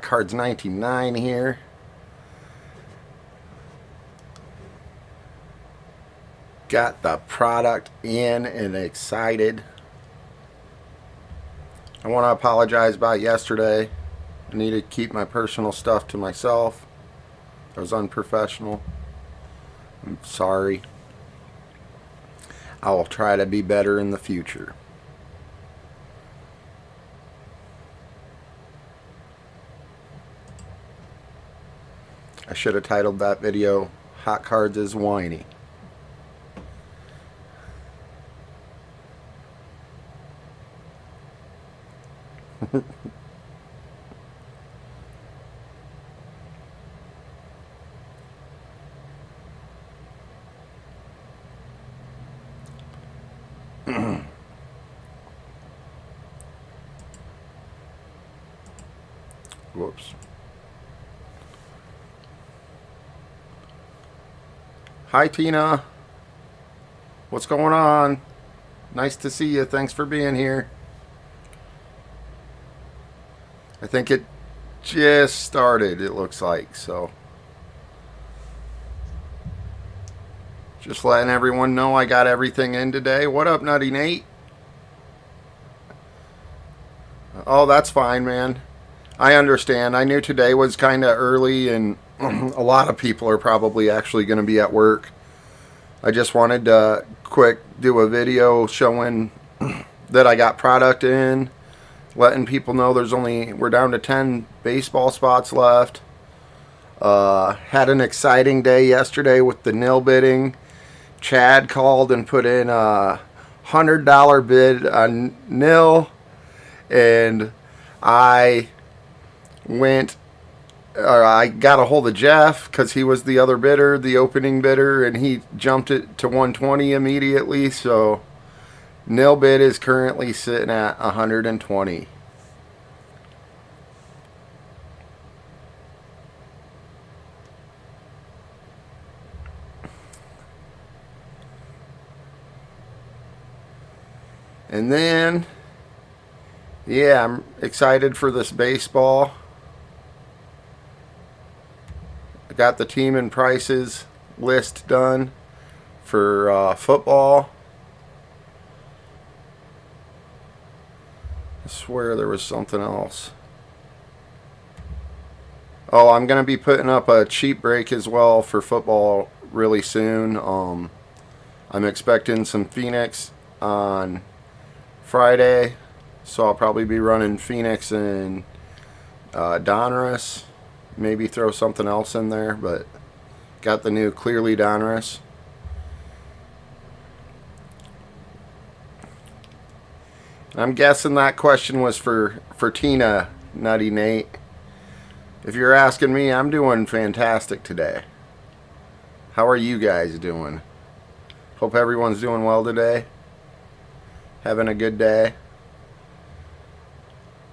Cards 99 here. Got the product in and excited. I want to apologize about yesterday. I need to keep my personal stuff to myself. I was unprofessional. I'm sorry. I will try to be better in the future. I should have titled that video, Hot Cards is Whiny. Whoops. Hi, Tina. What's going on? Nice to see you. Thanks for being here. I think it just started, it looks like. So, just letting everyone know I got everything in today. What up, Nutty Nate? Oh, that's fine, man. I understand. I knew today was kind of early, and a lot of people are probably actually going to be at work. I just wanted to quick do a video showing that I got product in, letting people know we're down to 10 baseball spots left. Had an exciting day yesterday with the nil bidding. Chad called and put in a $100 bid on nil, and I I got a hold of Jeff because he was the other bidder, the opening bidder, and he jumped it to 120 immediately. So nil bid is currently sitting at 120. And then, yeah, I'm excited for this baseball. I got the team and prices list done for football. I swear there was something else. Oh, I'm going to be putting up a cheap break as well for football really soon. I'm expecting some Phoenix on Friday, so I'll probably be running Phoenix and Donruss. Maybe throw something else in there, but got the new Clearly Donruss. I'm guessing that question was for Tina, Nutty Nate. If you're asking me, I'm doing fantastic today. How are you guys doing? Hope everyone's doing well today. Having a good day.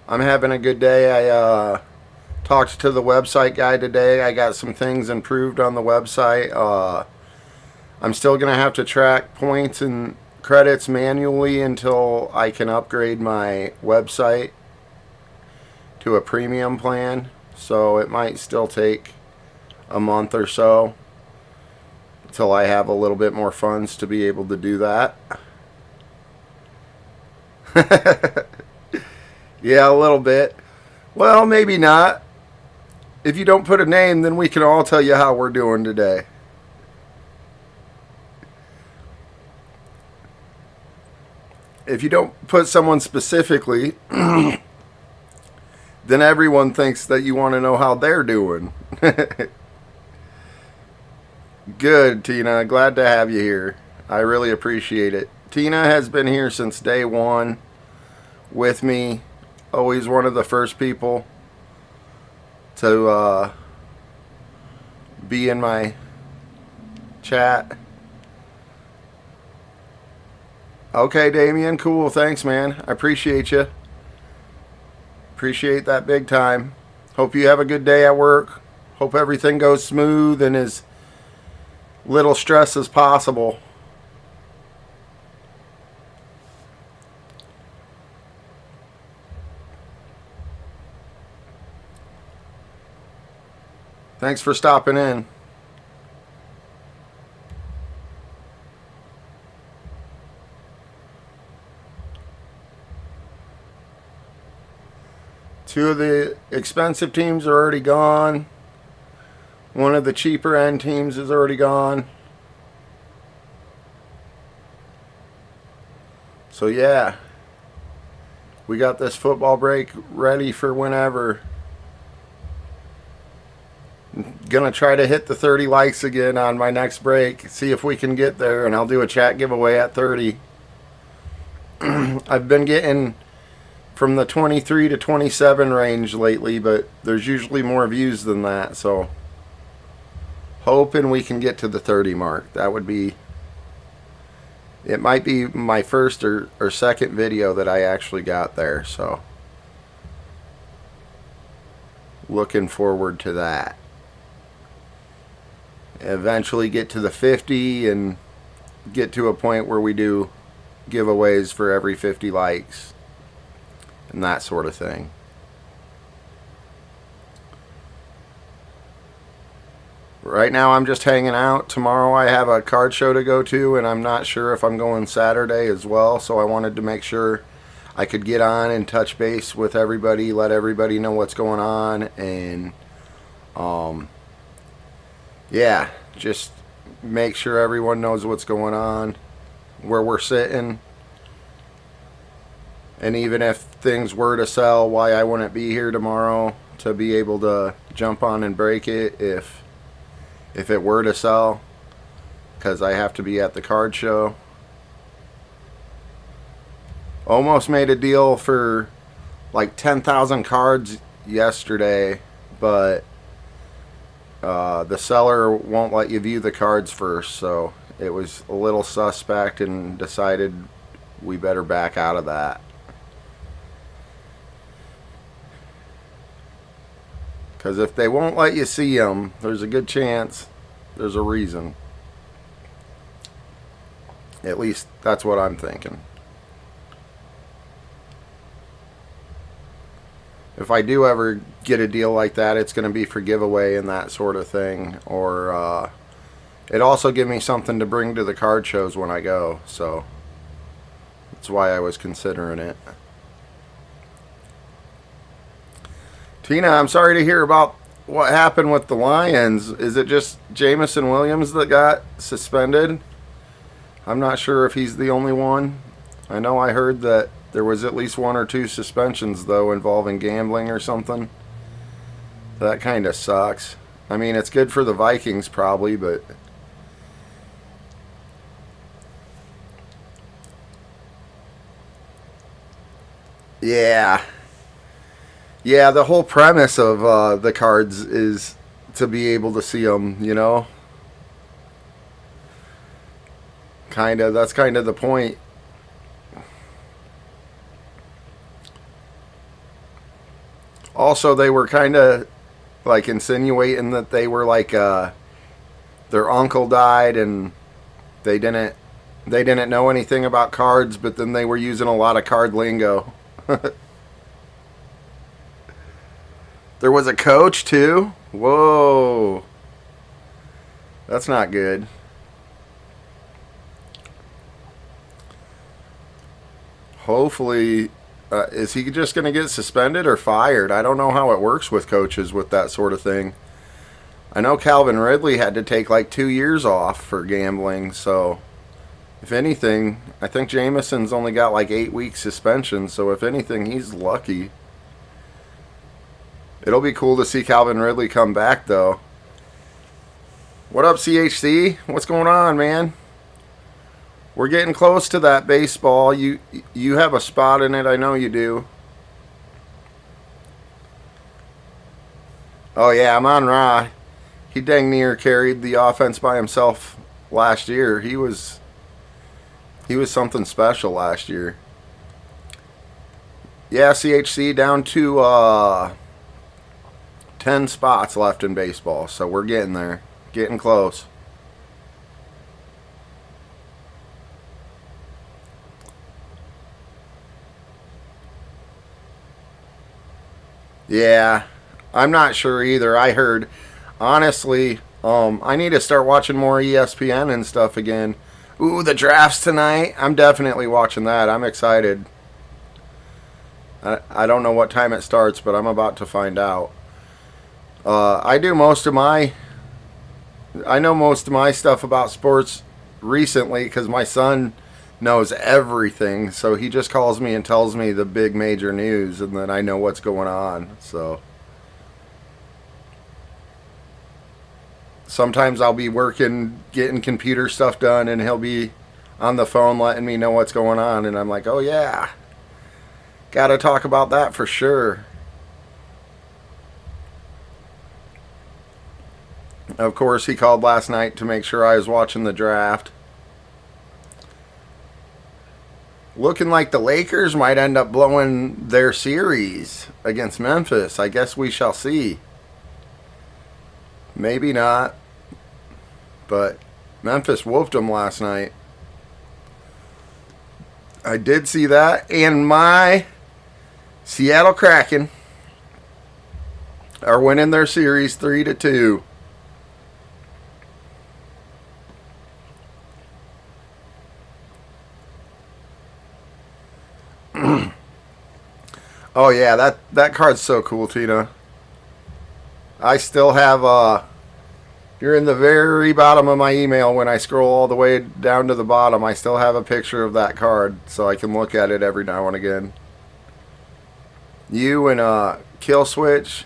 I'm having a good day. I talked to the website guy today. I got some things improved on the website. I'm still going to have to track points and credits manually until I can upgrade my website to a premium plan. So it might still take a month or so until I have a little bit more funds to be able to do that. Yeah, a little bit. Well, maybe not. If you don't put a name, then we can all tell you how we're doing today. If you don't put someone specifically, then everyone thinks that you want to know how they're doing. Good, Tina. Glad to have you here. I really appreciate it. Tina has been here since day one with me. Always one of the first people to be in my chat. Okay, Damien. Cool. Thanks, man. I appreciate you. Appreciate that big time. Hope you have a good day at work. Hope everything goes smooth and as little stress as possible. Thanks for stopping in. Two of the expensive teams are already gone. One of the cheaper end teams is already gone. So yeah, we got this football break ready for whenever. Gonna try to hit the 30 likes again on my next break. See if we can get there, and I'll do a chat giveaway at 30. I've been getting from the 23 to 27 range lately, but there's usually more views than that, so hoping we can get to the 30 mark. That would be, it might be my first or second video that I actually got there, so looking forward to that. Eventually get to the 50 and get to a point where we do giveaways for every 50 likes and that sort of thing. Right now I'm just hanging out. Tomorrow I have a card show to go to, and I'm not sure if I'm going Saturday as well, so I wanted to make sure I could get on and touch base with everybody, let everybody know what's going on, and yeah, just make sure everyone knows what's going on, where we're sitting, and even if things were to sell, why I wouldn't be here tomorrow to be able to jump on and break it if it were to sell, because I have to be at the card show. Almost made a deal for like 10,000 cards yesterday, but the seller won't let you view the cards first, so it was a little suspect, and decided we better back out of that. Because if they won't let you see them, there's a good chance there's a reason. At least that's what I'm thinking. If I do ever get a deal like that, it's going to be for giveaway and that sort of thing. Or it also give me something to bring to the card shows when I go. So that's why I was considering it. Tina, I'm sorry to hear about what happened with the Lions. Is it just Jameson Williams that got suspended? I'm not sure if he's the only one. I know I heard that there was at least 1 or 2 suspensions, though, involving gambling or something. That kind of sucks. I mean, it's good for the Vikings probably, but yeah. Yeah, the whole premise of the cards is to be able to see them, you know? That's kind of the point. Also, they were kind of like insinuating that they were like their uncle died and they didn't know anything about cards, but then they were using a lot of card lingo. There was a coach too? Whoa. That's not good. Hopefully, is he just going to get suspended or fired? I don't know how it works with coaches with that sort of thing. I know Calvin Ridley had to take like 2 years off for gambling, so if anything, I think Jameson's only got like 8 weeks suspension, so if anything, he's lucky. It'll be cool to see Calvin Ridley come back, though. What up, CHC? What's going on, man? We're getting close to that baseball. You have a spot in it. I know you do. Oh, yeah, Amon-Ra. He dang near carried the offense by himself last year. He was something special last year. Yeah, CHC down to 10 spots left in baseball, so we're getting there, getting close. Yeah, I'm not sure either. I heard honestly, I need to start watching more ESPN and stuff again. Ooh, the drafts tonight. I'm definitely watching that. I'm excited. I don't know what time it starts, but I'm about to find out. I do most of my I know most of my stuff about sports recently because my son knows everything. So he just calls me and tells me the big major news, and then I know what's going on. So sometimes I'll be working, getting computer stuff done, and he'll be on the phone letting me know what's going on. And I'm like, oh, yeah, got to talk about that for sure. Of course, he called last night to make sure I was watching the draft. Looking like the Lakers might end up blowing their series against Memphis. I guess we shall see. Maybe not. But Memphis whooped them last night. I did see that. And my Seattle Kraken are winning their series 3-2. Oh yeah, that card's so cool, Tina. I still have you're in the very bottom of my email when I scroll all the way down to the bottom. I still have a picture of that card so I can look at it every now and again. You and Killswitch.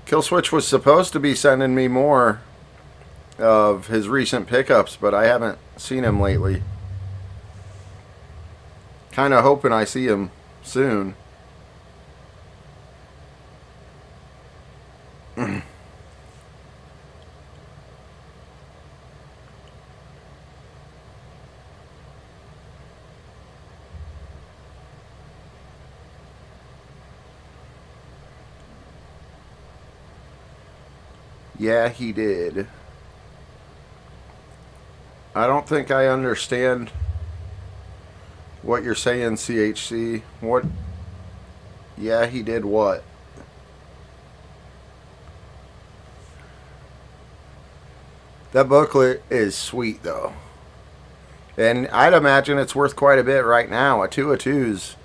Killswitch was supposed to be sending me more of his recent pickups, but I haven't seen him lately. Kind of hoping I see him soon. Yeah, he did. I don't think I understand what you're saying, CHC. What? Yeah, he did what? That booklet is sweet, though. And I'd imagine it's worth quite a bit right now. A 2 of 2s.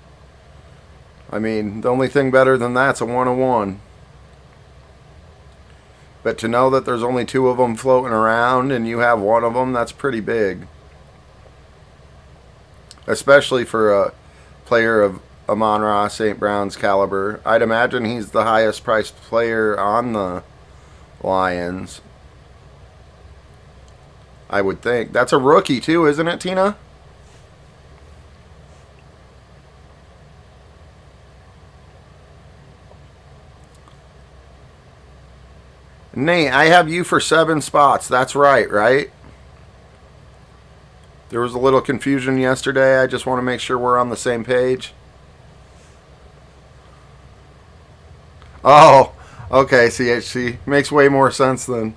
I mean, the only thing better than that's a 1 of 1. But to know that there's only 2 of them floating around and you have 1 of them, that's pretty big. Especially for a player of Amon-Ra St. Brown's caliber. I'd imagine he's the highest priced player on the Lions. I would think. That's a rookie too, isn't it, Tina? Nate, I have you for 7 spots. That's right? There was a little confusion yesterday. I just want to make sure we're on the same page. Oh, okay, CHC. Makes way more sense then.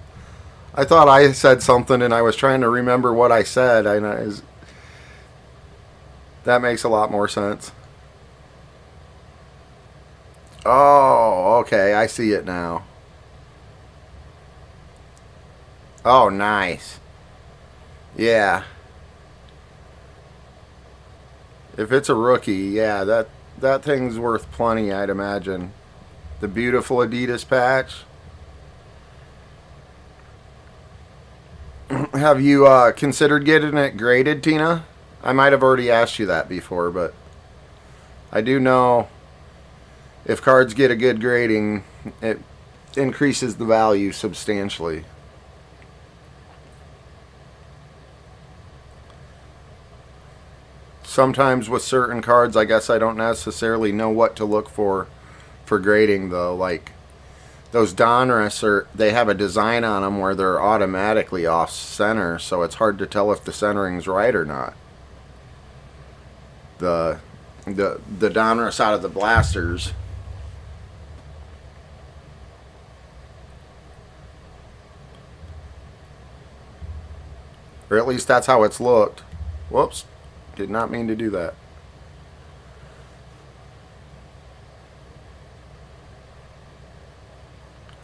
I thought I said something and I was trying to remember what I said. That makes a lot more sense. Oh, okay. I see it now. Oh, nice. Yeah. If it's a rookie, yeah, that thing's worth plenty, I'd imagine. The beautiful Adidas patch. Have you considered getting it graded, Tina? I might have already asked you that before, but I do know if cards get a good grading, it increases the value substantially. Sometimes with certain cards, I guess I don't necessarily know what to look for grading, though. Like those Donruss, they have a design on them where they're automatically off center, so it's hard to tell if the centering's right or not. The Donruss out of the blasters. Or at least that's how it's looked. Whoops. Did not mean to do that.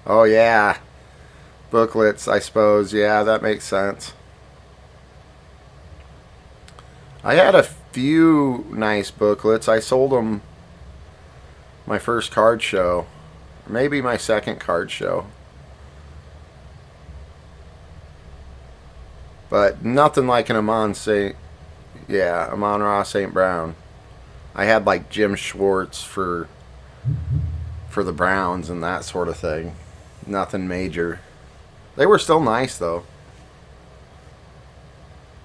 Oh, yeah. Booklets, I suppose. Yeah, that makes sense. I had a few nice booklets. I sold them my first card show, maybe my second card show. But nothing like an Amon-Ra St. Brown. I had like Jim Schwartz for the Browns and that sort of thing. Nothing major. They were still nice though.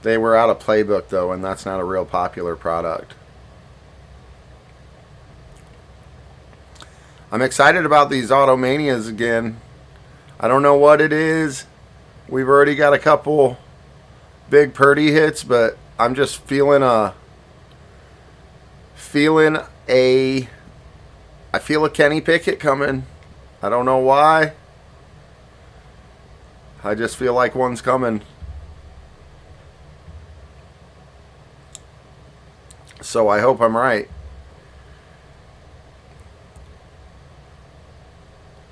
They were out of playbook though, and that's not a real popular product. I'm excited about these Automanias again. I don't know what it is. We've already got a couple big Purdy hits, but I'm just feeling a I feel a Kenny Pickett coming. I don't know why. I just feel like one's coming. So I hope I'm right.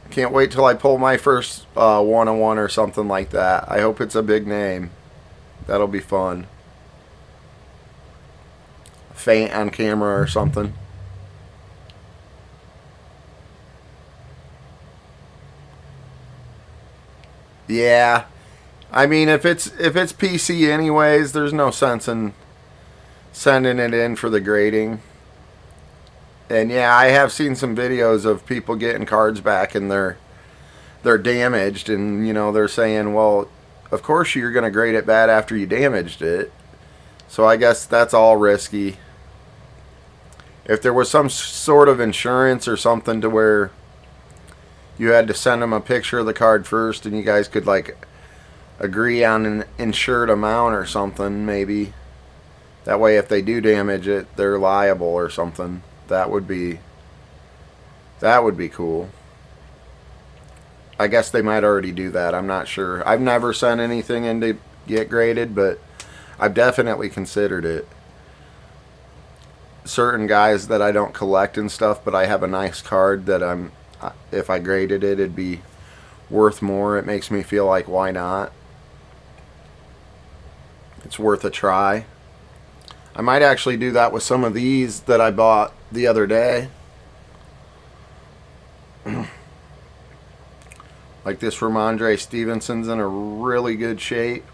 Can't wait till I pull my first one-on-one or something like that. I hope it's a big name. That'll be fun. Faint on camera or something. Yeah. I mean, if it's PC anyways, there's no sense in sending it in for the grading. And yeah, I have seen some videos of people getting cards back and they're damaged, and you know, they're saying, well, of course you're going to grade it bad after you damaged it. So I guess that's all risky. If there was some sort of insurance or something to where you had to send them a picture of the card first and you guys could like agree on an insured amount or something, maybe. That way if they do damage it, they're liable or something. That would be cool. I guess they might already do that. I'm not sure. I've never sent anything in to get graded, but I've definitely considered it. Certain guys that I don't collect and stuff, but I have a nice card that if I graded it, it'd be worth more. It makes me feel like, why not? It's worth a try. I might actually do that with some of these that I bought the other day. Like this Ramondre Stevenson's in a really good shape.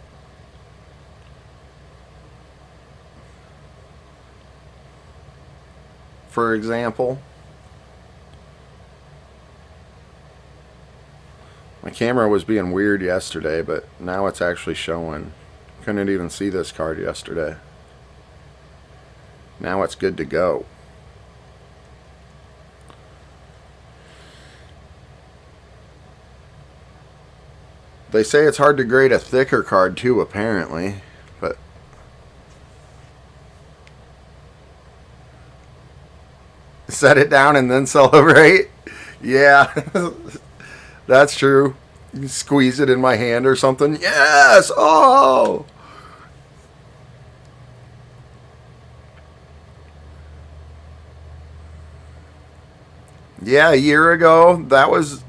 For example. My camera was being weird yesterday, but now it's actually showing. Couldn't even see this card yesterday. Now it's good to go. They say it's hard to grade a thicker card too, apparently, but set it down and then celebrate. Yeah, that's true. You squeeze it in my hand or something. Yes! Oh! Yeah, a year ago, that was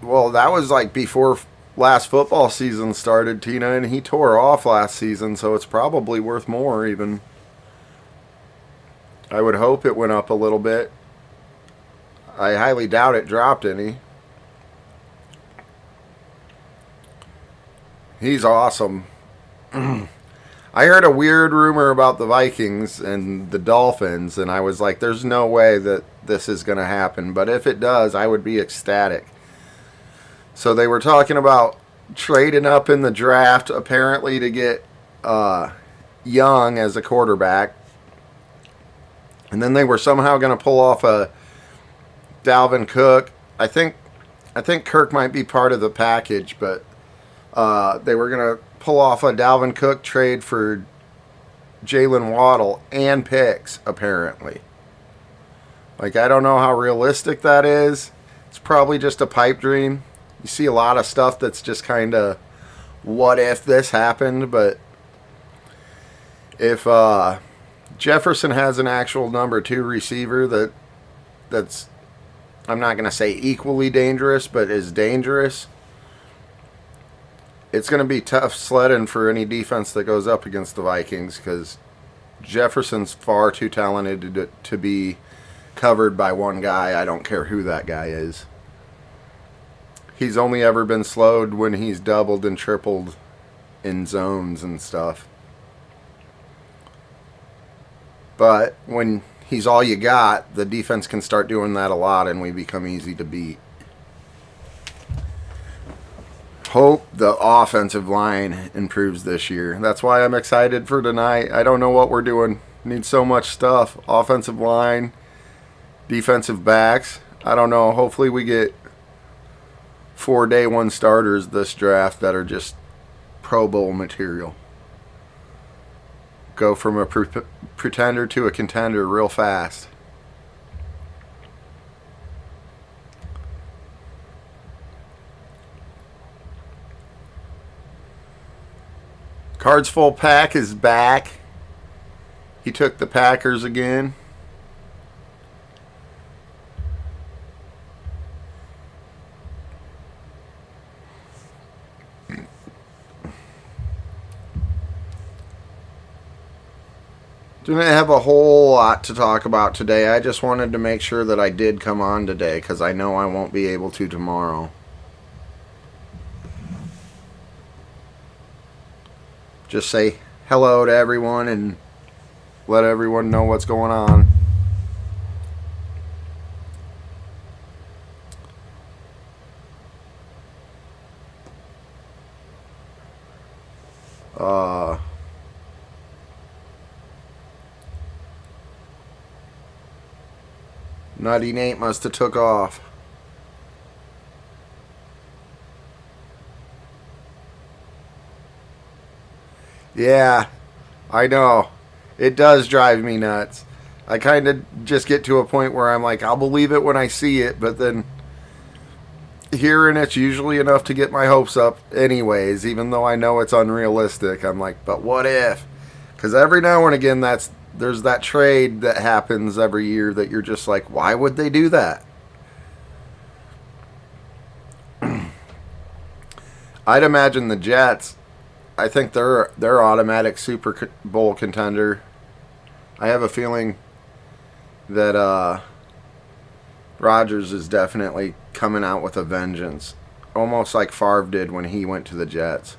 like before last football season started, Tina, and he tore off last season, so it's probably worth more even. I would hope it went up a little bit. I highly doubt it dropped any. He's awesome. I heard a weird rumor about the Vikings and the Dolphins, and I was like, there's no way that this is going to happen. But if it does, I would be ecstatic. So they were talking about trading up in the draft, apparently, to get Young as a quarterback. And then they were somehow going to pull off a Dalvin Cook. I think Kirk might be part of the package, but they were going to pull off a Dalvin Cook trade for Jalen Waddle and picks, apparently. Like, I don't know how realistic that is. It's probably just a pipe dream. You see a lot of stuff that's just kind of, what if this happened? But if Jefferson has an actual number 2 receiver that's, I'm not going to say equally dangerous, but is dangerous, it's going to be tough sledding for any defense that goes up against the Vikings because Jefferson's far too talented to be covered by one guy. I don't care who that guy is. He's only ever been slowed when he's doubled and tripled in zones and stuff. But when he's all you got, the defense can start doing that a lot and we become easy to beat. Hope the offensive line improves this year. That's why I'm excited for tonight. I don't know what we're doing. Need so much stuff. Offensive line, defensive backs. I don't know. Hopefully we get 4 day one starters this draft that are just Pro Bowl material. Go from a pretender to a contender real fast. Cards Full Pack is back. He took the Packers again. Didn't have a whole lot to talk about today. I just wanted to make sure that I did come on today because I know I won't be able to tomorrow. Just say hello to everyone and let everyone know what's going on. Nutty Nate must have took off. Yeah, I know. It does drive me nuts. I kind of just get to a point where I'm like, I'll believe it when I see it, but then hearing it's usually enough to get my hopes up anyways, even though I know it's unrealistic. I'm like, but what if? Because every now and again there's that trade that happens every year that you're just like, why would they do that? I'd imagine the Jets, I think they're automatic Super Bowl contender. I have a feeling that Rodgers is definitely coming out with a vengeance, almost like Favre did when he went to the Jets.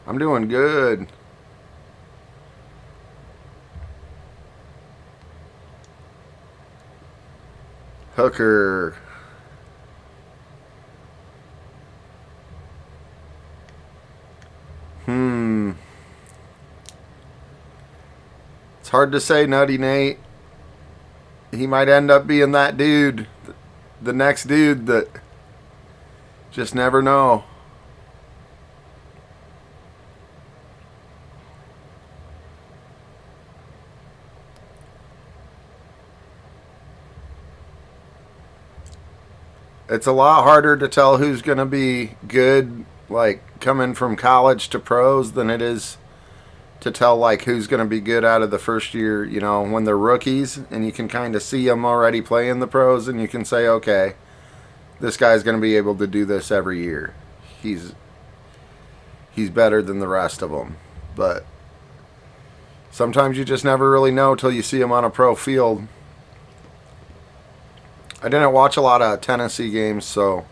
I'm doing good. Hooker. It's hard to say, Nutty Nate. He might end up being that dude, the next dude that just never know. It's a lot harder to tell who's going to be good, like coming from college to pros, than it is to tell like who's going to be good out of the first year, you know, when they're rookies and you can kind of see them already playing the pros and you can say, okay, this guy's going to be able to do this every year. He's better than the rest of them. But sometimes you just never really know till you see him on a pro field. I didn't watch a lot of Tennessee games, so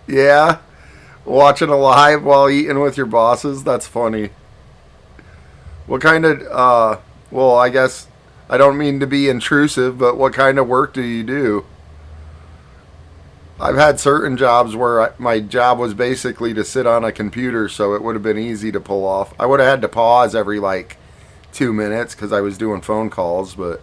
yeah, watching a live while eating with your bosses, that's funny. What kind of well, I guess I don't mean to be intrusive, but what kind of work do you do? I've had certain jobs where my job was basically to sit on a computer, so it would have been easy to pull off. I would have had to pause every like 2 minutes because I was doing phone calls, but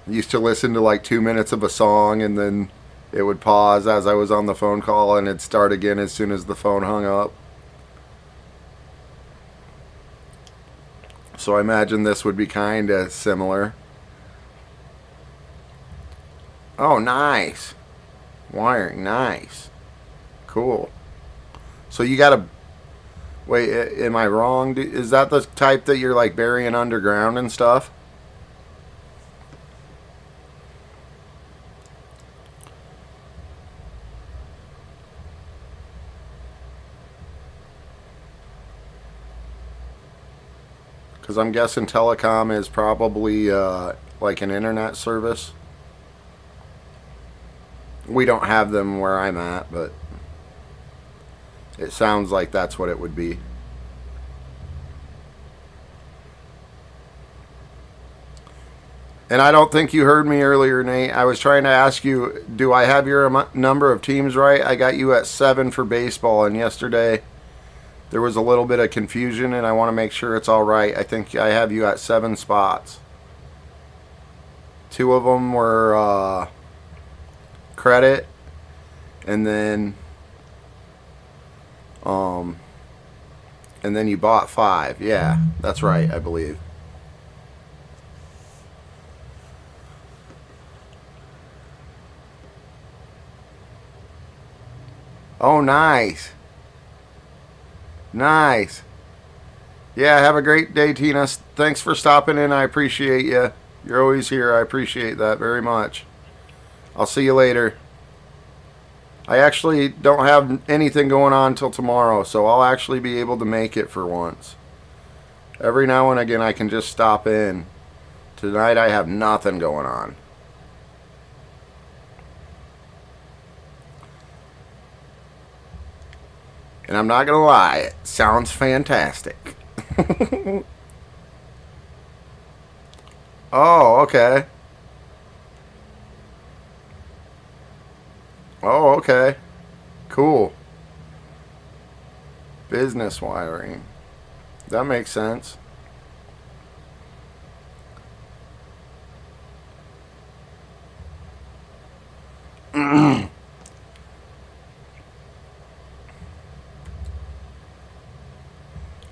I used to listen to like 2 minutes of a song and then it would pause as I was on the phone call and it'd start again as soon as the phone hung up. So I imagine this would be kind of similar. Oh, nice. Wiring, nice. Cool. So you got to... Wait, am I wrong? Is that the type that you're like burying underground and stuff? Because I'm guessing telecom is probably like an internet service. We don't have them where I'm at, but it sounds like that's what it would be. And I don't think you heard me earlier, Nate. I was trying to ask you, do I have your number of teams right? I got you at 7 for baseball, and yesterday there was a little bit of confusion, and I want to make sure it's all right. I think I have you at 7 spots. 2 of them were credit, and then you bought 5. Yeah, that's right, I believe. Oh, nice. Nice. Yeah, have a great day, Tina. Thanks for stopping in. I appreciate you. You're always here. I appreciate that very much. I'll see you later. I actually don't have anything going on till tomorrow, so I'll actually be able to make it for once. Every now and again I can just stop in. Tonight I have nothing going on. And I'm not going to lie, it sounds fantastic. Oh, okay. Oh, okay. Cool. Business wiring. That makes sense.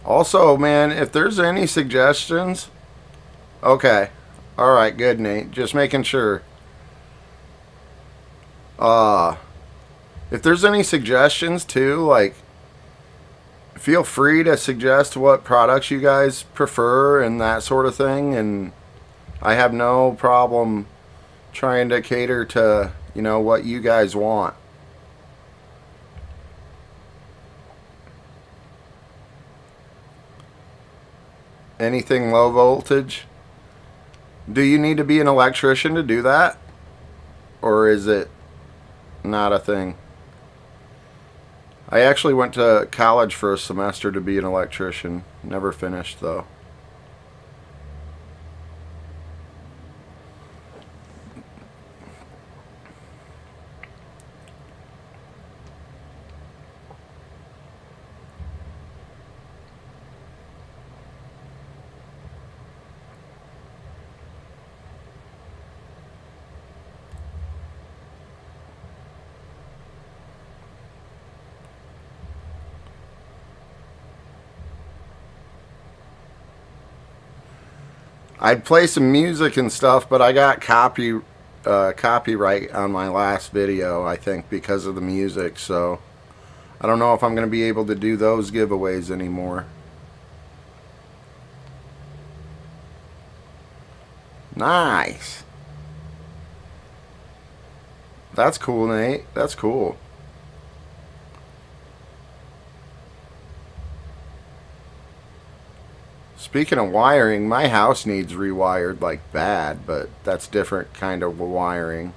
Also, man, if there's any suggestions, okay. All right, good, Nate. Just making sure. If there's any suggestions too, like, feel free to suggest what products you guys prefer and that sort of thing. And I have no problem trying to cater to, what you guys want. Anything low voltage? Do you need to be an electrician to do that? Or is it not a thing? I actually went to college for a semester to be an electrician. Never finished, though. I'd play some music and stuff, but I got copyright on my last video, I think, because of the music. So I don't know if I'm going to be able to do those giveaways anymore. Nice. That's cool, Nate. That's cool. Speaking of wiring, my house needs rewired like bad, but that's different kind of wiring.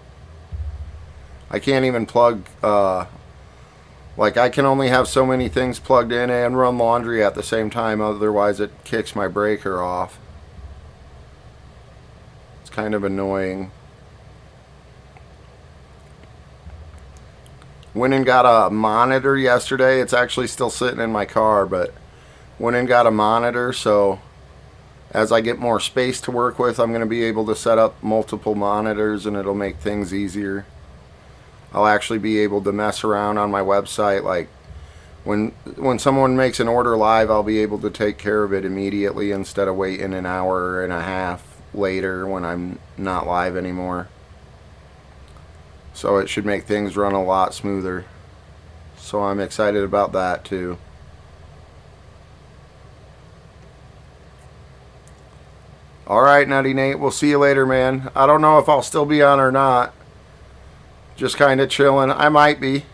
I can't even plug, like I can only have so many things plugged in and run laundry at the same time, otherwise it kicks my breaker off. It's kind of annoying. Went and got a monitor yesterday. It's actually still sitting in my car, but went and got a monitor, so as I get more space to work with, I'm going to be able to set up multiple monitors and it'll make things easier. I'll actually be able to mess around on my website, like when someone makes an order live, I'll be able to take care of it immediately instead of waiting an hour and a half later when I'm not live anymore. So it should make things run a lot smoother. So I'm excited about that too. Alright, Nutty Nate, we'll see you later, man. I don't know if I'll still be on or not. Just kind of chilling. I might be.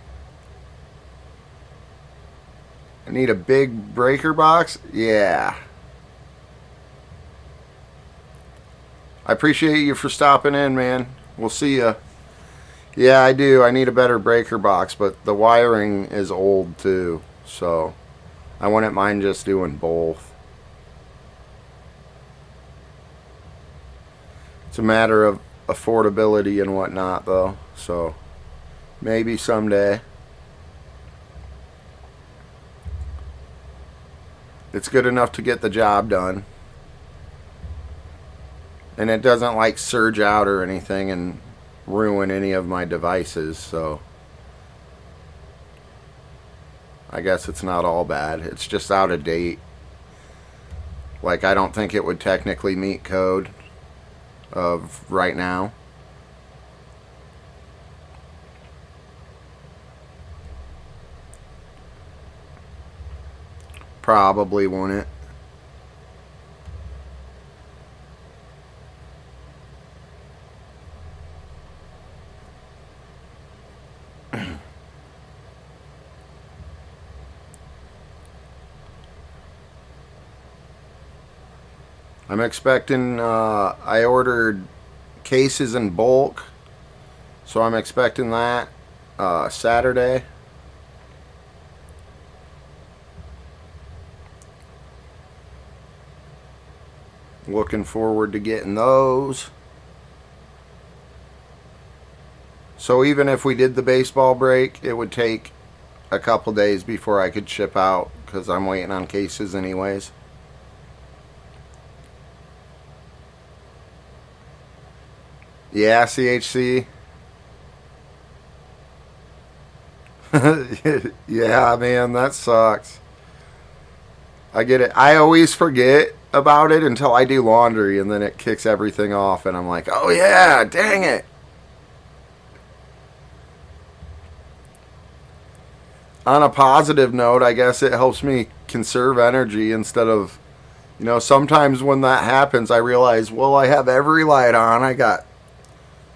I need a big breaker box? Yeah. I appreciate you for stopping in, man. We'll see ya. Yeah, I do. I need a better breaker box, but the wiring is old too, so I wouldn't mind just doing both. It's a matter of affordability and whatnot, though, so maybe someday. It's good enough to get the job done. And it doesn't like surge out or anything and ruin any of my devices, so I guess it's not all bad. It's just out of date. Like, I don't think it would technically meet code of right now. Probably wouldn't. I'm expecting, I ordered cases in bulk, so I'm expecting that Saturday. Looking forward to getting those. So even if we did the baseball break, it would take a couple days before I could ship out, because I'm waiting on cases anyways. Yeah, CHC. Yeah, man, that sucks. I get it. I always forget about it until I do laundry, and then it kicks everything off, and I'm like, oh yeah, dang it. On a positive note, I guess it helps me conserve energy instead of, sometimes when that happens, I realize, well, I have every light on. I got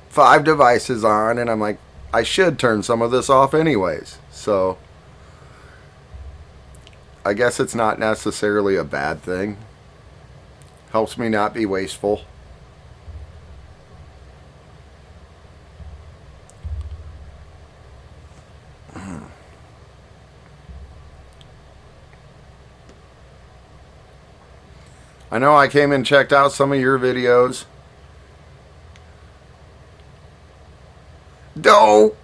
5 devices on, and I'm like, I should turn some of this off anyways. So I guess it's not necessarily a bad thing. Helps me not be wasteful. I know I came and checked out some of your videos. Dope!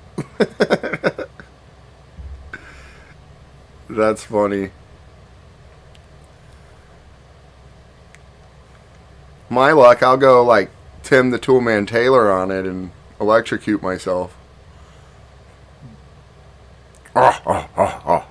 That's funny. My luck, I'll go like Tim the Toolman Taylor on it and electrocute myself. Oh, oh, oh, oh.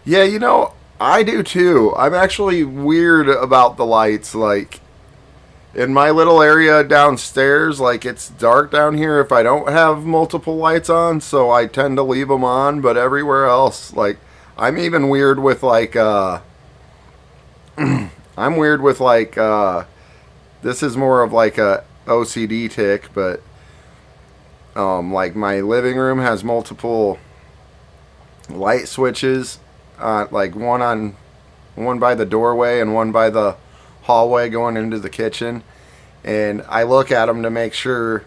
Yeah, I do too. I'm actually weird about the lights. Like, in my little area downstairs, like, it's dark down here if I don't have multiple lights on, so I tend to leave them on, but everywhere else, like, I'm even weird with, like, I'm weird with, like, this is more of, like, a OCD tick, but, like, my living room has multiple light switches, like, one by the doorway and one by the hallway going into the kitchen, and I look at them to make sure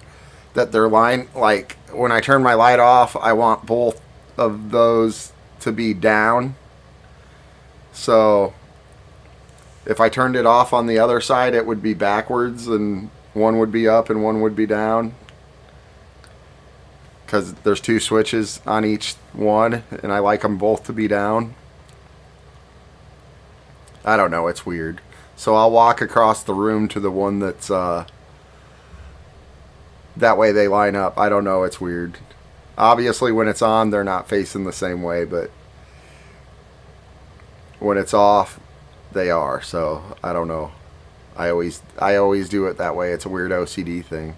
that they're like, when I turn my light off, I want both of those to be down. So if I turned it off on the other side, it would be backwards, and one would be up and one would be down, because there's 2 switches on each one, and I like them both to be down. I don't know, it's weird. So I'll walk across the room to the one that's, that way they line up. I don't know, it's weird. Obviously when it's on, they're not facing the same way, but when it's off, they are. So I don't know. I always do it that way. It's a weird OCD thing.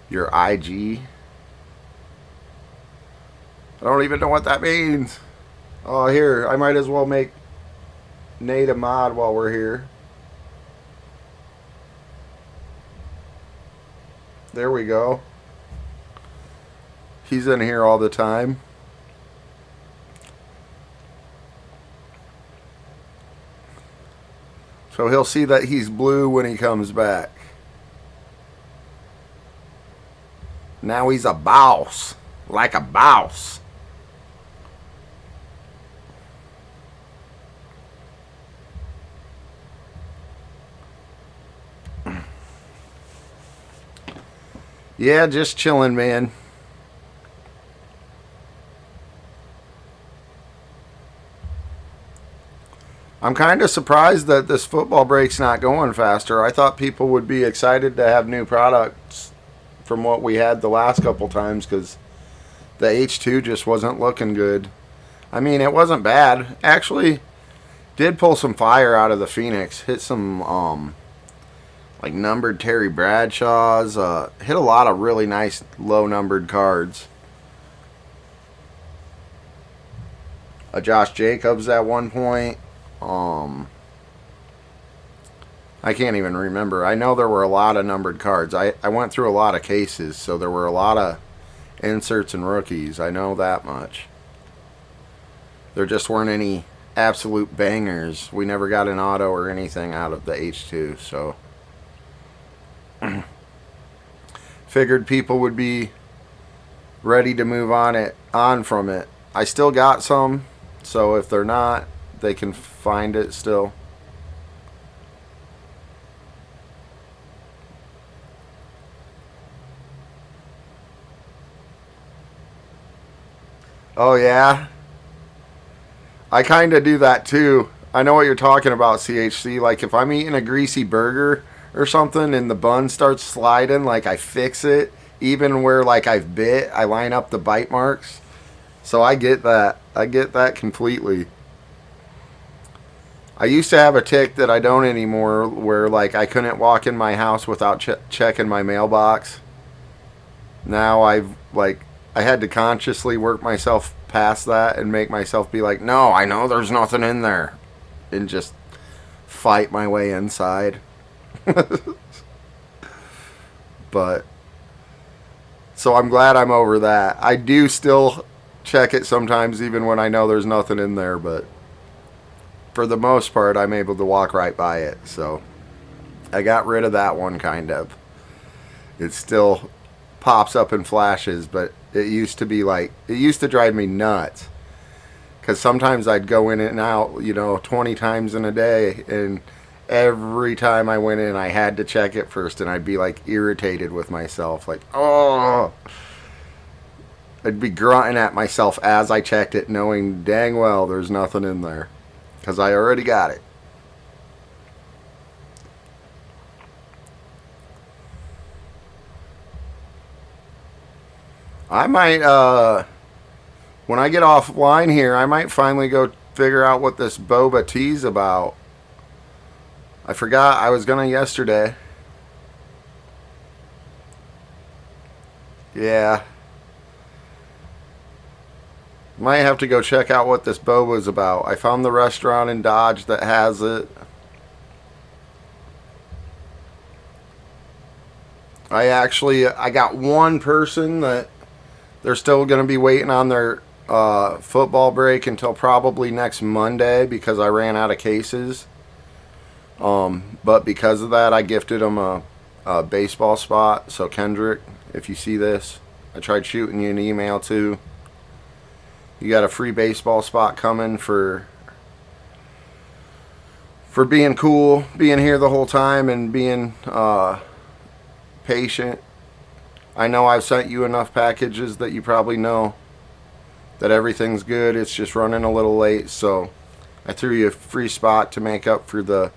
Your IG? I don't even know what that means. Oh, here, I might as well make Nate a mod while we're here. There we go. He's in here all the time. So he'll see that he's blue when he comes back. Now he's a boss. Like a boss. Yeah, just chilling, man. I'm kind of surprised that this football break's not going faster. I thought people would be excited to have new products from what we had the last couple times because the H2 just wasn't looking good. I mean, it wasn't bad. Actually, did pull some fire out of the Phoenix. Hit some like numbered Terry Bradshaws. Hit a lot of really nice low numbered cards. A Josh Jacobs at one point. I can't even remember. I know there were a lot of numbered cards. I went through a lot of cases, so there were a lot of inserts and rookies. I know that much. There just weren't any absolute bangers. We never got an auto or anything out of the H2, so figured people would be ready to move on from it. I still got some, so if they're not, they can find it still. Oh yeah, I kind of do that too. I know what you're talking about, CHC. Like if I'm eating a greasy burger or something and the bun starts sliding, like I fix it. Even where like I've bit, I line up the bite marks. So I get that. I get that completely. I used to have a tick that I don't anymore where like I couldn't walk in my house without checking my mailbox. Now I had to consciously work myself past that and make myself be like, no, I know there's nothing in there. And just fight my way inside. But, so I'm glad I'm over that. I do still check it sometimes even when I know there's nothing in there, but for the most part, I'm able to walk right by it. So I got rid of that one kind of. It still pops up and flashes, but it used to be like, it used to drive me nuts because sometimes I'd go in and out 20 times in a day, and every time I went in I had to check it first, and I'd be like irritated with myself, like, oh, I'd be grunting at myself as I checked it, knowing dang well there's nothing in there because I already got it. I might, when I get offline here, I might finally go figure out what this boba tea's about. I forgot I was gonna yesterday. Yeah. Might have to go check out what this boba is about. I found the restaurant in Dodge that has it. I got one person that they're still going to be waiting on their football break until probably next Monday because I ran out of cases. But because of that, I gifted them a baseball spot. So Kendrick, if you see this, I tried shooting you an email too. You got a free baseball spot coming for being cool, being here the whole time, and being patient. I know I've sent you enough packages that you probably know that everything's good. It's just running a little late, so I threw you a free spot to make up for the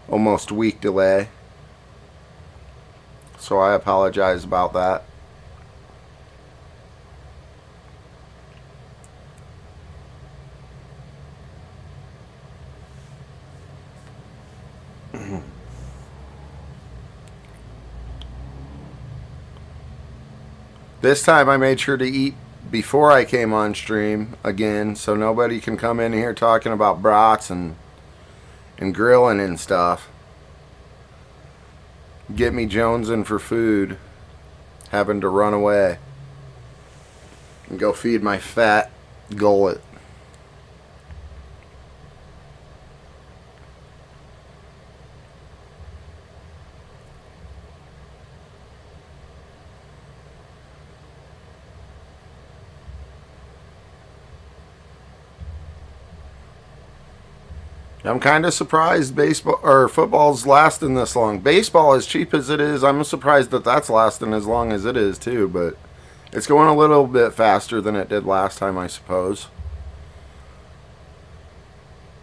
almost week delay. So I apologize about that. This time I made sure to eat before I came on stream again, so nobody can come in here talking about brats and grilling and stuff. Get me jonesing for food, having to run away. and go feed my fat gullet. I'm kind of surprised baseball or football's lasting this long. Baseball, as cheap as it is, I'm surprised that that's lasting as long as it is too. But it's going a little bit faster than it did last time, I suppose.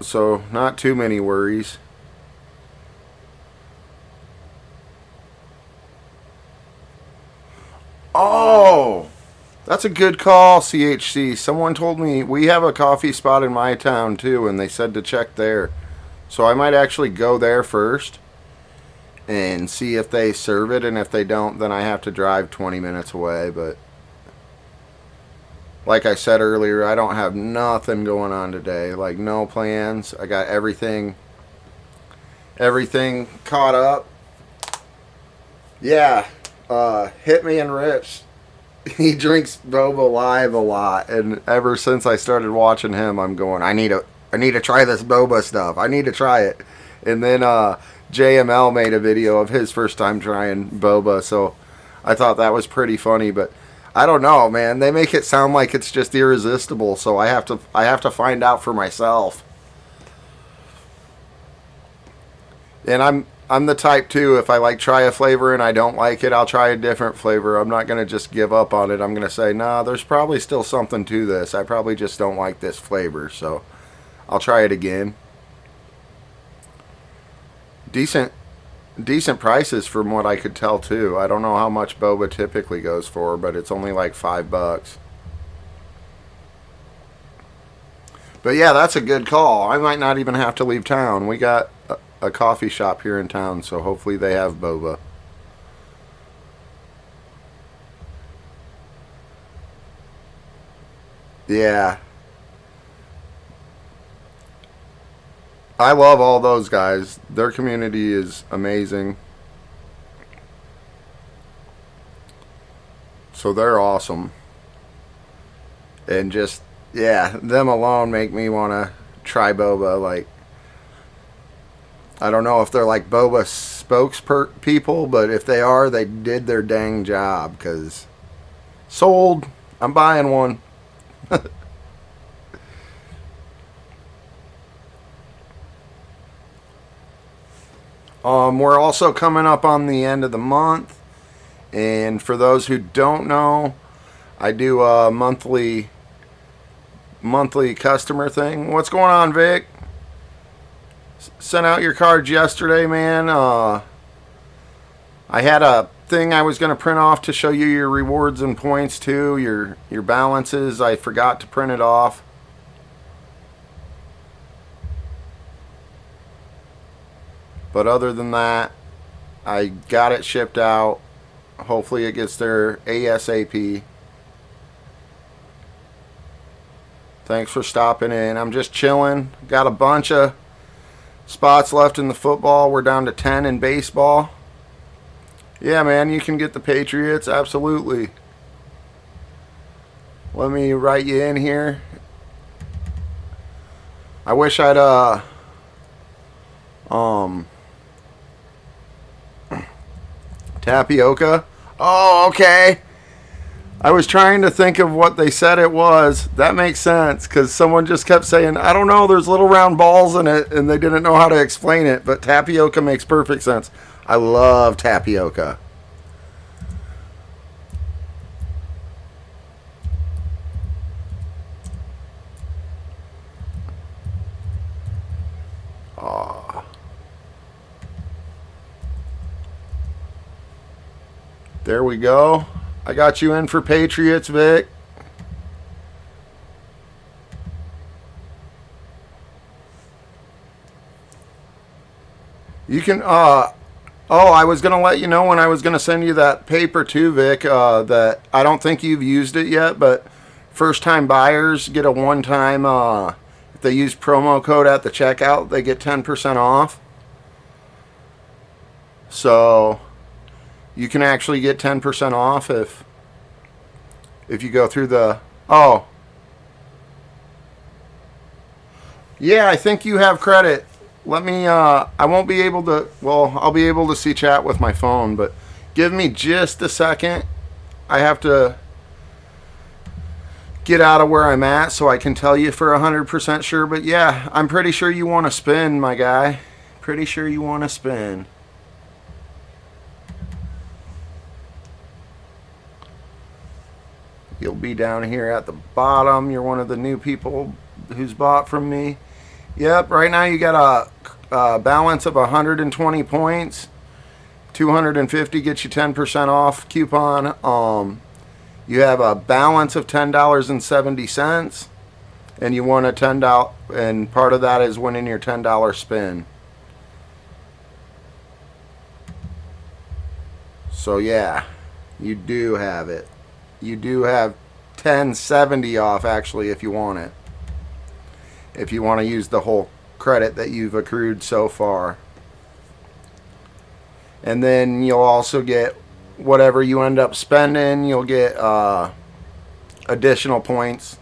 So not too many worries. Oh, that's a good call, CHC. Someone told me we have a coffee spot in my town too, and they said to check there. So I might actually go there first and see if they serve it, and if they don't, then I have to drive 20 minutes away. But like I said earlier, I don't have nothing going on today. Like, no plans. I got everything caught up. Yeah, Hit Me and Rips. He drinks boba live a lot, and ever since I started watching him, I'm going, I need to try this boba stuff. I need to try it. And then JML made a video of his first time trying boba, so I thought that was pretty funny. But I don't know, man. They make it sound like it's just irresistible, so I have to find out for myself. And I'm the type too, if I like try a flavor and I don't like it, I'll try a different flavor. I'm not going to just give up on it. I'm going to say, nah, there's probably still something to this. I probably just don't like this flavor, so I'll try it again. Decent prices from what I could tell too. I don't know how much boba typically goes for, but it's only like $5. But yeah, that's a good call. I might not even have to leave town. We got a coffee shop here in town, so hopefully they have boba. Yeah, I love all those guys. Their community is amazing, so they're awesome. And just, yeah, them alone make me want to try boba. Like, I don't know if they're like boba spokespeople, but if they are, they did their dang job. Because sold, I'm buying one. We're also coming up on the end of the month, and for those who don't know, I do a monthly customer thing. What's going on, Vic? Sent out your cards yesterday, man. I had a thing I was going to print off to show you your rewards and points too, your balances. I forgot to print it off. But other than that, I got it shipped out. Hopefully it gets there ASAP. Thanks for stopping in. I'm just chilling. Got a bunch of spots left in the football. We're down to 10 in baseball. Yeah, man, you can get the Patriots. Absolutely. Let me write you in here. I wish I'd tapioca. Oh, okay. I was trying to think of what they said it was. That makes sense, because someone just kept saying, I don't know, there's little round balls in it, and they didn't know how to explain it, but tapioca makes perfect sense. I love tapioca. Aw. There we go. I got you in for Patriots, Vic. You can, oh, I was going to let you know when I was going to send you that paper too, Vic, that I don't think you've used it yet, but first time buyers get a one time, if they use promo code at the checkout, they get 10% off. So you can actually get 10% off if you go through the Oh. Yeah, I think you have credit. Let me, I won't be able to, well, I'll be able to see chat with my phone, but give me just a second. I have to get out of where I'm at so I can tell you for 100% sure. But yeah, I'm pretty sure you want to spin, my guy. Pretty sure you want to spin. You'll be down here at the bottom. You're one of the new people who's bought from me. Yep, right now you got a balance of 120 points. 250 gets you 10% off coupon. You have a balance of $10.70, and you won a $10, and part of that is winning your $10 spin. So yeah, you do have it. You do have 1070 off actually if you want it. If you want to use the whole credit that you've accrued so far. And then you'll also get whatever you end up spending, you'll get additional points.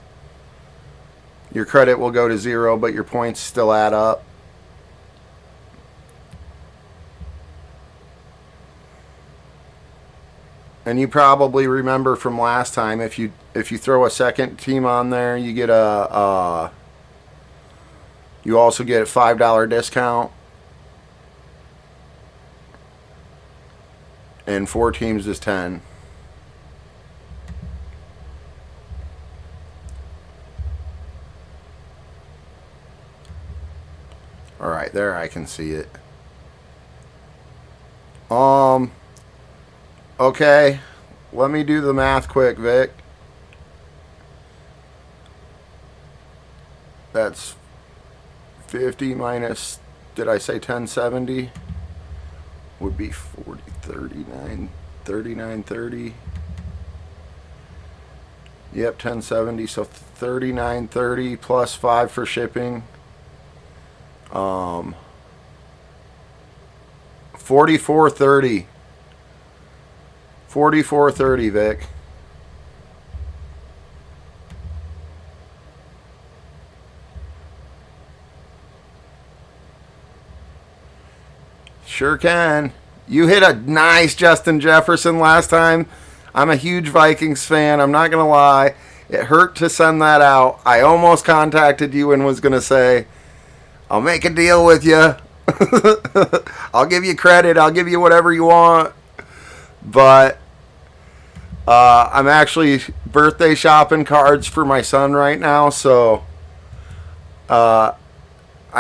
Your credit will go to 0, but your points still add up. And you probably remember from last time, if you throw a second team on there, you get you also get a $5 discount. And 4 teams is 10. All right, there I can see it. Okay, let me do the math quick, Vic. That's 50 minus, did I say 1070? Would be 40, 39, 39, 30. Yep, 1070, so 39.30 plus 5 for shipping. 44.30. 44.30, Vic. Sure can. You hit a nice Justin Jefferson last time. I'm a huge Vikings fan. I'm not going to lie. It hurt to send that out. I almost contacted you and was going to say, I'll make a deal with you. I'll give you credit. I'll give you whatever you want. But I'm actually birthday shopping cards for my son right now. So I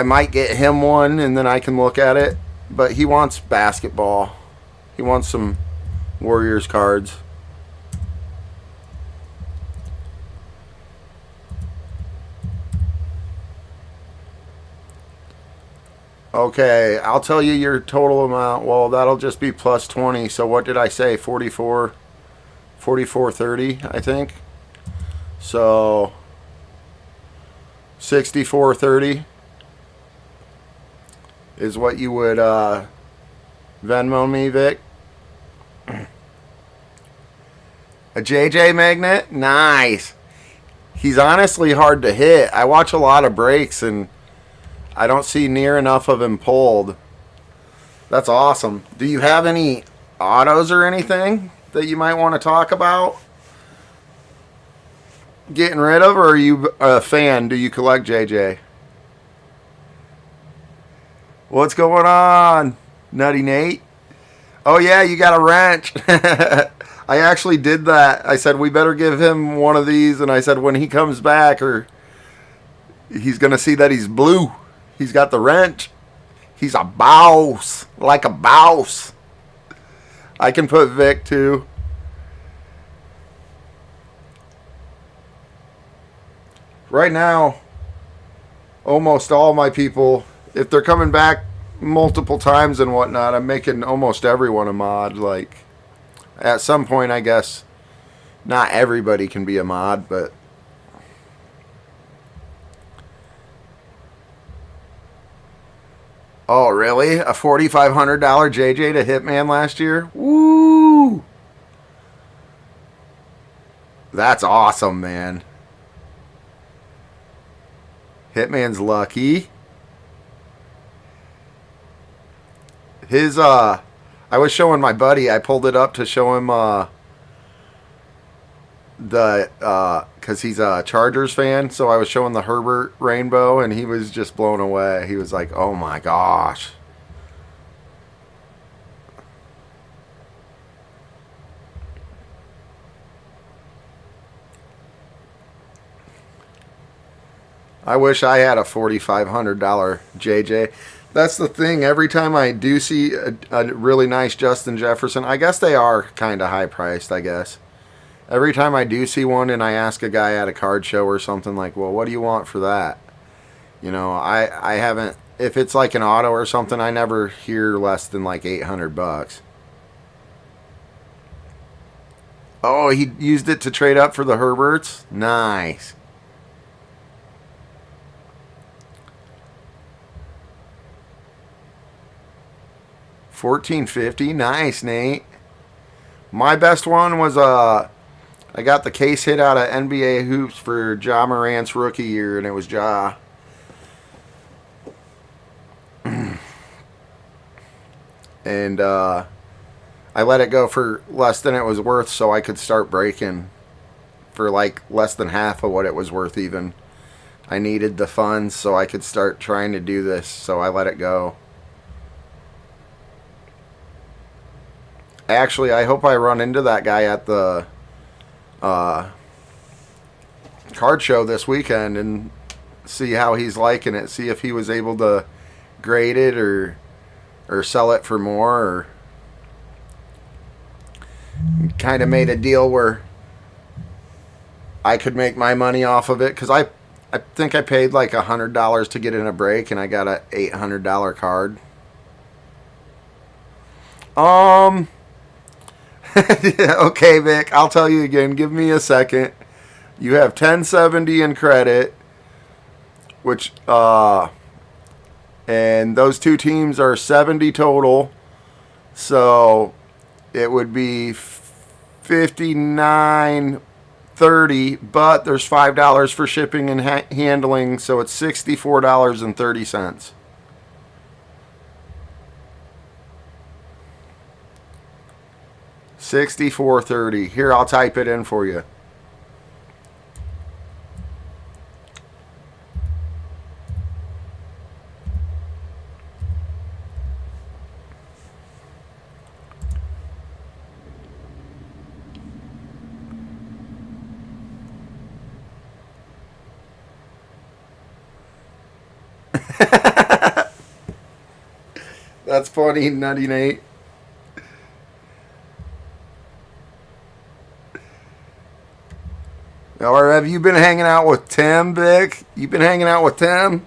might get him one and then I can look at it. But he wants basketball. He wants some Warriors cards. Okay, I'll tell you your total amount. Well, that'll just be plus 20. So what did I say? 44.30, I think. So 64.30 is what you would Venmo me, Vic. A JJ Magnet? Nice. He's honestly hard to hit. I watch a lot of breaks and I don't see near enough of him pulled. That's awesome. Do you have any autos or anything that you might want to talk about getting rid of, or are you a fan? Do you collect JJ? What's going on, Nutty Nate? Oh yeah, you got a wrench. I actually did that. I said we better give him one of these, and I said when he comes back, or he's gonna see that he's blue. He's got the wrench. He's a boss, like a boss. I can put Vic too. Right now, almost all my people, if they're coming back multiple times and whatnot, I'm making almost everyone a mod. Like, at some point, I guess, not everybody can be a mod, but oh, really? A $4,500 JJ to Hitman last year? Woo! That's awesome, man. Hitman's lucky. His I was showing my buddy. I pulled it up to show him because he's a Chargers fan. So I was showing the Herbert rainbow, and he was just blown away. He was like, "Oh my gosh." I wish I had a $4,500 JJ. That's the thing. Every time I do see a really nice Justin Jefferson, I guess they are kind of high priced, I guess. Every time I do see one and I ask a guy at a card show or something like, well, what do you want for that? I haven't, if it's like an auto or something, I never hear less than like $800. Oh, he used it to trade up for the Herberts? Nice. $1,450. Nice, Nate. My best one was I got the case hit out of NBA Hoops for Ja Morant's rookie year, and it was Ja. And I let it go for less than it was worth so I could start breaking for like less than half of what it was worth even. I needed the funds so I could start trying to do this, so I let it go. Actually, I hope I run into that guy at the card show this weekend and see how he's liking it. See if he was able to grade it or sell it for more, or kind of made a deal where I could make my money off of it, because I think I paid like $100 to get in a break, and I got a $800 card. Okay, Vic, I'll tell you again. Give me a second. You have 1070 in credit, which and those two teams are 70 total. So it would be 59.30, but there's $5 for shipping and handling, so it's $64.30. $64.30. Here, I'll type it in for you. That's funny, Nutty Nate. Or have you been hanging out with Tim, Vic? You been hanging out with Tim?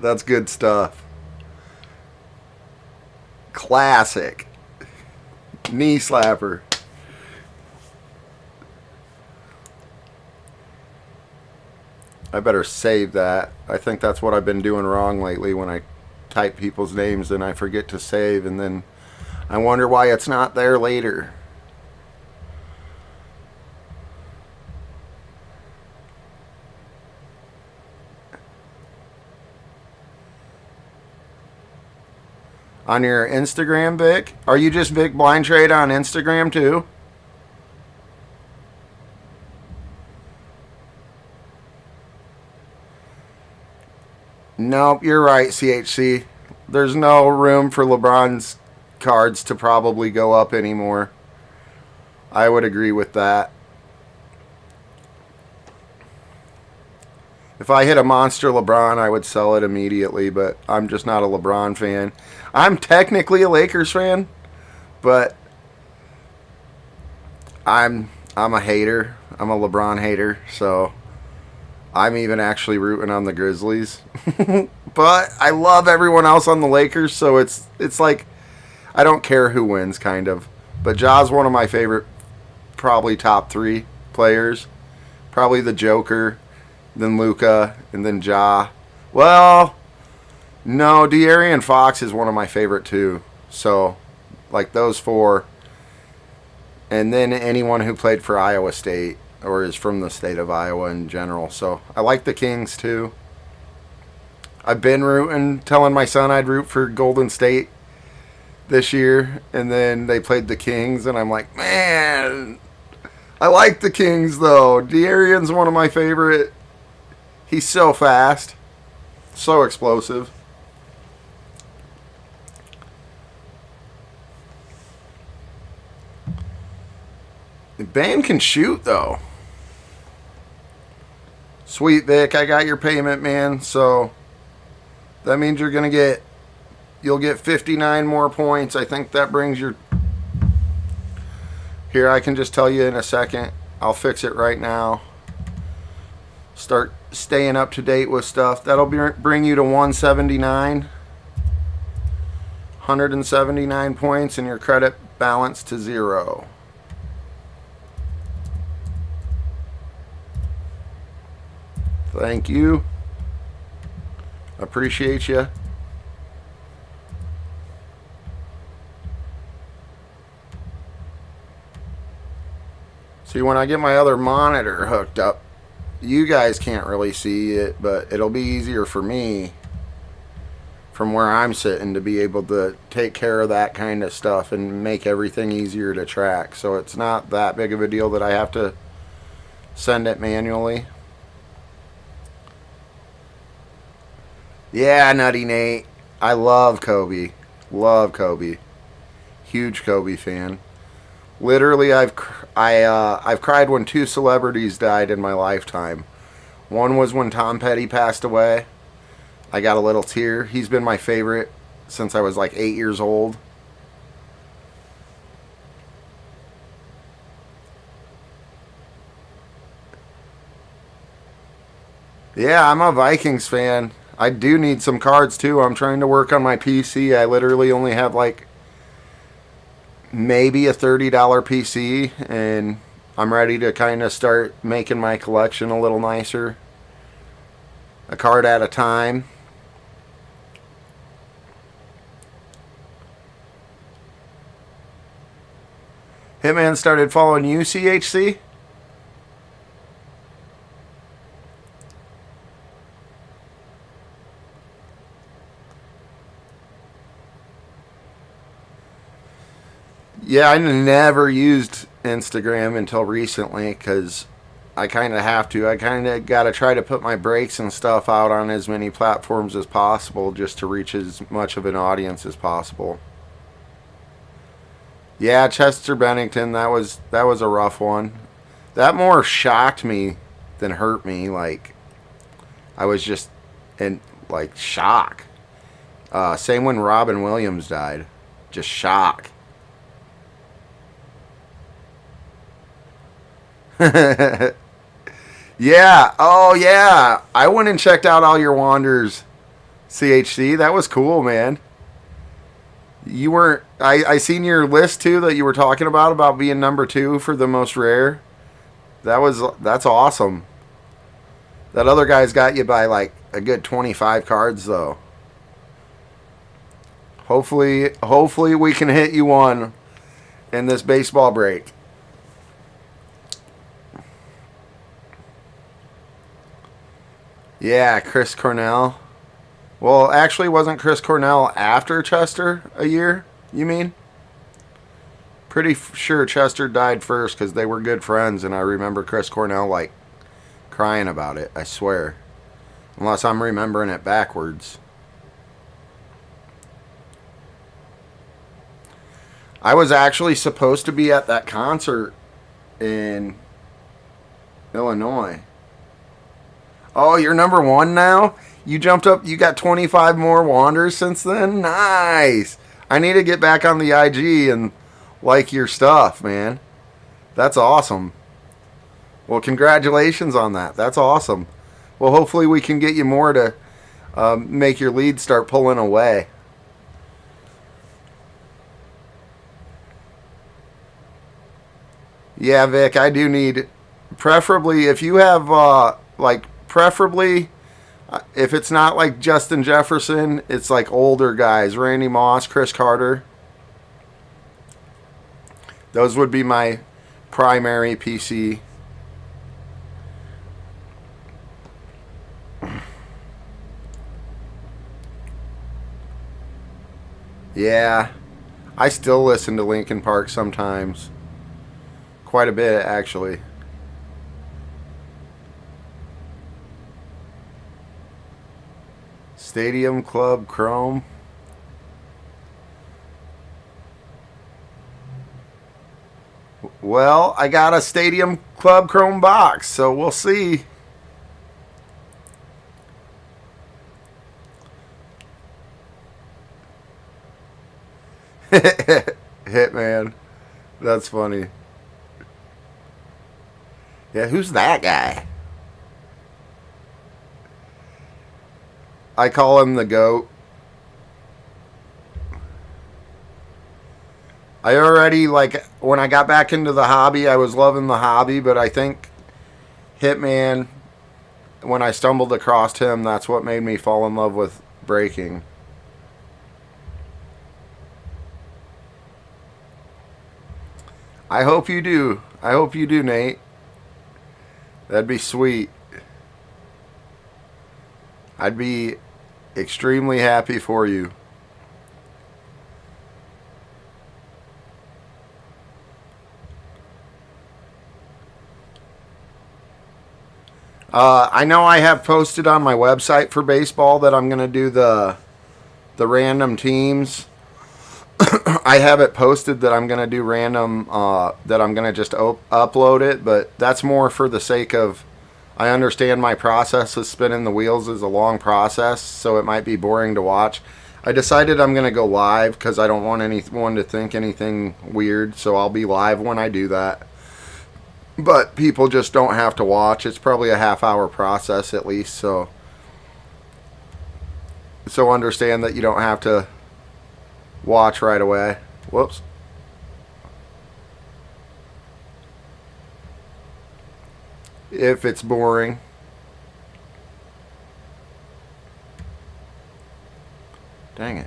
That's good stuff. Classic. Knee slapper. I better save that. I think that's what I've been doing wrong lately. When I type people's names and I forget to save, and then I wonder why it's not there later. On your Instagram, Vic? Are you just Vic Blind Trade on Instagram too? Nope, you're right, CHC. There's no room for LeBron's cards to probably go up anymore. I would agree with that. If I hit a monster LeBron, I would sell it immediately, but I'm just not a LeBron fan. I'm technically a Lakers fan, but I'm a hater. I'm a LeBron hater, so I'm even actually rooting on the Grizzlies. But I love everyone else on the Lakers, so it's like I don't care who wins, kind of. But Ja's one of my favorite, probably top 3 players. Probably the Joker, then Luka, and then Ja. Well, no, De'Aaron Fox is one of my favorite too. So, like those 4. And then anyone who played for Iowa State. or is from the state of Iowa in general. So I like the Kings too. I've been telling my son I'd root for Golden State this year, and then they played the Kings, and I'm like, man, I like the Kings though. De'Aaron's one of my favorite. He's so fast, so explosive. Bane can shoot though. Sweet Vic, I got your payment, man. So that means you'll get 59 more points. I think that brings your... Here, I can just tell you in a second. I'll fix it right now. Start staying up to date with stuff. That'll bring you to 179. 179 points and your credit balance to 0. Thank you. Appreciate you. See, when I get my other monitor hooked up, you guys can't really see it, but it'll be easier for me from where I'm sitting to be able to take care of that kind of stuff and make everything easier to track. So it's not that big of a deal that I have to send it manually. Yeah, Nutty Nate. I love Kobe. Love Kobe. Huge Kobe fan. Literally, I've cried when 2 celebrities died in my lifetime. One was when Tom Petty passed away. I got a little tear. He's been my favorite since I was like 8 years old. Yeah, I'm a Vikings fan. I do need some cards too. I'm trying to work on my PC. I literally only have like maybe a $30 PC, and I'm ready to kind of start making my collection a little nicer. A card at a time. Hitman started following you, CHC? Yeah, I never used Instagram until recently because I kind of have to. I kind of got to try to put my breaks and stuff out on as many platforms as possible just to reach as much of an audience as possible. Yeah, Chester Bennington, that was a rough one. That more shocked me than hurt me. Like, I was just in like shock. Same when Robin Williams died. Just shock. Yeah. Oh, yeah. I went and checked out all your wanders, CHC. That was cool, man. You weren't... I seen your list, too, that you were talking about being number 2 for the most rare. That's awesome. That other guy's got you by, like, a good 25 cards, though. Hopefully we can hit you one in this baseball break. Yeah, Chris Cornell. Well, actually, wasn't Chris Cornell after Chester a year, you mean? Pretty sure Chester died first because they were good friends, and I remember Chris Cornell, like, crying about it, I swear. Unless I'm remembering it backwards. I was actually supposed to be at that concert in Illinois. Oh, you're number 1 now? You jumped up, you got 25 more wanders since then? Nice! I need to get back on the IG and like your stuff, man. That's awesome. Well, congratulations on that. That's awesome. Well, hopefully we can get you more to make your lead start pulling away. Yeah, Vic, I do need... Preferably, if you have, preferably, if it's not like Justin Jefferson, it's like older guys. Randy Moss, Chris Carter. Those would be my primary PC Yeah, I still listen to Linkin Park sometimes. Quite a bit, actually. Stadium Club Chrome. Well, I got a Stadium Club Chrome box, so we'll see. Hitman. That's funny. Yeah, who's that guy? I call him the GOAT. I already, like, when I got back into the hobby, I was loving the hobby, but I think Hitman, when I stumbled across him, that's what made me fall in love with breaking. I hope you do. I hope you do, Nate. That'd be sweet. I'd be extremely happy for you. I know I have posted on my website for baseball that I'm gonna do the random teams. I have it posted that I'm gonna do random that I'm gonna just upload it, but that's more for the sake of I understand my process of spinning the wheels is a long process, so it might be boring to watch. I decided I'm gonna go live because I don't want anyone to think anything weird, so I'll be live when I do that. But people just don't have to watch. It's probably a half-hour process at least, so understand that you don't have to watch right away. Whoops. If it's boring. Dang it.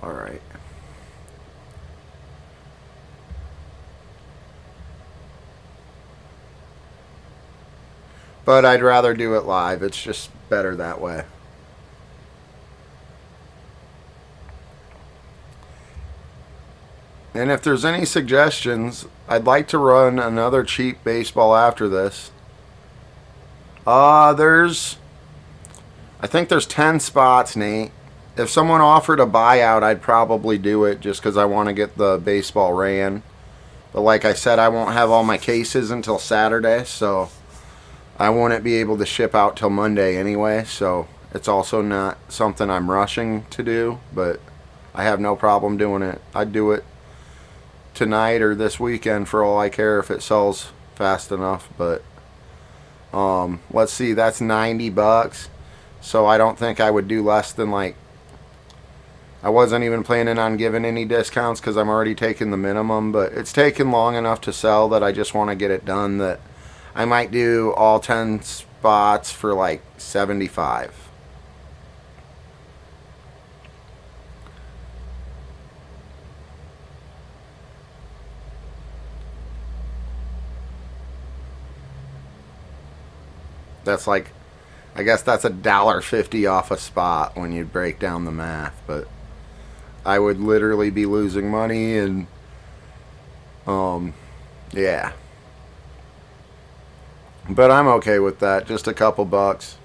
All right. But I'd rather do it live. It's just better that way. And if there's any suggestions, I'd like to run another cheap baseball after this. There's I think there's 10 spots, Nate. If someone offered a buyout, I'd probably do it just because I want to get the baseball ran. But like I said, I won't have all my cases until Saturday, so I wouldn't be able to ship out till Monday anyway. So it's also not something I'm rushing to do, but I have no problem doing it. I'd do it tonight or this weekend for all I care if it sells fast enough. But let's see, that's $90. So I don't think I would do less than like, I wasn't even planning on giving any discounts because I'm already taking the minimum, but it's taken long enough to sell that I just want to get it done that I might do all 10 spots for like 75. That's like, I guess that's $1.50 off a spot when you break down the math, but I would literally be losing money and yeah. But I'm okay with that. Just a couple bucks.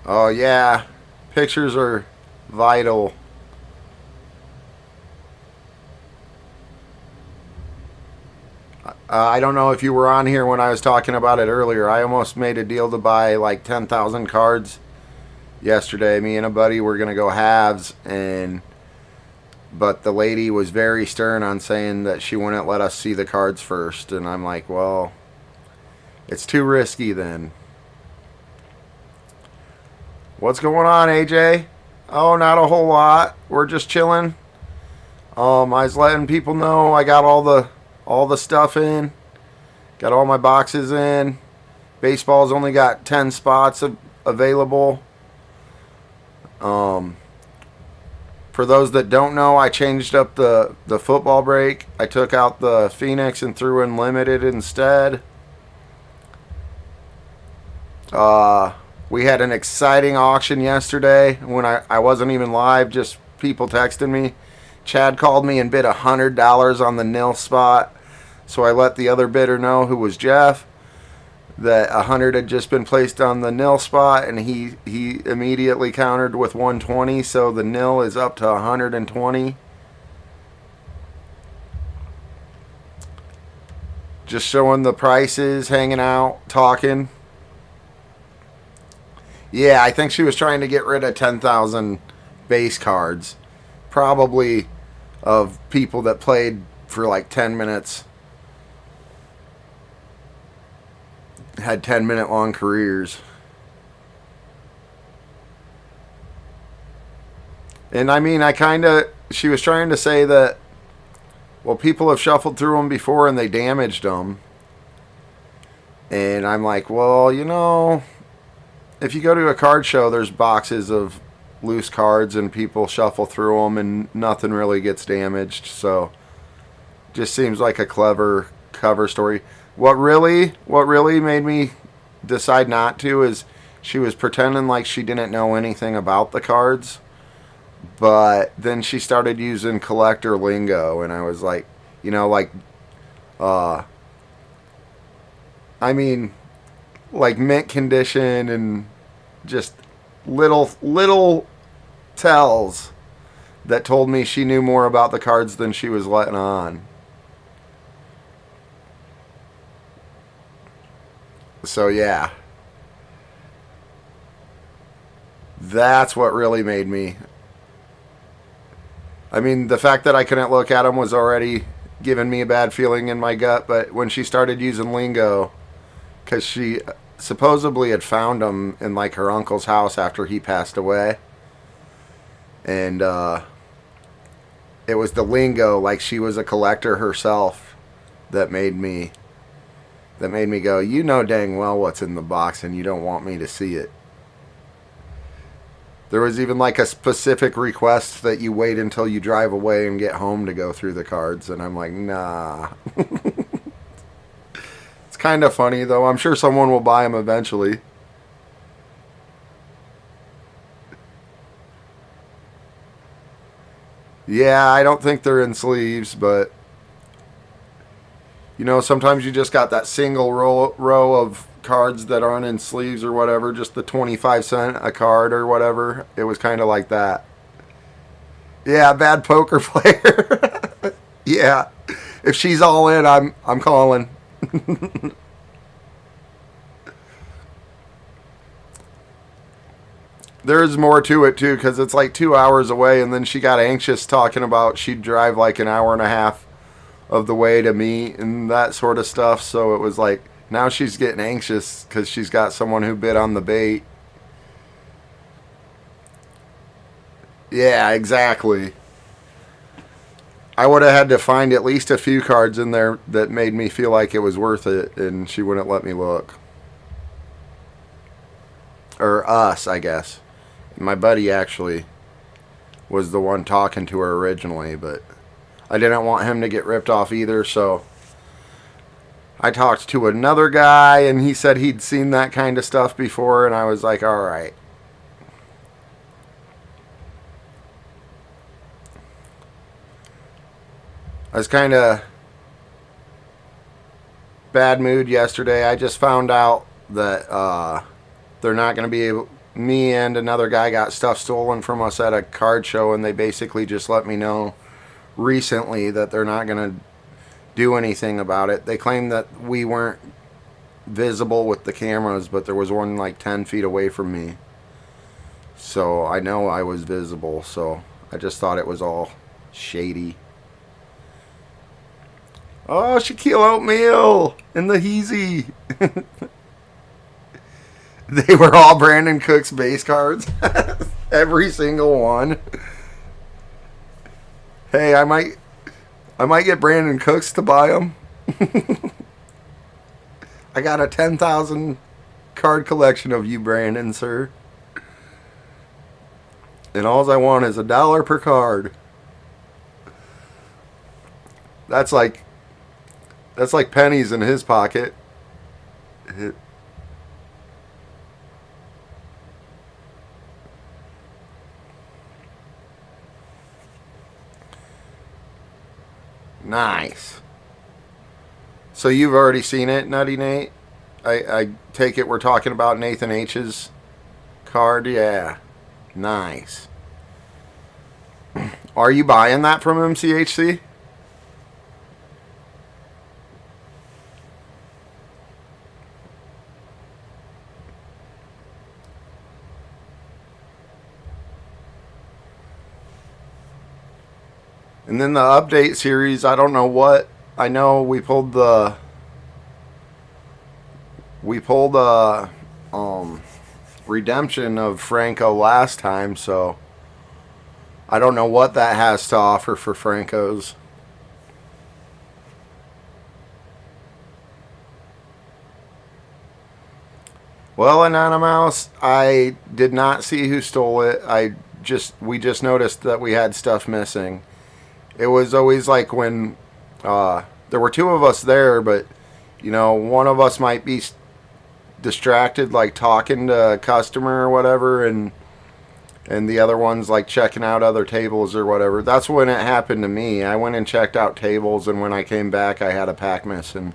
Oh yeah. Pictures are vital. I don't know if you were on here when I was talking about it earlier. I almost made a deal to buy like 10,000 cards yesterday. Me and a buddy were going to go halves, and but the lady was very stern on saying that she wouldn't let us see the cards first, and I'm like, well, it's too risky then. What's going on, AJ? Oh, not a whole lot. We're just chilling. I was letting people know I got all the stuff in, got all my boxes in. Baseball's only got 10 spots available. For those that don't know, I changed up the football break. I took out the Phoenix and threw in limited instead. We had an exciting auction yesterday when I wasn't even live, just people texting me. Chad called me and bid $100 on the nil spot. So I let the other bidder know, who was Jeff, that 100 had just been placed on the nil spot, and he immediately countered with 120, so the nil is up to 120. Just showing the prices, hanging out, talking. Yeah, I think she was trying to get rid of 10,000 base cards, probably of people that played for like 10 minutes. Had 10-minute long careers. And I mean, she was trying to say that, well, people have shuffled through them before and they damaged them. And I'm like, well, if you go to a card show, there's boxes of loose cards and people shuffle through them and nothing really gets damaged. So, just seems like a clever cover story. What really made me decide not to is she was pretending like she didn't know anything about the cards, but then she started using collector lingo, and I was like, I mean, like mint condition and just little tells that told me she knew more about the cards than she was letting on. So yeah, that's what really made me. I mean, the fact that I couldn't look at them was already giving me a bad feeling in my gut, but when she started using lingo, because she supposedly had found them in like her uncle's house after he passed away, and it was the lingo, like she was a collector herself, that made me go, you know dang well what's in the box and you don't want me to see it. There was even like a specific request that you wait until you drive away and get home to go through the cards, and I'm like, nah. It's kind of funny though. I'm sure someone will buy them eventually. Yeah, I don't think they're in sleeves, but sometimes you just got that single row of cards that aren't in sleeves or whatever, just the 25 cents a card or whatever. It was kind of like that. Yeah, bad poker player. Yeah, if she's all in, I'm calling. There's more to it too, because it's like 2 hours away, and then she got anxious talking about she'd drive like an hour and a half of the way to me and that sort of stuff. So it was like, now she's getting anxious because she's got someone who bid on the bait. Yeah, exactly. I would have had to find at least a few cards in there that made me feel like it was worth it, and she wouldn't let me look. Or us, I guess. My buddy actually was the one talking to her originally, but I didn't want him to get ripped off either, so I talked to another guy, and he said he'd seen that kind of stuff before, and I was like, alright. I was kind of bad mood yesterday. I just found out that they're not going to be able... Me and another guy got stuff stolen from us at a card show, and they basically just let me know recently that they're not going to do anything about it. They claim that we weren't visible with the cameras, but there was one like 10 feet away from me. So I know I was visible, so I just thought it was all shady. Oh, Shaquille Oatmeal and the Heezy. They were all Brandon Cook's base cards. Every single one. Hey, I might get Brandon Cooks to buy them. I got a 10,000 card collection of you, Brandon, sir. And all I want is $1 per card. That's like pennies in his pocket. Nice. So you've already seen it, Nutty Nate? I take it we're talking about Nathan H's card? Yeah. Nice. Are you buying that from MCHC? And then the update series, I don't know what. I know we pulled redemption of Franco last time, so I don't know what that has to offer for Franco's. Well, Anonymous, I did not see who stole it. We just noticed that we had stuff missing. It was always like when there were two of us there, but one of us might be distracted, like talking to a customer or whatever, and the other one's like checking out other tables or whatever. That's when it happened to me. I went and checked out tables, and when I came back, I had a pack missing.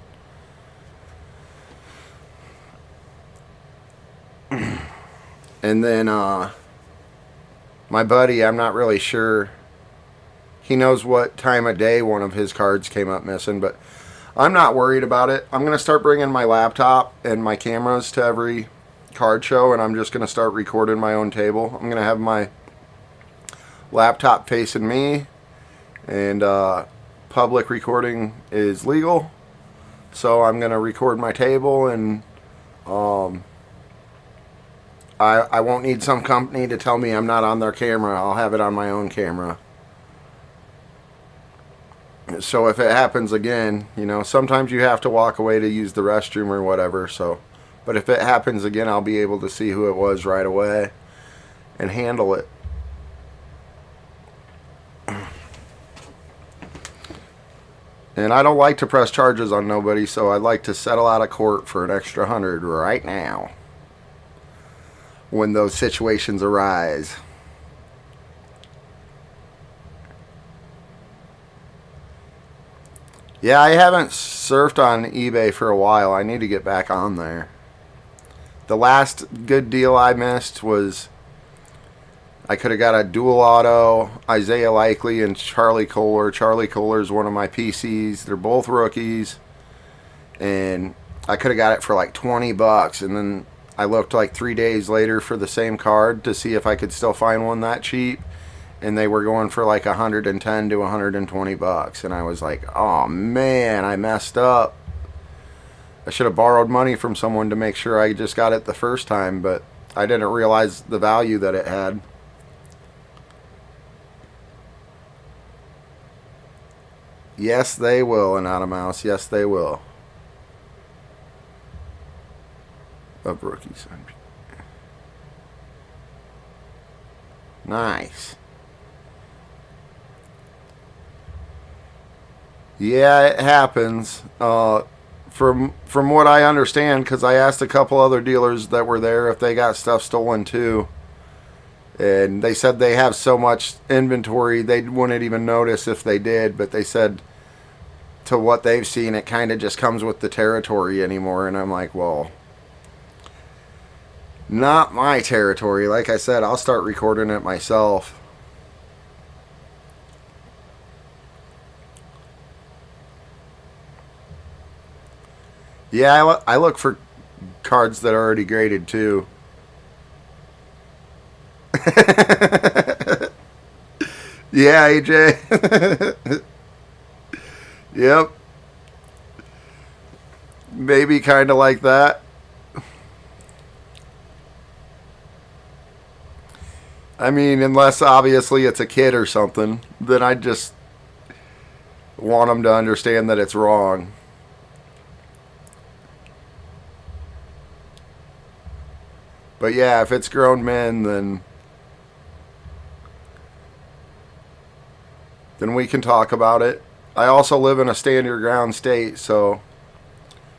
And then my buddy, I'm not really sure. He knows what time of day one of his cards came up missing, but I'm not worried about it. I'm going to start bringing my laptop and my cameras to every card show, and I'm just going to start recording my own table. I'm going to have my laptop facing me, and public recording is legal, so I'm going to record my table, and I won't need some company to tell me I'm not on their camera. I'll have it on my own camera. So if it happens again, sometimes you have to walk away to use the restroom or whatever. But if it happens again, I'll be able to see who it was right away and handle it. And I don't like to press charges on nobody, so I'd like to settle out of court for an extra 100 right now when those situations arise. Yeah, I haven't surfed on eBay for a while. I need to get back on there. The last good deal I missed was I could have got a dual auto, Isaiah Likely and Charlie Kohler. Charlie Kohler is one of my PCs. They're both rookies. And I could have got it for like $20. And then I looked like 3 days later for the same card to see if I could still find one that cheap. And they were going for like $110 to $120. And I was like, oh man, I messed up. I should have borrowed money from someone to make sure I just got it the first time, but I didn't realize the value that it had. Yes, they will, Anonymous. Yes, they will. Of rookies. Nice. Yeah, it happens. From what I understand, because I asked a couple other dealers that were there if they got stuff stolen too, and they said they have so much inventory they wouldn't even notice if they did. But they said to what they've seen, it kind of just comes with the territory anymore. And I'm like, well, not my territory. Like I said, I'll start recording it myself. Yeah, I look for cards that are already graded too. Yeah, AJ. Yep. Maybe kind of like that. I mean, unless obviously it's a kid or something, then I'd just want them to understand that it's wrong. But yeah, if it's grown men, then we can talk about it. I also live in a stand your ground state, so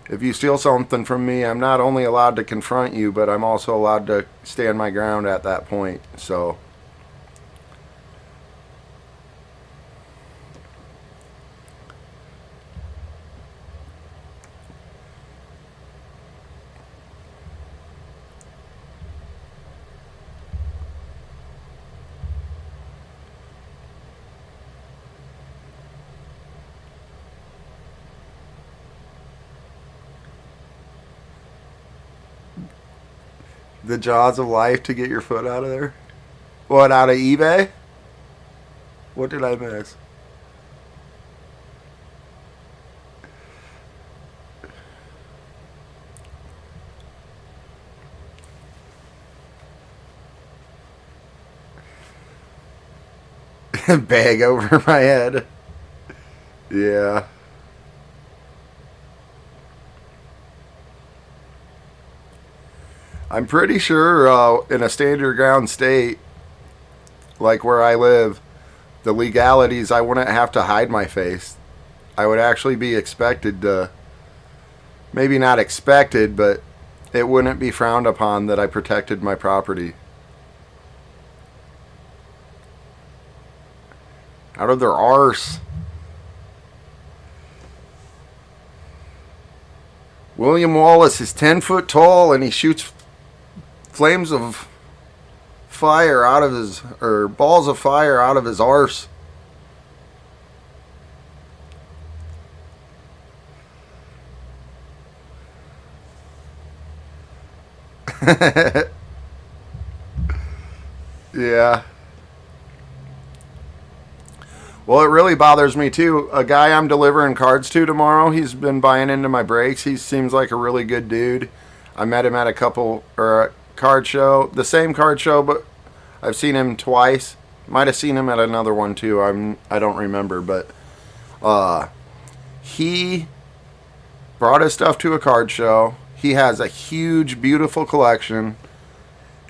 if you steal something from me, I'm not only allowed to confront you, but I'm also allowed to stand my ground at that point. So the jaws of life to get your foot out of there. What, out of eBay? What did I miss? Bag over my head. Yeah. I'm pretty sure in a stand your ground state, like where I live, the legalities, I wouldn't have to hide my face. I would actually be expected to, maybe not expected, but it wouldn't be frowned upon that I protected my property. Out of their arse. William Wallace is 10 foot tall and he shoots flames of fire out of his, or balls of fire out of his arse. Yeah. Well, it really bothers me too. A guy I'm delivering cards to tomorrow, he's been buying into my brakes. He seems like a really good dude. I met him at a card show, the same card show, but I've seen him twice. Might have seen him at another one too. I don't remember, but he brought his stuff to a card show. He has a huge, beautiful collection,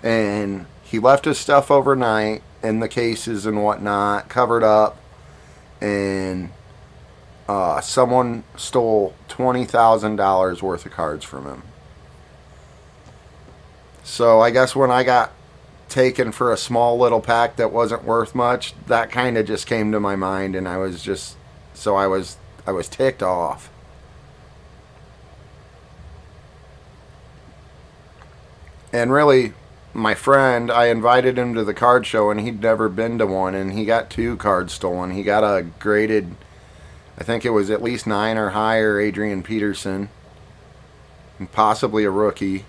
and he left his stuff overnight in the cases and whatnot, covered up, and someone stole $20,000 worth of cards from him. So I guess when I got taken for a small little pack that wasn't worth much, that kind of just came to my mind, and I was ticked off. And really, my friend, I invited him to the card show, and he'd never been to one, and he got 2 cards stolen. He got a graded, I think it was at least 9 or higher, Adrian Peterson, and possibly a rookie,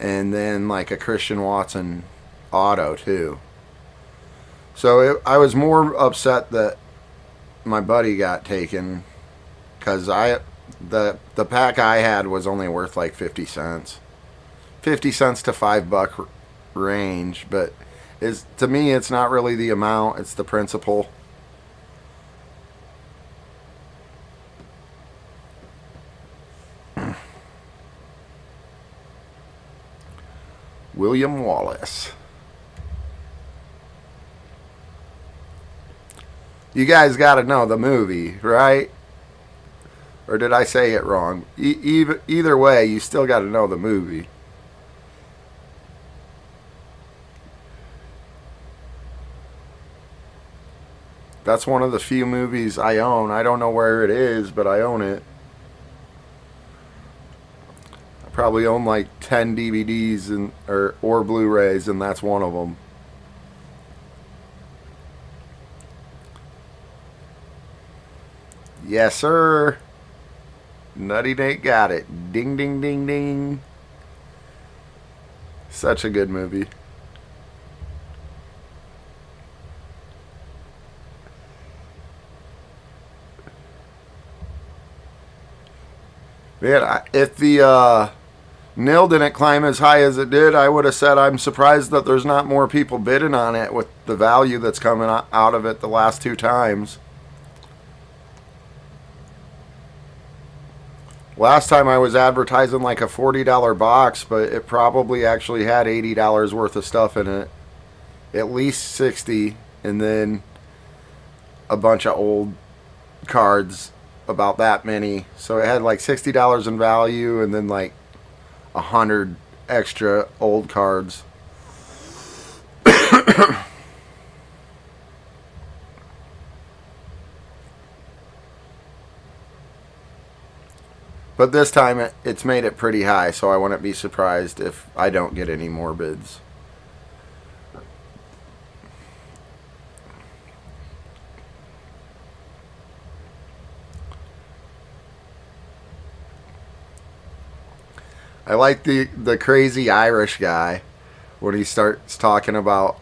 and then like a Christian Watson auto too. So I was more upset that my buddy got taken, because the pack I had was only worth like 50 cents. 50 cents to $5 range, but to me it's not really the amount, it's the principle. William Wallace. You guys got to know the movie, right? Or did I say it wrong? Either way, you still got to know the movie. That's one of the few movies I own. I don't know where it is, but I own it. I probably own like 10 DVDs or Blu-rays, and that's one of them. Yes, sir. Nutty Nate got it. Ding, ding, ding, ding. Such a good movie. Man, if the nil didn't climb as high as it did, I would have said I'm surprised that there's not more people bidding on it with the value that's coming out of it the last 2 times. Last time I was advertising like a $40 box, but it probably actually had $80 worth of stuff in it. At least 60, and then a bunch of old cards, about that many. So it had like $60 in value, and then like 100 extra old cards. But this time it's made it pretty high, so I wouldn't be surprised if I don't get any more bids. I like the crazy Irish guy when he starts talking about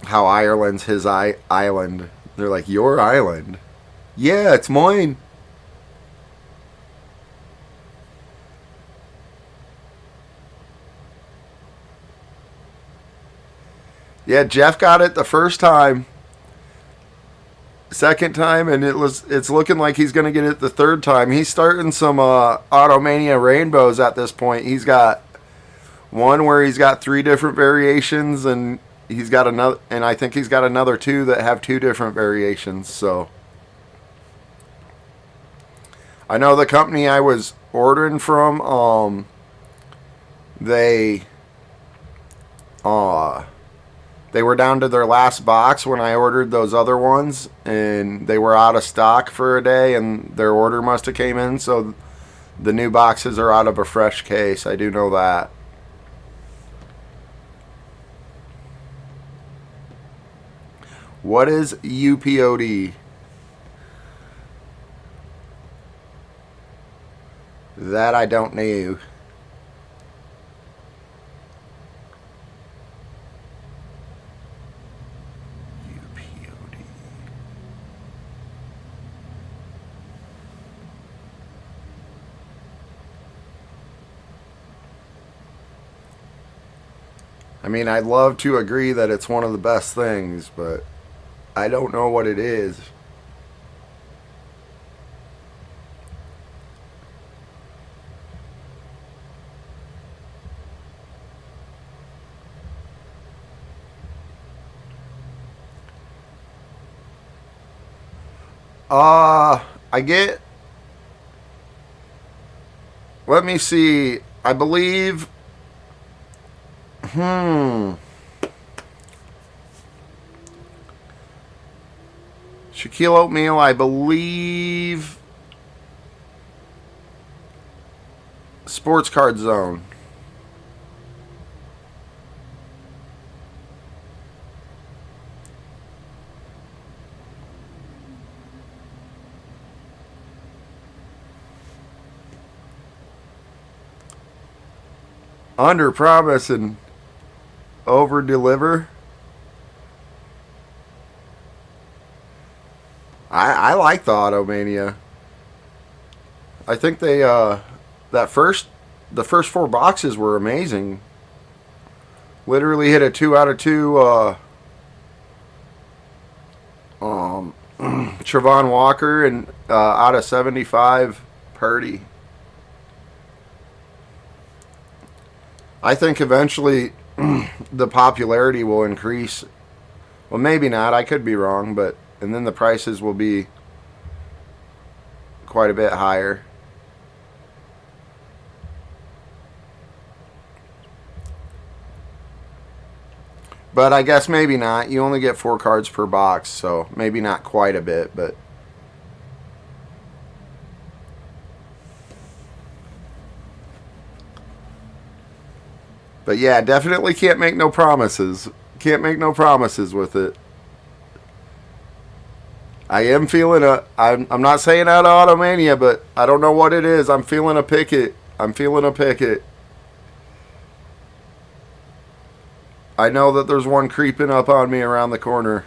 how Ireland's his island. They're like, your island? Yeah, it's mine. Yeah, Jeff got it the first time. Second time, and it's looking like he's going to get it the third time. He's starting some Automania rainbows at this point. He's got one where he's got 3 different variations, and he's got another, and I think he's got another 2 that have 2 different variations. So I know the company I was ordering from, they they were down to their last box when I ordered those other ones, and they were out of stock for a day, and their order must have came in, so the new boxes are out of a fresh case. I do know that. What is UPOD? That I don't know. I mean, I'd love to agree that it's one of the best things, but I don't know what it is. I get. Let me see. I believe. Shaquille O'Neal, I believe. Sports Card Zone. Under promise and over deliver. I like the Automania. I think they the first 4 boxes were amazing. Literally hit a 2 out of 2 Travon Walker, and out of 75 Purdy. I think eventually the popularity will increase. Well, maybe not. I could be wrong, but and then the prices will be quite a bit higher. But I guess maybe not. You only get 4 cards per box, so maybe not quite a bit, but yeah, definitely can't make no promises. Can't make no promises with it. I am feeling I'm not saying out of Automania, but I don't know what it is. I'm feeling a Pickett. I'm feeling a Pickett. I know that there's one creeping up on me around the corner.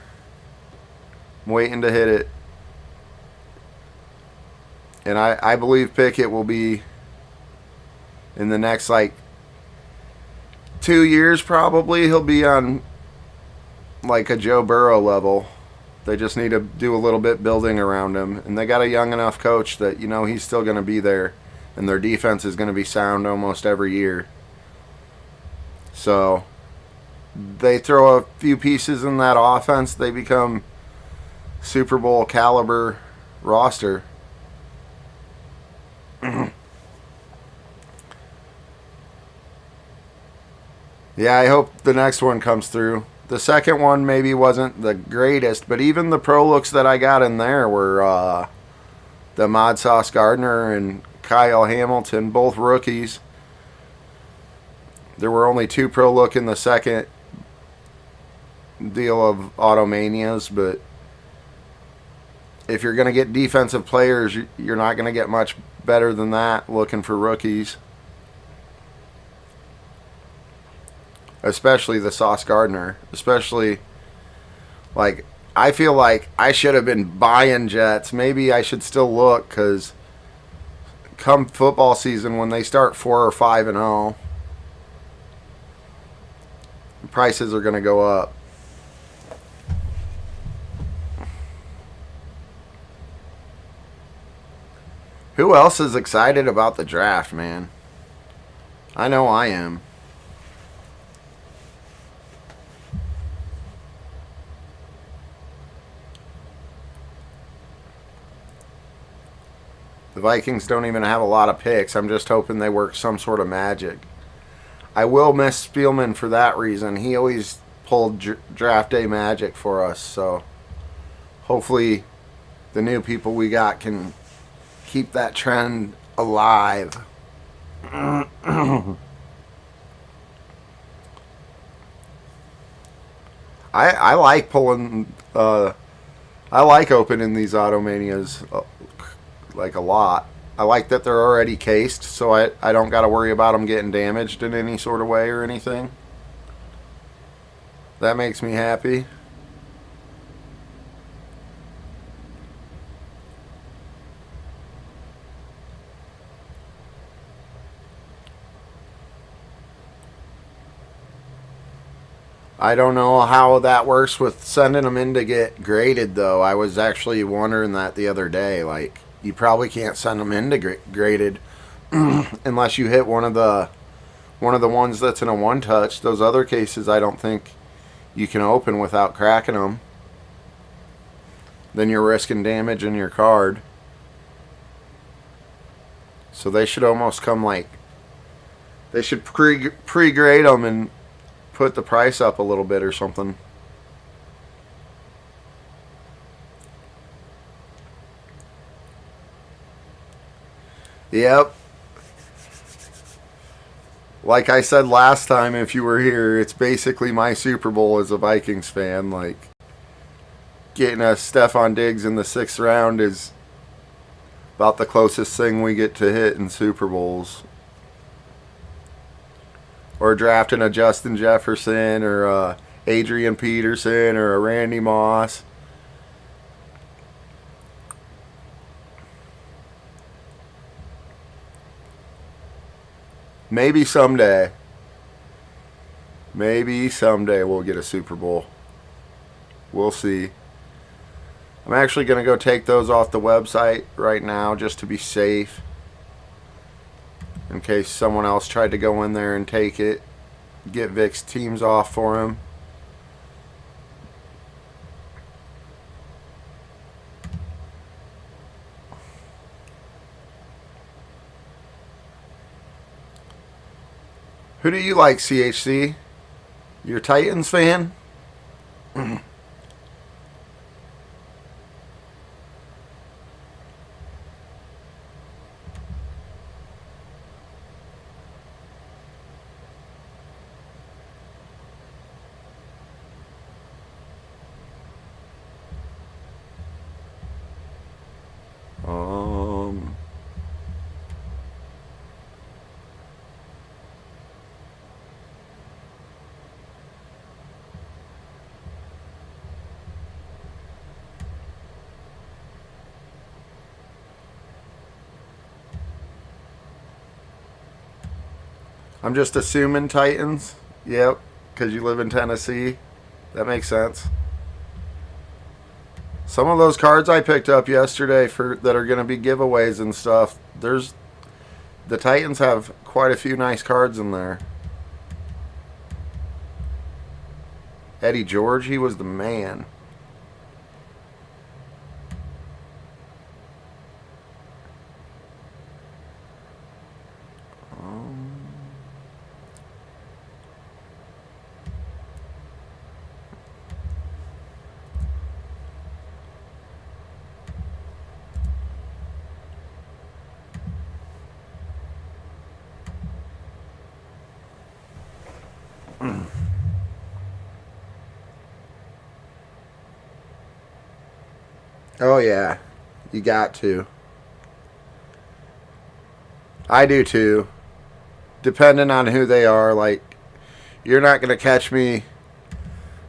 I'm waiting to hit it. And I believe Pickett will be in the next, like, 2 years probably. He'll be on, like, a Joe Burrow level. They just need to do a little bit building around him. And they got a young enough coach that, he's still going to be there. And their defense is going to be sound almost every year. So they throw a few pieces in that offense, they become Super Bowl caliber roster. Yeah, I hope the next one comes through. The second one maybe wasn't the greatest, but even the pro looks that I got in there were the Mod Sauce Gardner and Kyle Hamilton, both rookies. There were only 2 pro look in the second deal of Automanias, but if you're going to get defensive players, you're not going to get much better than that looking for rookies. Especially the Sauce Gardner. Especially, I feel like I should have been buying Jets. Maybe I should still look, because come football season, when they start 4 or 5-0, prices are going to go up. Who else is excited about the draft, man? I know I am. The Vikings don't even have a lot of picks. I'm just hoping they work some sort of magic. I will miss Spielman for that reason. He always pulled draft day magic for us. So hopefully the new people we got can keep that trend alive. I like pulling. I like opening these Automanias a lot. I like that they're already cased, so I don't got to worry about them getting damaged in any sort of way or anything. That makes me happy. I don't know how that works with sending them in to get graded, though. I was actually wondering that the other day. You probably can't send them in to graded unless you hit one of the ones that's in a one-touch. Those other cases, I don't think you can open without cracking them. Then you're risking damage in your card. So they should almost come they should pre-grade them and put the price up a little bit or something. Yep. Like I said last time, if you were here, it's basically my Super Bowl as a Vikings fan. Getting a Stefon Diggs in the 6th round is about the closest thing we get to hit in Super Bowls. Or drafting a Justin Jefferson or a Adrian Peterson or a Randy Moss. Maybe someday. Maybe someday we'll get a Super Bowl. We'll see. I'm actually going to go take those off the website right now just to be safe, in case someone else tried to go in there and take it. Get Vic's teams off for him. Who do you like, CHC? You're a Titans fan? I'm just assuming Titans. Yep, because you live in Tennessee. That makes sense. Some of those cards I picked up yesterday for that are going to be giveaways and stuff. The Titans have quite a few nice cards in there. Eddie George, he was the man. Oh yeah, you got to. I do too. Depending on who they are, like you're not gonna catch me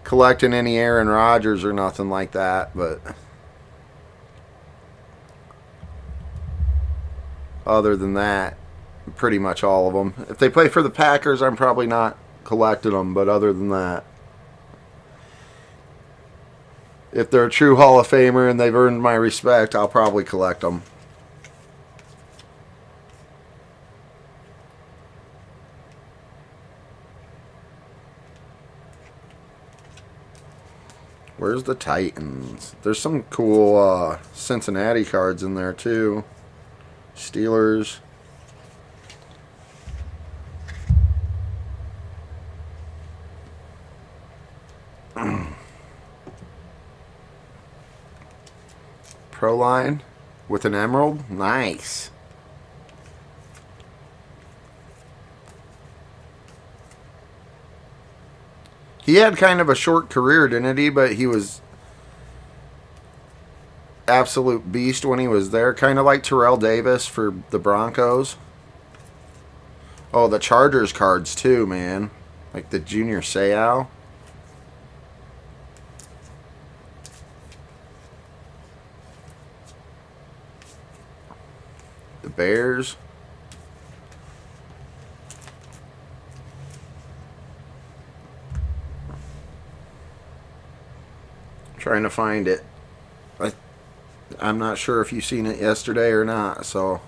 collecting any Aaron Rodgers or nothing like that, but other than that, pretty much all of them. If they play for the Packers, I'm probably not collecting them, but other than that, if they're a true Hall of Famer and they've earned my respect, I'll probably collect them. Where's the Titans? There's some cool Cincinnati cards in there too. Steelers. Pro line with an emerald. Nice. He had kind of a short career, didn't he? But he was absolute beast when he was there. Kind of like Terrell Davis for the Broncos. Oh, the Chargers cards too, man. Like the Junior Seau. The Bears. Trying to find it. I'm not sure if you've seen it yesterday or not, so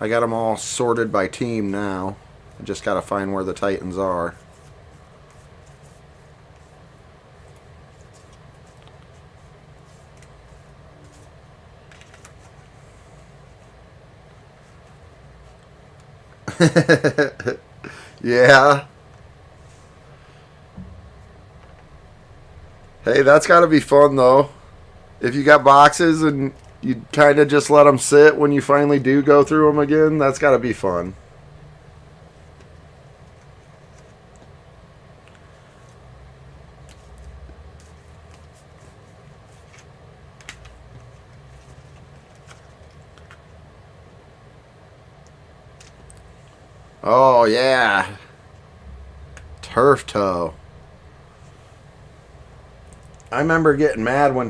I got them all sorted by team now. I just got to find where the Titans are. Yeah. Hey, that's got to be fun, though. If you got boxes and you kind of just let them sit when you finally do go through them again, that's got to be fun. Oh, yeah. Turf Toe. I remember getting mad when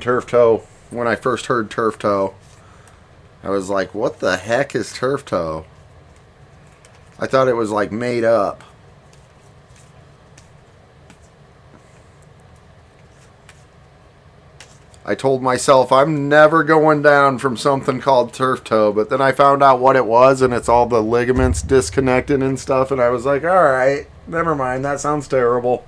I first heard Turf Toe. I was like, what the heck is Turf Toe? I thought it was like made up. I told myself I'm never going down from something called turf toe, but then I found out what it was, and it's all the ligaments disconnected and stuff, and I was like, alright, never mind, that sounds terrible.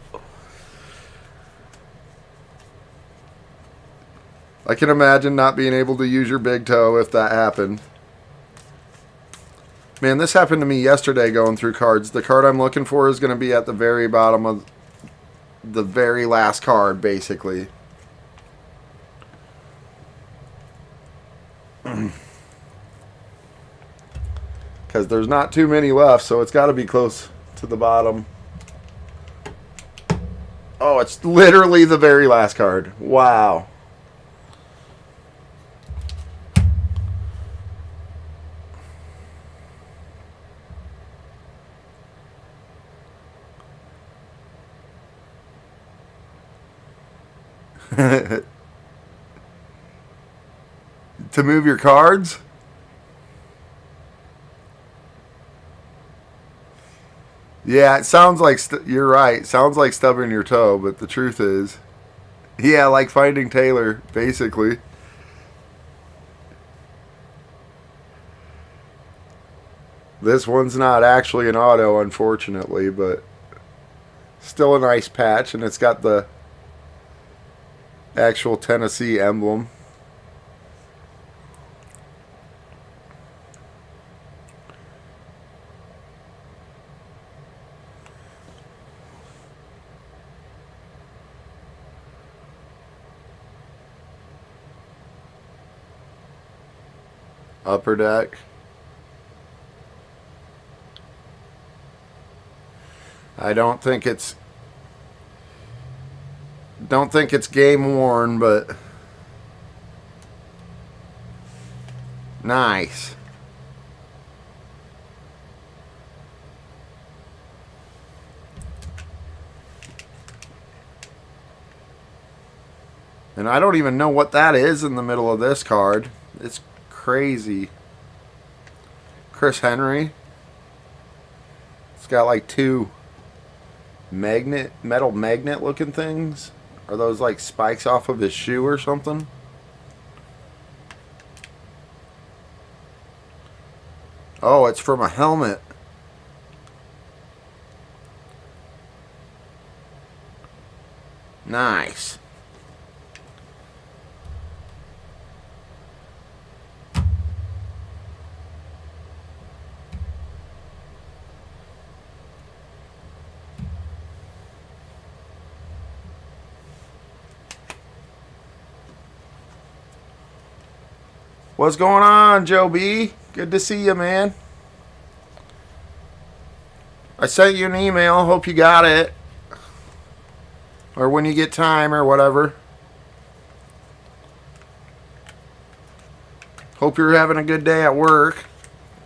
I can imagine not being able to use your big toe if that happened. Man, this happened to me yesterday going through cards. The card I'm looking for is going to be at the very bottom of the very last card, basically. Because there's not too many left, so it's got to be close to the bottom. Oh, it's literally the very last card. Wow. To move your cards? Yeah, it sounds like you're right. It sounds like stubbing your toe, but the truth is Yeah, like Finding Taylor, basically. This one's not actually an auto, unfortunately, but still a nice patch, and it's got the actual Tennessee emblem. Upper Deck. I don't think it's game worn, but nice. And I don't even know what that is in the middle of this card. It's crazy. Chris Henry. It's got like two metal magnet looking things. Are those like spikes off of his shoe or something? Oh, it's from a helmet. Nice. What's going on, Joe B? Good to see you, man. I sent you an email. Hope you got it. Or when you get time or whatever. Hope you're having a good day at work.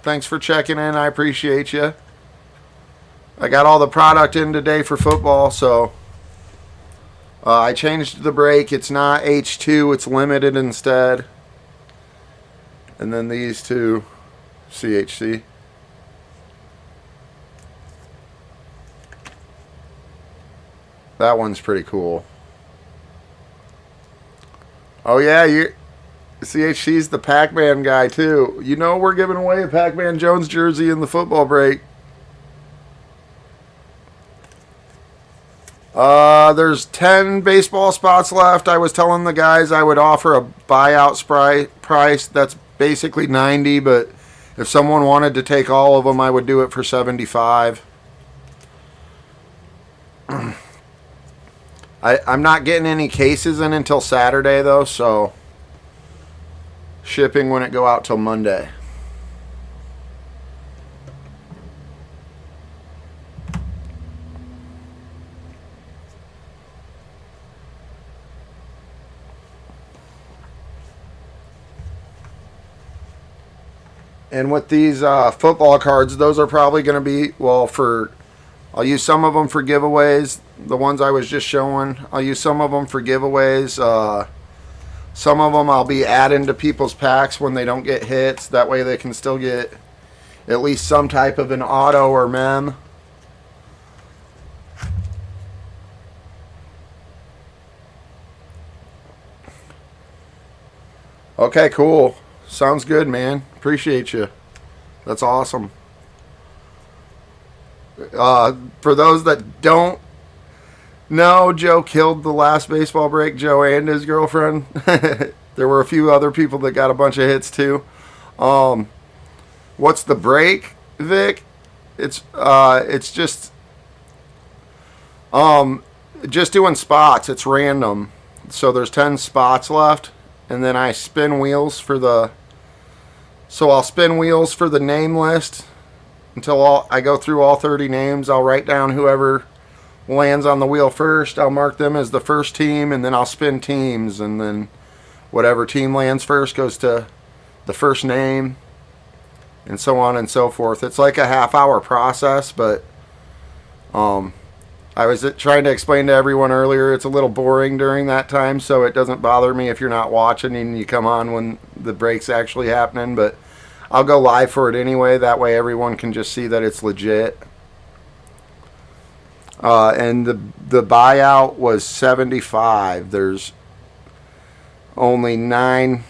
Thanks for checking in. I appreciate you. I got all the product in today for football, so I changed the brake. It's not H2, it's limited instead. And then these two, CHC. That one's pretty cool. Oh yeah, CHC's the Pac-Man guy too. You know we're giving away a Pac-Man Jones jersey in the football break. There's 10 baseball spots left. I was telling the guys I would offer a buyout price that's basically 90, but if someone wanted to take all of them, I would do it for 75. I'm not getting any cases in until Saturday though, so shipping wouldn't go out till Monday. And with these football cards, those are probably going to be, well, I'll use some of them for giveaways. The ones I was just showing, I'll use some of them for giveaways. Some of them I'll be adding to people's packs when they don't get hits. That way they can still get at least some type of an auto or mem. Okay, cool. Sounds good, man. Appreciate you. That's awesome. For those that don't know, Joe killed the last baseball break, Joe and his girlfriend. There were a few other people that got a bunch of hits too. What's the break, Vic? It's just doing spots. It's random. So there's 10 spots left, and then I spin wheels for the. So I'll spin wheels for the name list until I go through all 30 names. I'll write down whoever lands on the wheel first. I'll mark them as the first team, and then I'll spin teams, and then whatever team lands first goes to the first name, and so on and so forth. It's like a half-hour process, but I was trying to explain to everyone earlier, it's a little boring during that time, so it doesn't bother me if you're not watching and you come on when the break's actually happening, but I'll go live for it anyway. That way everyone can just see that it's legit. And the buyout was 75. There's only 9.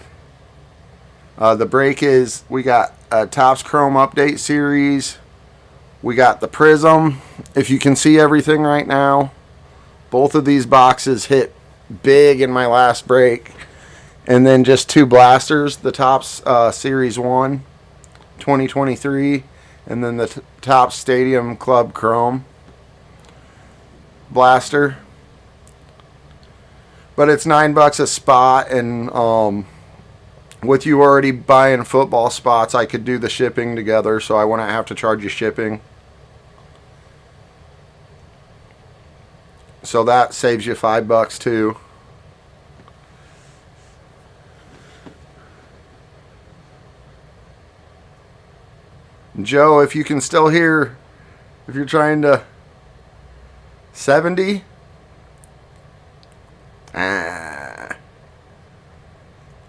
The break is, we got a Topps Chrome Update Series. We got the Prism. If you can see everything right now, both of these boxes hit big in my last break. And then just 2 blasters, the Topps Series 1 2023, and then the Topps Stadium Club Chrome blaster. But it's $9 a spot, and with you already buying football spots, I could do the shipping together, so I wouldn't have to charge you shipping. So that saves you $5 too. Joe, if you can still hear, if you're trying to 70. I'm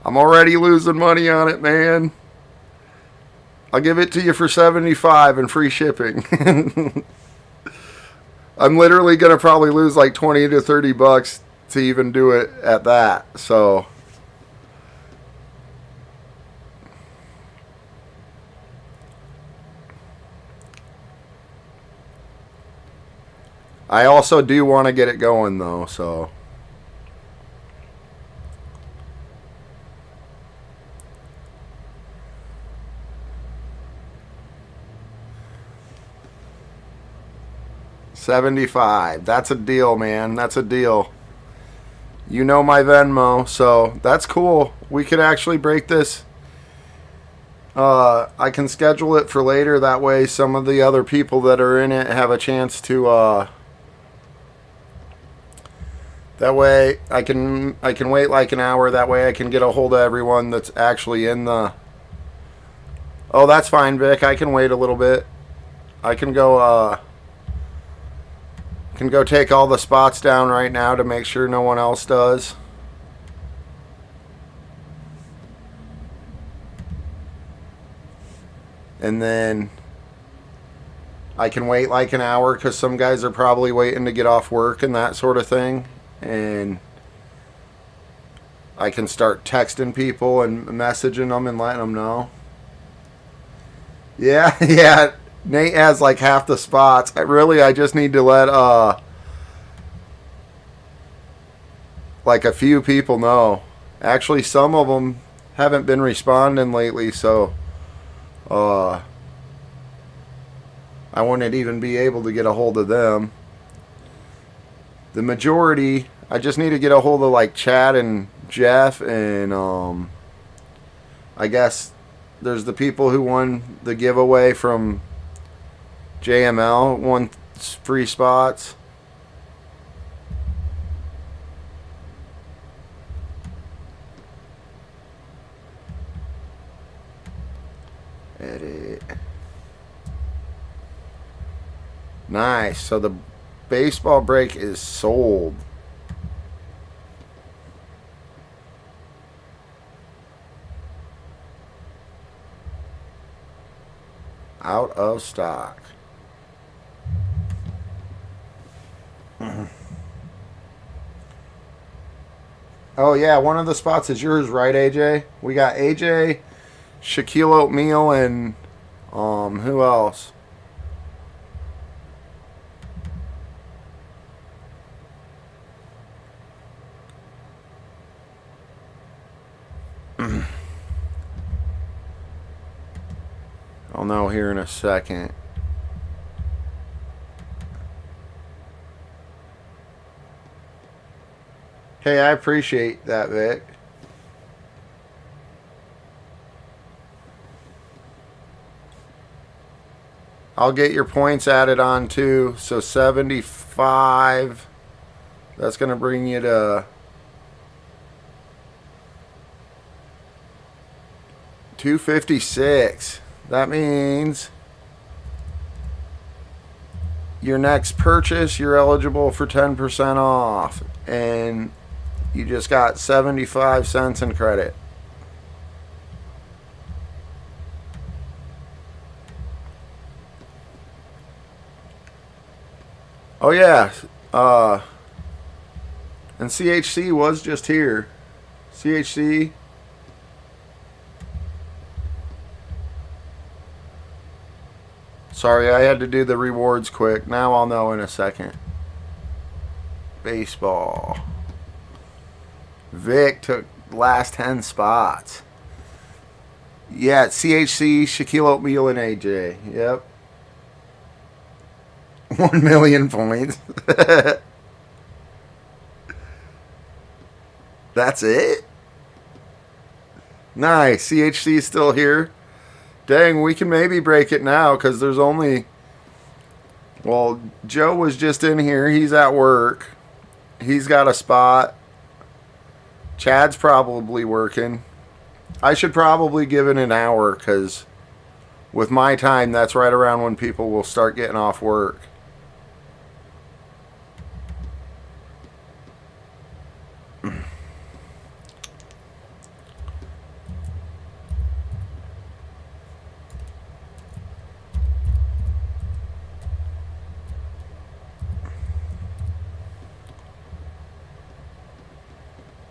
already losing money on it, man. I'll give it to you for 75 and free shipping. I'm literally going to probably lose like 20 to 30 bucks to even do it at that. So I also do want to get it going though, so $75. That's a deal, man. That's a deal. You know my Venmo, so that's cool. We could actually break this. I can schedule it for later. That way some of the other people that are in it have a chance to that way I can wait like an hour. That way I can get a hold of everyone that's actually in the... Oh, that's fine, Vic. I can wait a little bit. I can go take all the spots down right now to make sure no one else does. And then I can wait like an hour because some guys are probably waiting to get off work and that sort of thing. And I can start texting people and messaging them and letting them know. Yeah, yeah. Nate has like half the spots. I just need to let like a few people know. Actually, some of them haven't been responding lately, so I wouldn't even be able to get a hold of them. The majority, I just need to get a hold of like Chad and Jeff, and I guess there's the people who won the giveaway from JML, won free spots. Edit. Nice. So the baseball break is sold. Out of stock. Oh yeah, one of the spots is yours, right, AJ? We got AJ, Shaquille O'Neal, and who else? I'll know here in a second. Hey, I appreciate that, Vic. I'll get your points added on too. So 75. That's going to bring you to 256. That means your next purchase, you're eligible for 10% off. And you just got 75 cents in credit. Oh yeah. Uh, and CHC was just here. CHC. Sorry, I had to do the rewards quick. Now I'll know in a second. Baseball. Vic took last 10 spots. Yeah, CHC, Shaquille O'Neal, and AJ. Yep. 1 million points. That's it? Nice. CHC is still here. Dang, we can maybe break it now because there's only. Well, Joe was just in here. He's at work. He's got a spot. Chad's probably working. I should probably give it an hour because with my time, that's right around when people will start getting off work.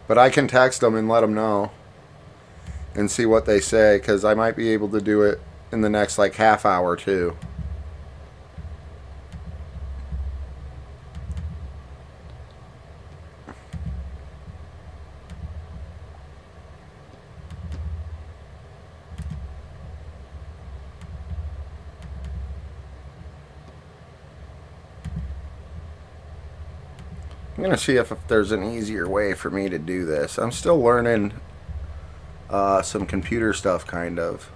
But I can text them and let them know and see what they say because I might be able to do it in the next like half hour too. I'm going to see if there's an easier way for me to do this. I'm still learning some computer stuff, kind of.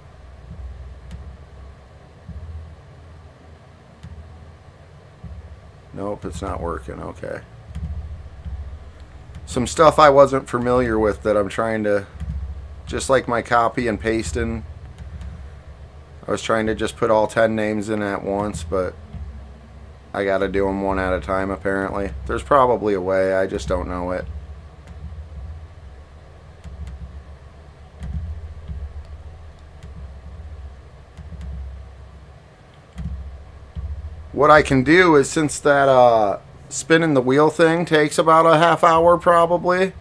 Nope, it's not working. Okay. Some stuff I wasn't familiar with that I'm trying to, just like my copy and pasting. I was trying to just put all 10 names in at once, but I gotta do them one at a time apparently. There's probably a way, I just don't know it. What I can do is, since that spinning the wheel thing takes about a half hour probably,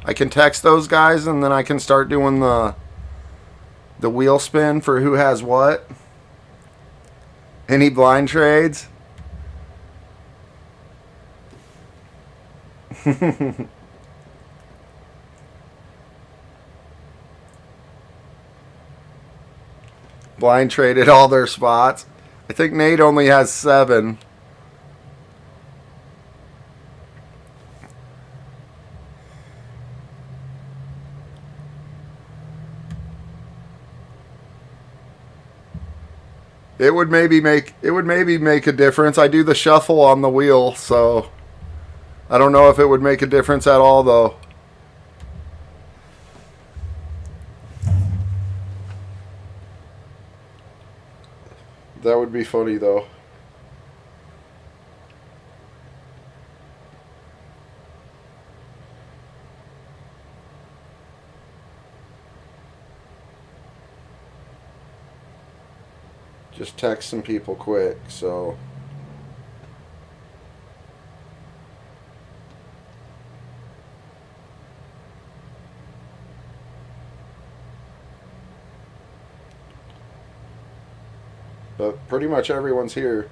I can text those guys and then I can start doing the wheel spin for who has what. Any blind trades? Blind traded all their spots. I think Nate only has 7. It would maybe make a difference. I do the shuffle on the wheel, so I don't know if it would make a difference at all though. That would be funny though. Just text some people quick, so. But pretty much everyone's here.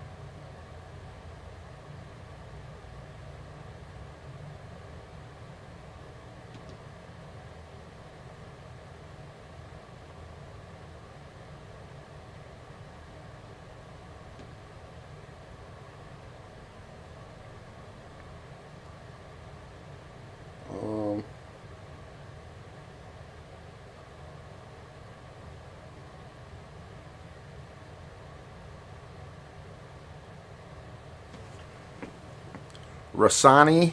Rasani.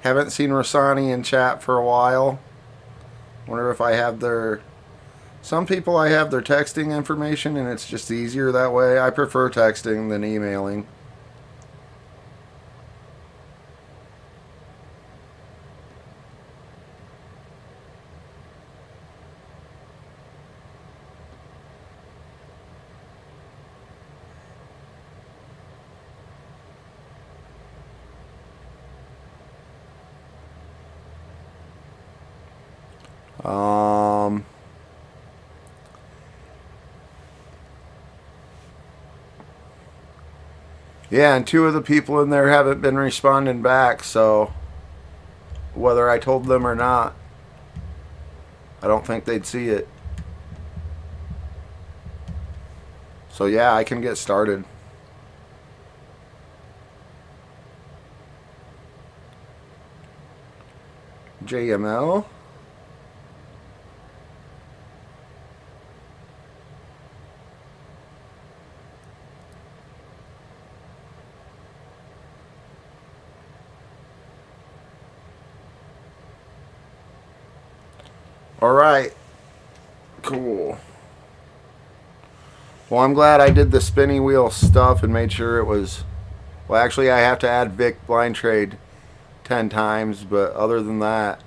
Haven't seen Rasani in chat for a while. Wonder if I have their. Some people I have their texting information and it's just easier that way. I prefer texting than emailing. Um, yeah, and two of the people in there haven't been responding back, so whether I told them or not, I don't think they'd see it. So yeah, I can get started. JML. All right. Cool. Well, I'm glad I did the spinning wheel stuff and made sure it was. Well, actually, I have to add Vic blind trade 10 times, but other than that,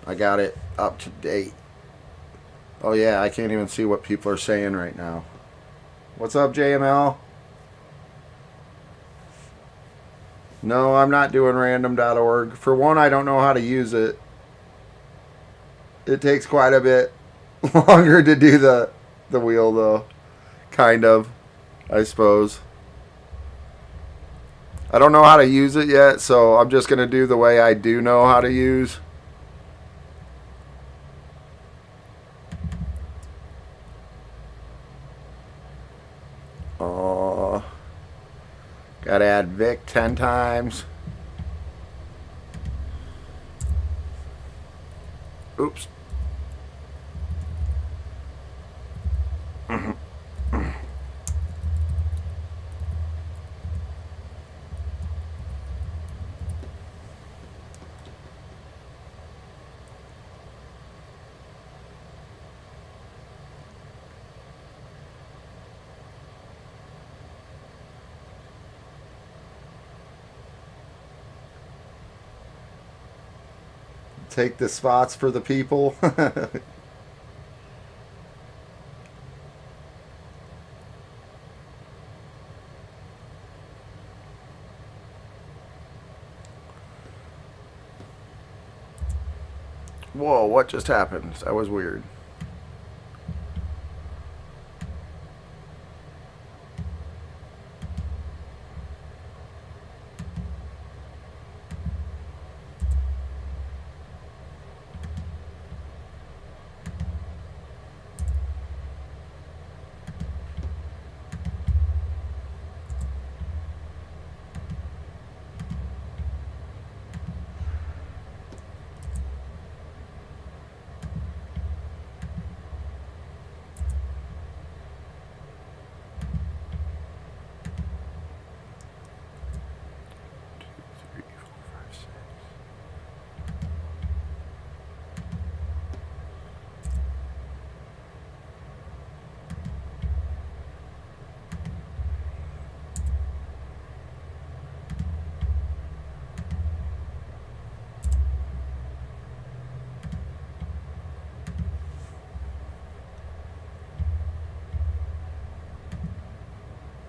I got it up to date. Oh, yeah, I can't even see what people are saying right now. What's up, JML? No, I'm not doing random.org. For one, I don't know how to use it. It takes quite a bit longer to do the wheel, though. Kind of, I suppose. I don't know how to use it yet, so I'm just going to do the way I do know how to use. Got to add Vic 10 times. Oops. Take the spots for the people. Whoa, what just happened? That was weird.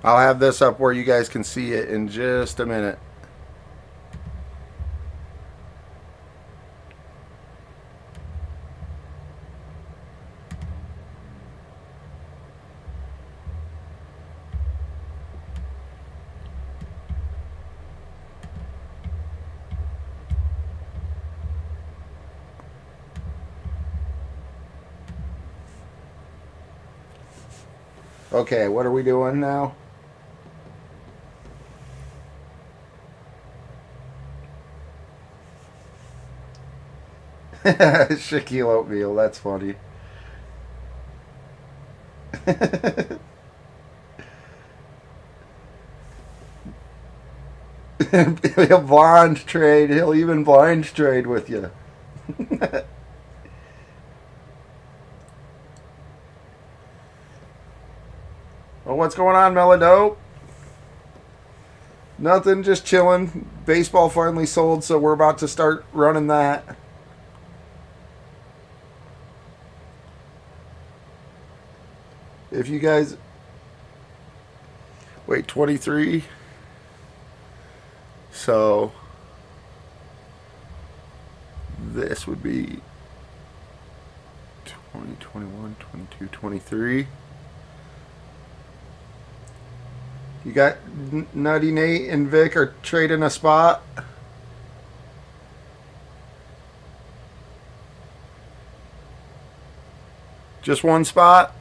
I'll have this up where you guys can see it in just a minute. Okay, what are we doing now? Shaquille Oatmeal, that's funny. He'll blind trade. He'll even blind trade with you. Well, what's going on, Melodope? Nothing, just chilling. Baseball finally sold, so we're about to start running that. If you guys. Wait, 23? So. this would be 20, 21, 22, 23. You got Nutty Nate and Vic are trading a spot. Just one spot.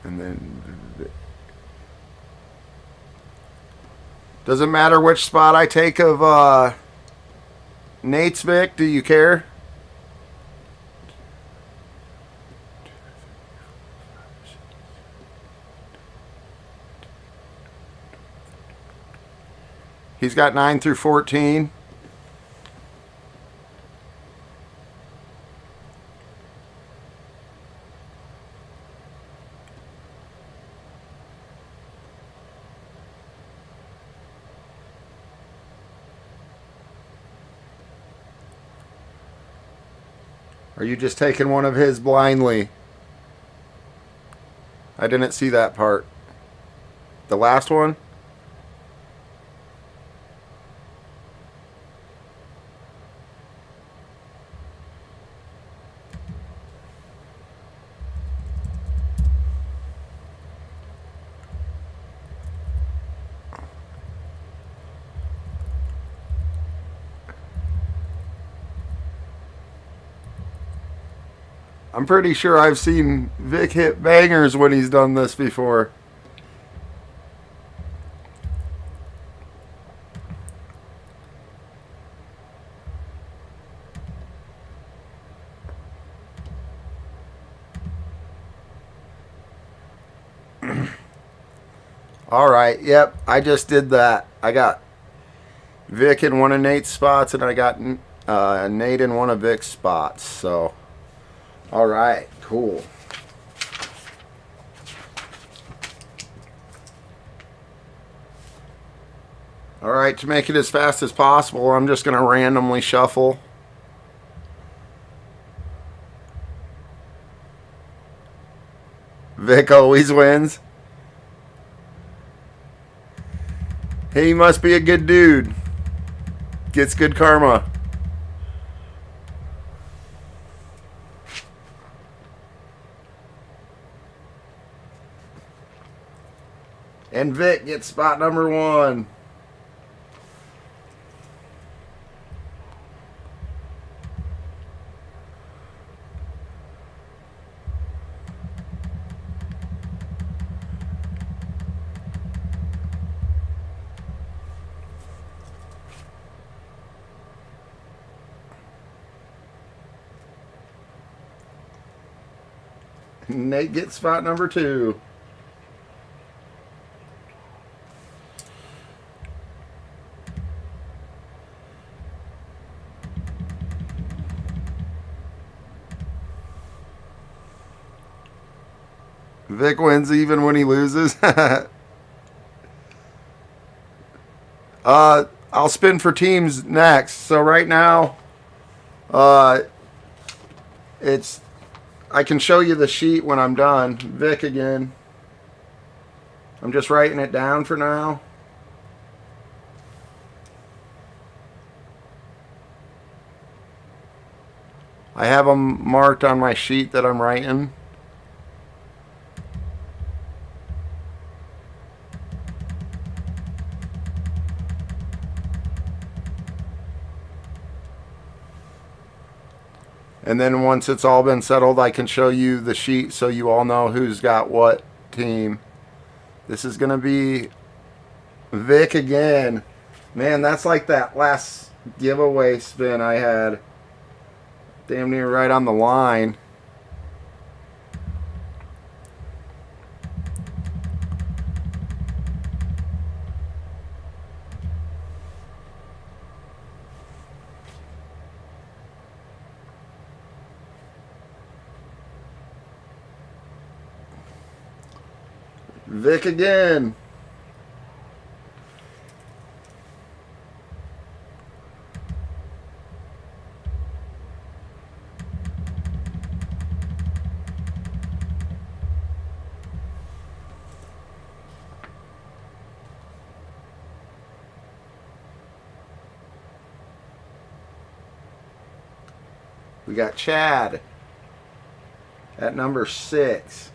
And then doesn't matter which spot I take of Nate's, Vic. Do you care? He's got 9 through 14. Are you just taking one of his blindly? I didn't see that part. The last one? I'm pretty sure I've seen Vic hit bangers when he's done this before. All right, yep, I just did that. I got Vic in one of Nate's spots, and I got Nate in one of Vic's spots. So, all right, cool. All right, to make it as fast as possible, I'm just going to randomly shuffle. Vic always wins. He must be a good dude. Gets good karma. And Vic gets spot number 1. Nate gets spot number 2. Vic wins even when he loses. I'll spin for teams next. So right now, it's I can show you the sheet when I'm done. Vic again. I'm just writing it down for now. I have them marked on my sheet that I'm writing. And then once it's all been settled, I can show you the sheet so you all know who's got what team. This is going to be Vic again. Man, that's like that last giveaway spin I had. Damn near right on the line. Vic again. We got Chad at number 6.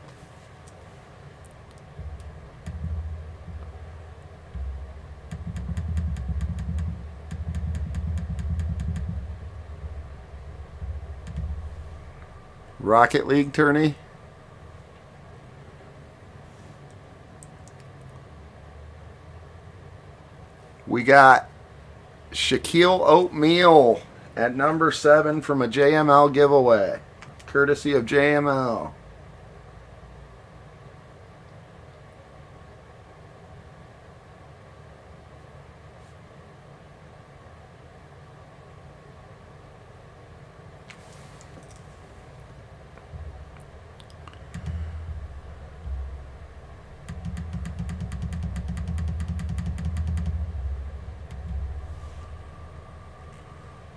Rocket League tourney. We got Shaquille Oatmeal at number 7 from a JML giveaway, courtesy of JML.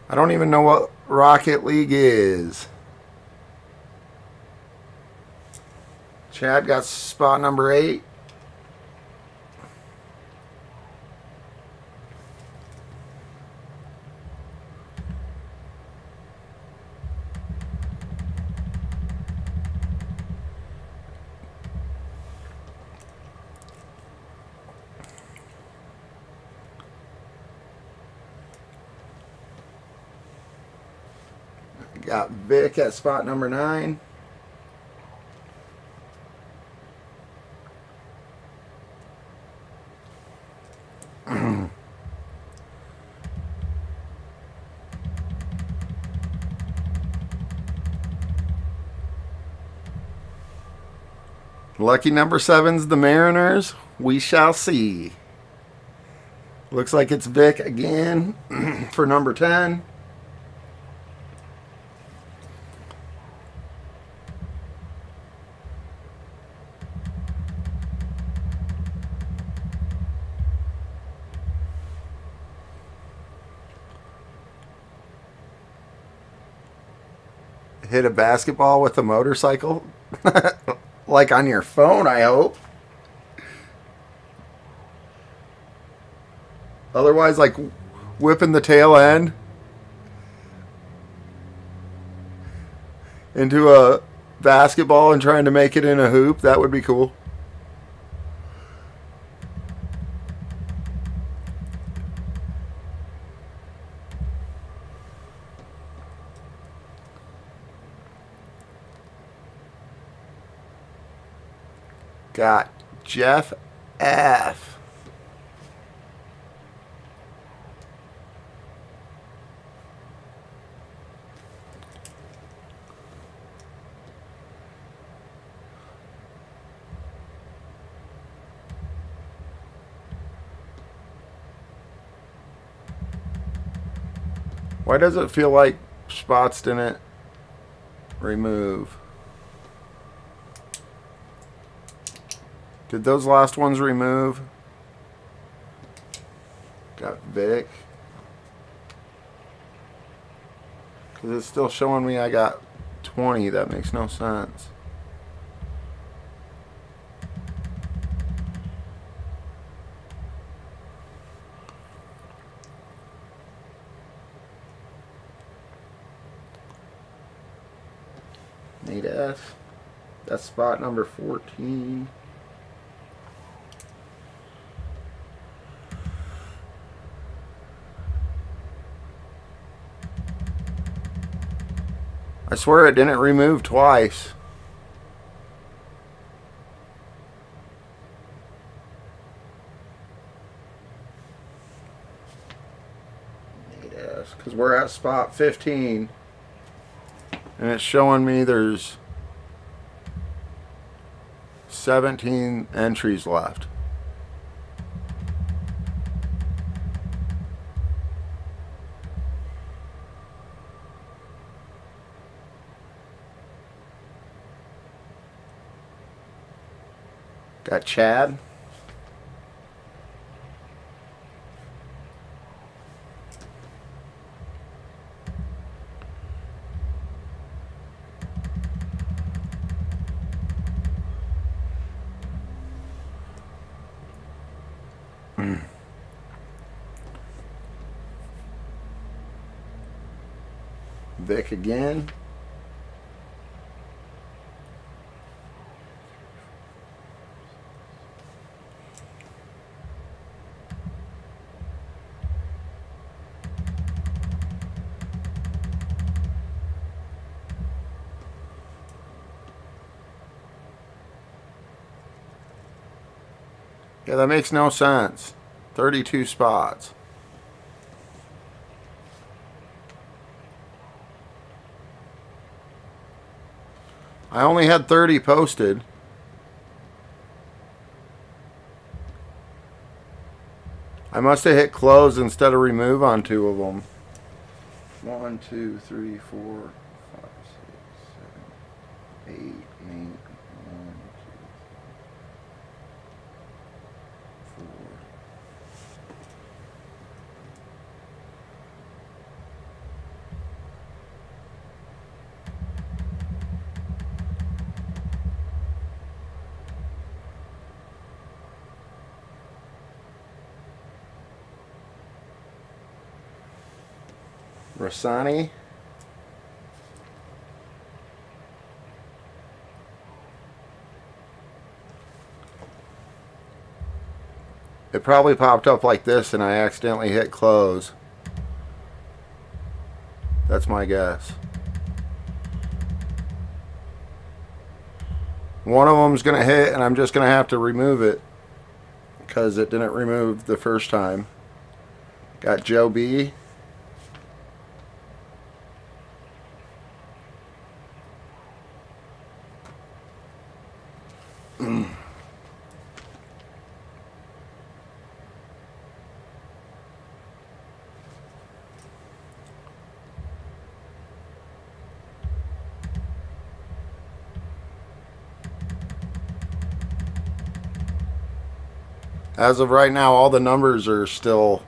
I don't even know what Rocket League is. Chad got spot number 8. Got Vic at spot number 9. Lucky number 7's the Mariners. We shall see. Looks like it's Vic again for number 10. Hit a basketball with a motorcycle? Like on your phone, I hope. Otherwise, like whipping the tail end into a basketball and trying to make it in a hoop, that would be cool. Got Jeff F. Why does it feel like spots didn't remove? Did those last ones remove? Got Vic. Because it's still showing me I got 20. That makes no sense. Nate F. That's spot number 14. I swear it didn't remove twice. Yes, because we're at spot 15. And it's showing me there's 17 entries left. Got Chad. Vic again. Yeah, that makes no sense. 32 spots. I only had 30 posted. I must have hit close instead of remove on 2 of them. 1, 2, 3, 4, 5, 6, 7, 8, 9, 1, 2, 4. Rasani. It probably popped up like this and I accidentally hit close. That's my guess. One of them's going to hit and I'm just going to have to remove it because it didn't remove the first time. Got Joe B. As of right now, all the numbers are still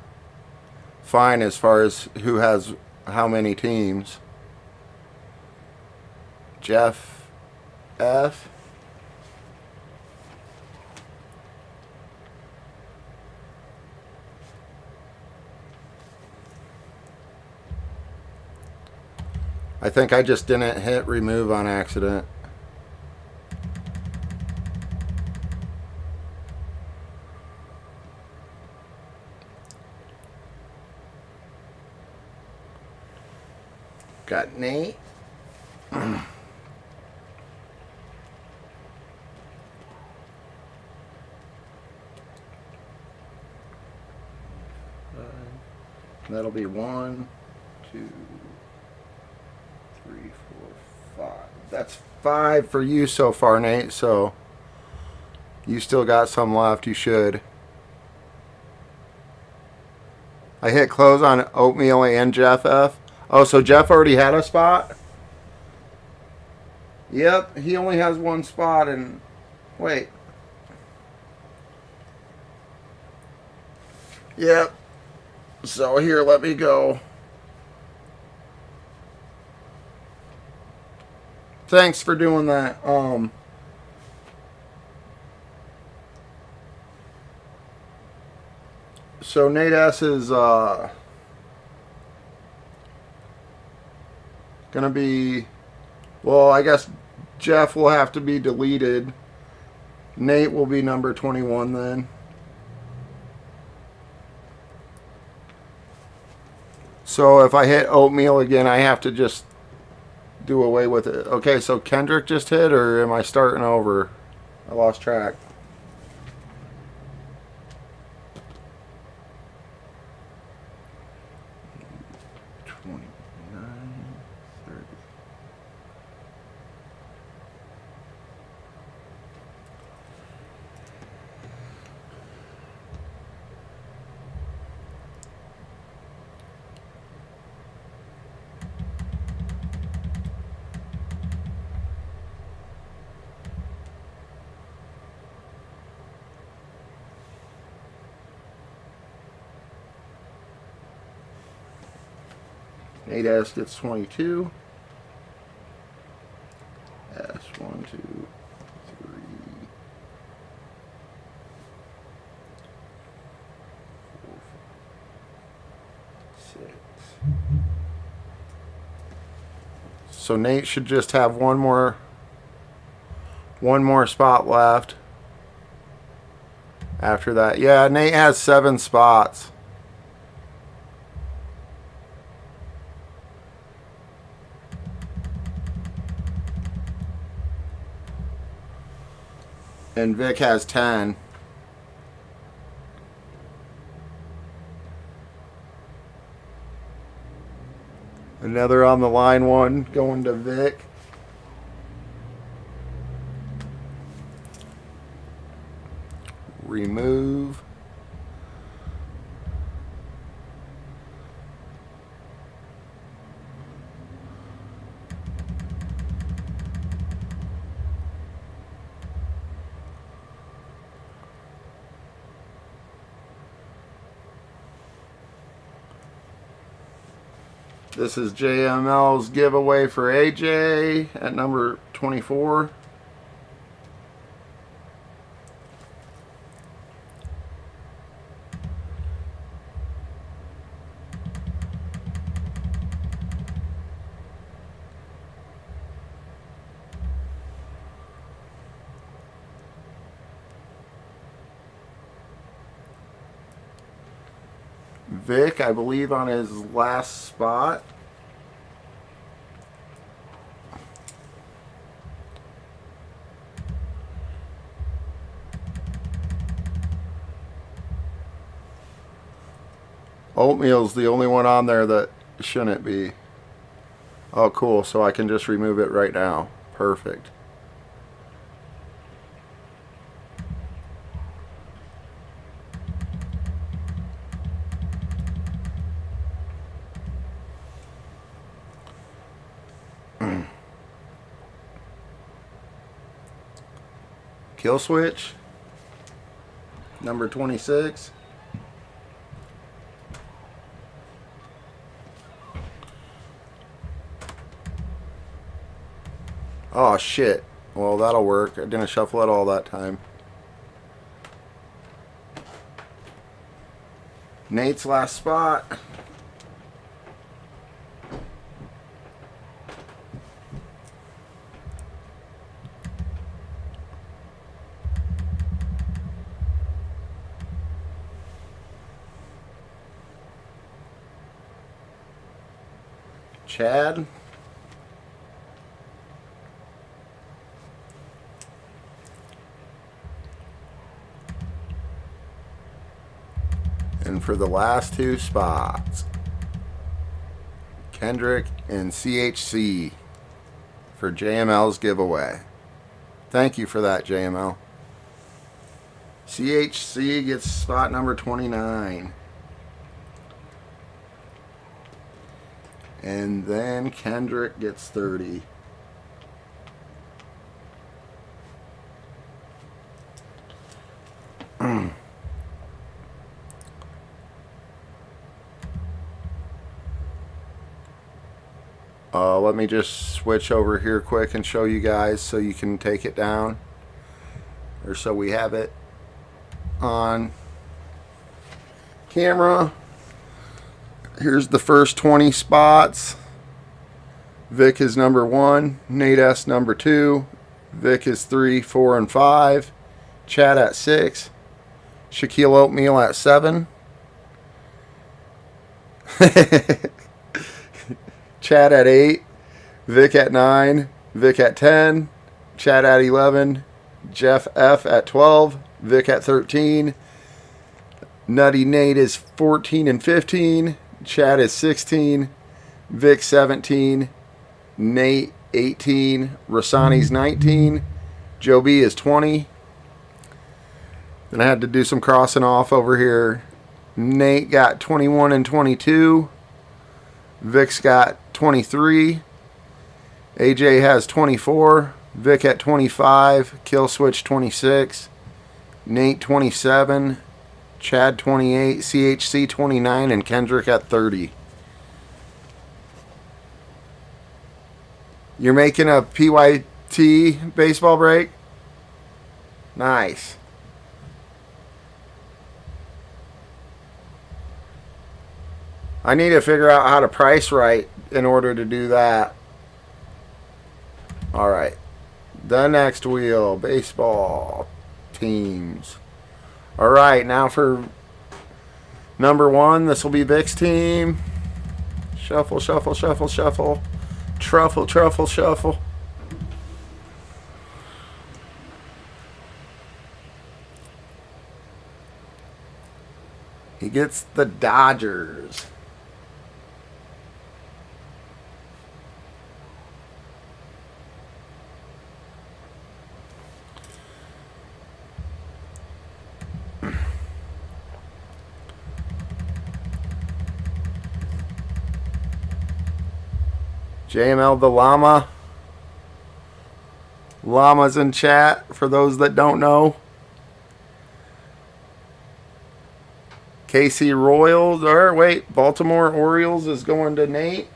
fine as far as who has how many teams. Jeff F. I think I just didn't hit remove on accident. Got Nate. That'll be 1, 2, 3, 4, 5. That's 5 for you so far, Nate. So you still got some left. You should. I hit close on Oatmeal and Jeff F. Oh, so Jeff already had a spot? Yep, he only has one spot and... Wait. Yep. So here, let me go. Thanks for doing that. So Nate S is gonna be, well, I guess Jeff will have to be deleted. Nate will be number 21 then. So if I hit Oatmeal again, I have to just do away with it. Okay, so Kendrick just hit, or am I starting over? I lost track. Nate S gets 22. S 1, 2, 3, 4, 5, 6. So Nate should just have one more spot left. After that, yeah, Nate has 7 spots. And Vic has 10. Another on the line one going to Vic. Remove. This is JML's giveaway for AJ at number 24. Vic, I believe, on his last spot. Oatmeal's the only one on there that shouldn't be. Oh, cool. So I can just remove it right now. Perfect. Kill switch. Number 26. Oh shit. Well, that'll work. I didn't shuffle it all that time. Nate's last spot. Chad. And for the last 2 spots, Kendrick and CHC for JML's giveaway. Thank you for that, JML. CHC gets spot number 29. And then Kendrick gets 30. Let me just switch over here quick and show you guys so you can take it down. Or so we have it on camera. Here's the first 20 spots. Vic is number 1. Nate S number 2. Vic is 3, 4, and 5. Chad at 6. Shaquille Oatmeal at 7. Chad at 8. Vic at 9. Vic at 10. Chad at 11. Jeff F at 12. Vic at 13. Nutty Nate is 14 and 15. Chad is 16. Vic 17. Nate 18. Rasani's 19. Joe B is 20. Then I had to do some crossing off over here. Nate got 21 and 22. Vic's got 23. AJ has 24. Vic at 25. Kill switch 26. Nate 27. Chad 28. CHC 29. And Kendrick at 30. You're making a PYT baseball break? Nice. I need to figure out how to price right in order to do that. All right. The next wheel, baseball teams. All right, now for number 1, this will be Vic's team. Shuffle, shuffle, shuffle, shuffle. Truffle, truffle, shuffle. He gets the Dodgers. JML the Llama. Llama's in chat for those that don't know. KC Royals, or wait, Baltimore Orioles is going to Nate.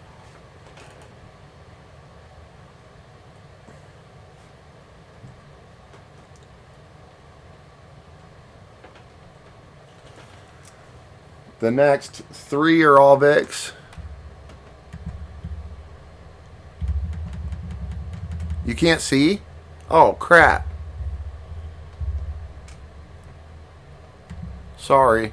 The next 3 are all Vicks. You can't see? Oh, crap. Sorry.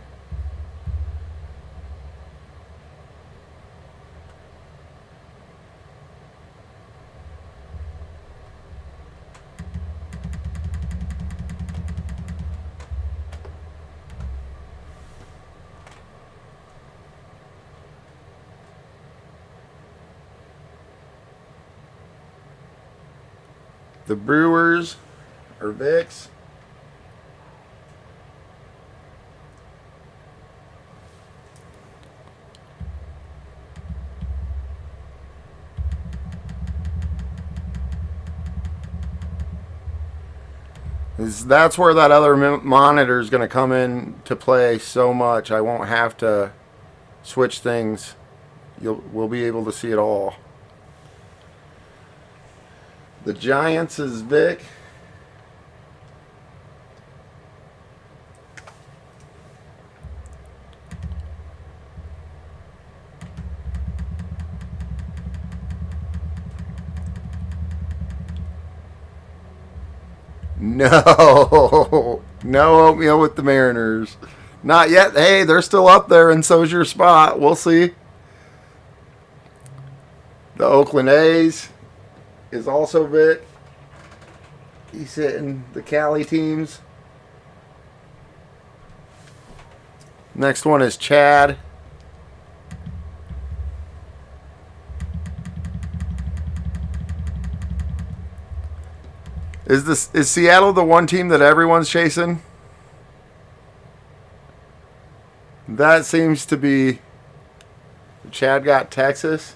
The Brewers are Vicks. That's where that other monitor is going to come in to play so much. I won't have to switch things. We'll be able to see it all. The Giants is Vic. No. No oatmeal with the Mariners. Not yet. Hey, they're still up there, and so's your spot. We'll see. The Oakland A's is also Vic. He's hitting the Cali teams. Next one is Chad. Is Seattle the one team that everyone's chasing? That seems to be. Chad got Texas.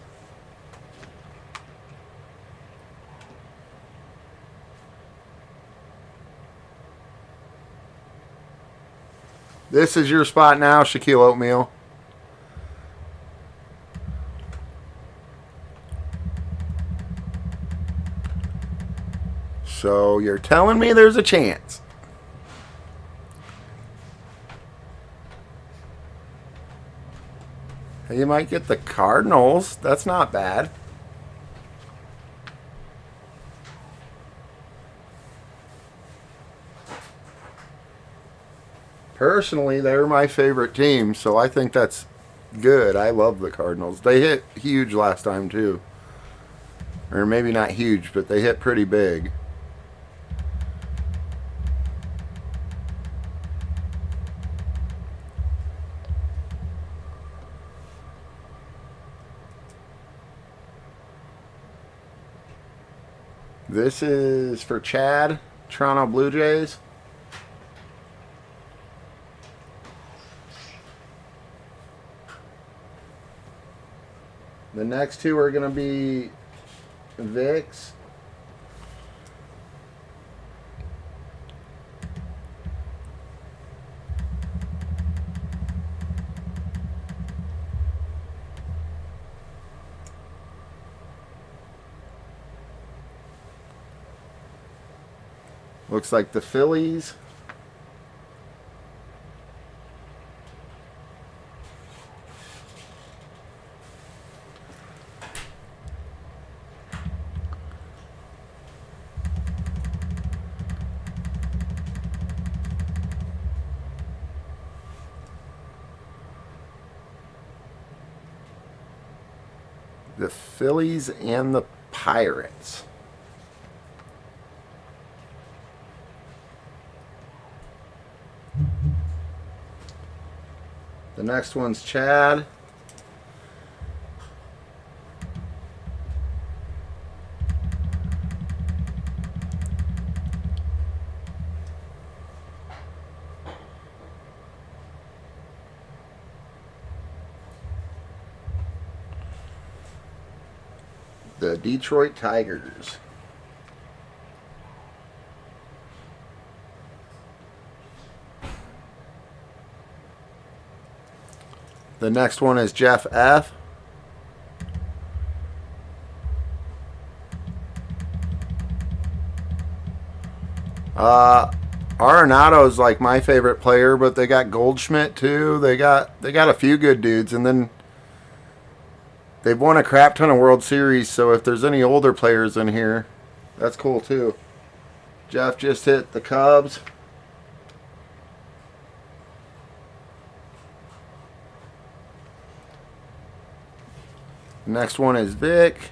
This is your spot now, Shaquille O'Neal. So you're telling me there's a chance. You might get the Cardinals. That's not bad. Personally, they're my favorite team, so I think that's good. I love the Cardinals. They hit huge last time, too. Or maybe not huge, but they hit pretty big. This is for Chad, Toronto Blue Jays. The next 2 are going to be Vicks. Looks like the Phillies. The Phillies and the Pirates. The next one's Chad. The Detroit Tigers. The next one is Jeff F. Arenado's like my favorite player, but they got Goldschmidt too. They got a few good dudes, and then they've won a crap ton of World Series, so if there's any older players in here, that's cool too. Jeff just hit the Cubs. Next one is Vic.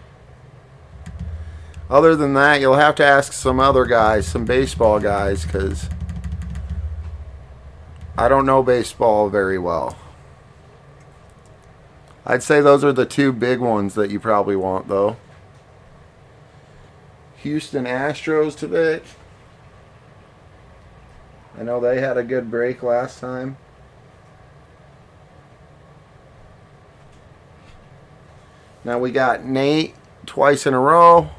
Other than that, you'll have to ask some other guys, some baseball guys, because I don't know baseball very well. I'd say those are the two big ones that you probably want, though. Houston Astros to Vic. I know they had a good break last time. Now we got Nate twice in a row.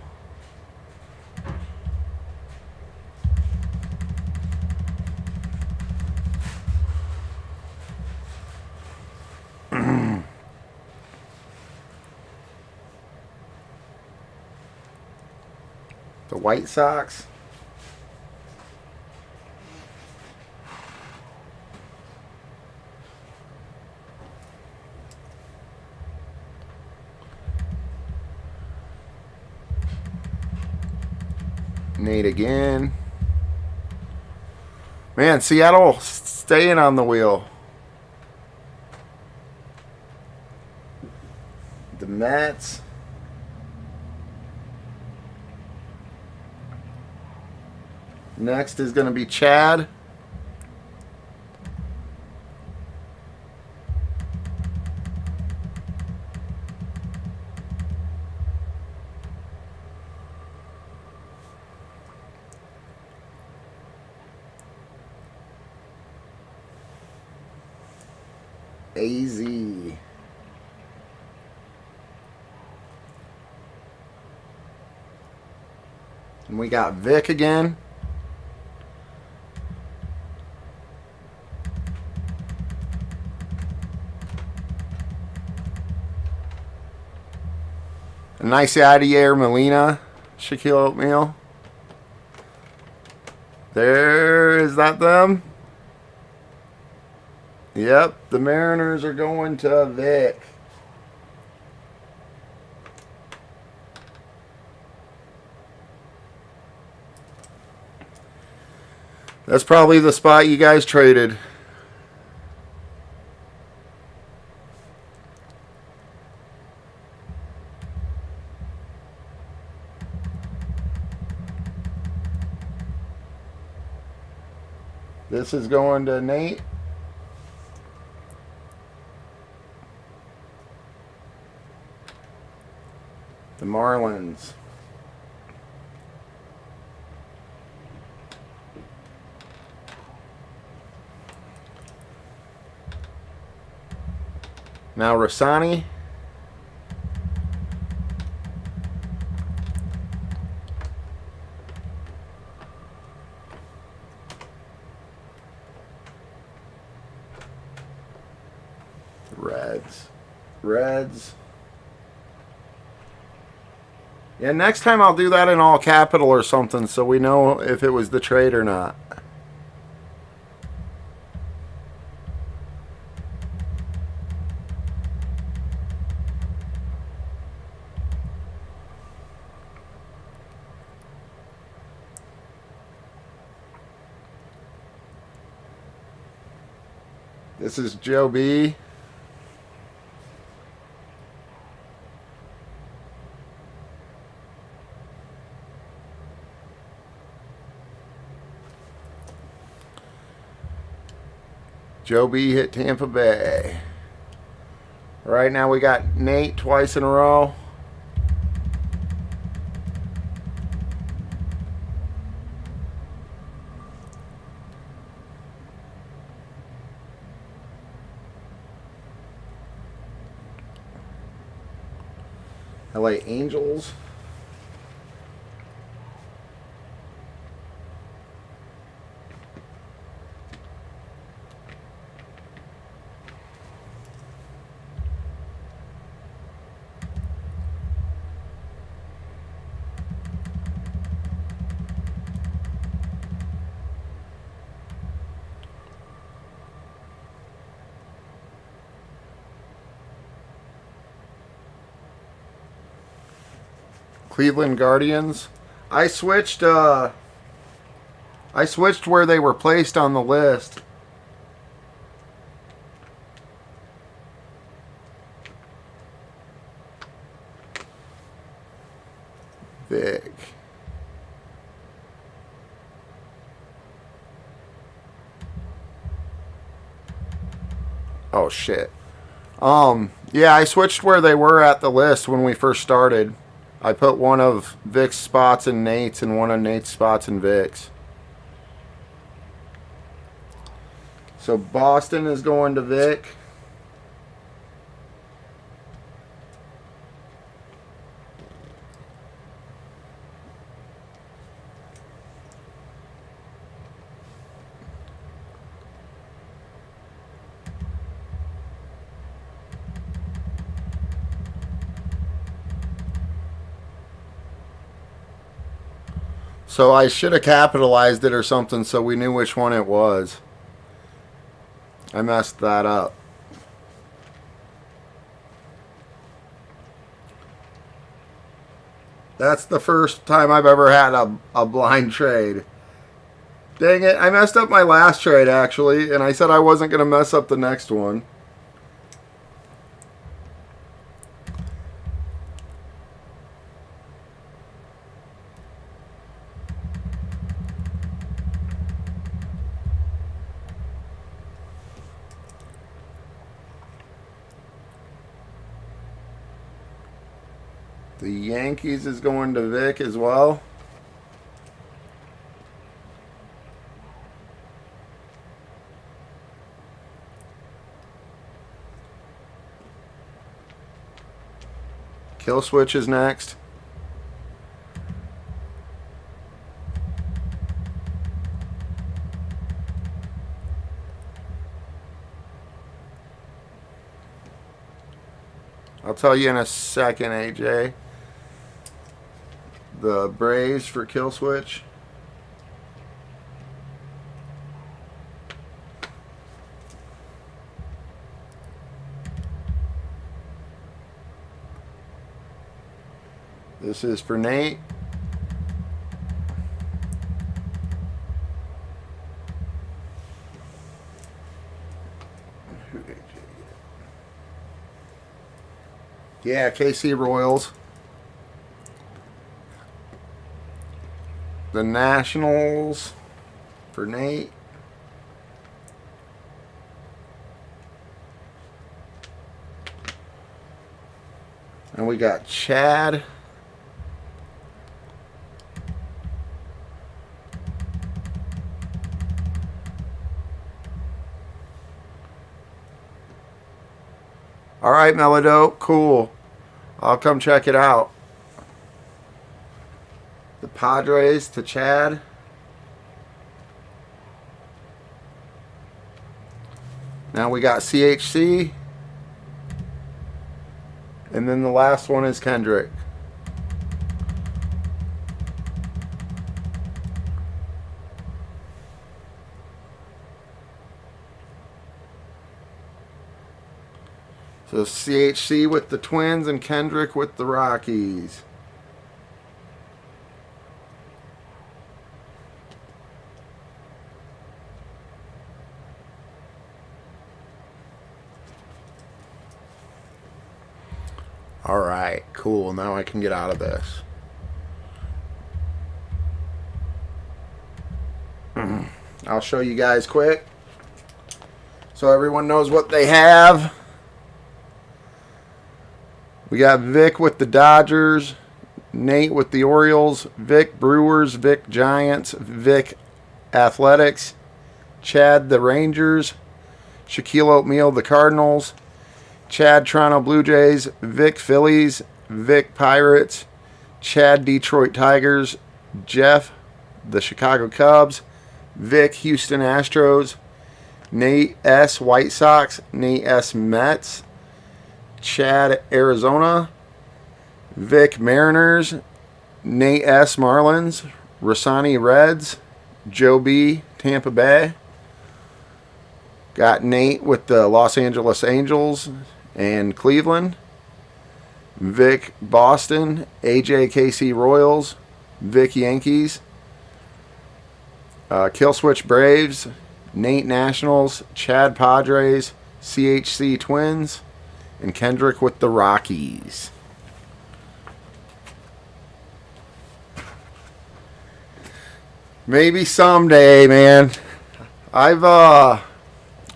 The White Sox. Nate again. Man, Seattle staying on the wheel. The Mets. Next is going to be Chad. AZ. And we got Vic again. A nice Yadier Molina. Shaquille O'Neal. There, is that them? Yep, the Mariners are going to Vic. That's probably the spot you guys traded. This is going to Nate. The Marlins. Now Rasani. Reds. Yeah, next time I'll do that in all capital or something so we know if it was the trade or not. This is Joe B. Joe B hit Tampa Bay. Right now we got Nate twice in a row. LA Angels. Cleveland Guardians. I switched where they were placed on the list. Vic. Oh shit. Yeah, I switched where they were at the list when we first started. I put one of Vic's spots in Nate's and one of Nate's spots in Vic's. So Boston is going to Vic. So I should have capitalized it or something so we knew which one it was. I messed that up. That's the first time I've ever had a blind trade. Dang it, I messed up my last trade actually, and I said I wasn't going to mess up the next one. The Yankees is going to Vic as well. Kill Switch is next. I'll tell you in a second, AJ. The Braves for Kill Switch. This is for Nate. Yeah, KC Royals. The Nationals for Nate. And we got Chad. All right, Melodope, cool. I'll come check it out. The Padres to Chad. Now we got CHC. And then the last one is Kendrick. So CHC with the Twins and Kendrick with the Rockies. All right, cool. Now I can get out of this. I'll show you guys quick. so everyone knows what they have. We got Vic with the Dodgers, Nate with the Orioles, Vic Brewers, Vic Giants, Vic Athletics, Chad the Rangers, Shaquille O'Neal the Cardinals, Chad Toronto Blue Jays, Vic Phillies, Vic Pirates, Chad Detroit Tigers, Jeff the Chicago Cubs, Vic Houston Astros, Nate S White Sox, Nate S Mets, Chad Arizona, Vic Mariners, Nate S Marlins, Rasani Reds, Joe B Tampa Bay. Got Nate with the Los Angeles Angels and Cleveland, Vic Boston, AJ KC Royals, Vic Yankees, Killswitch Braves, Nate Nationals, Chad Padres, CHC Twins, and Kendrick with the Rockies. Maybe someday, man. I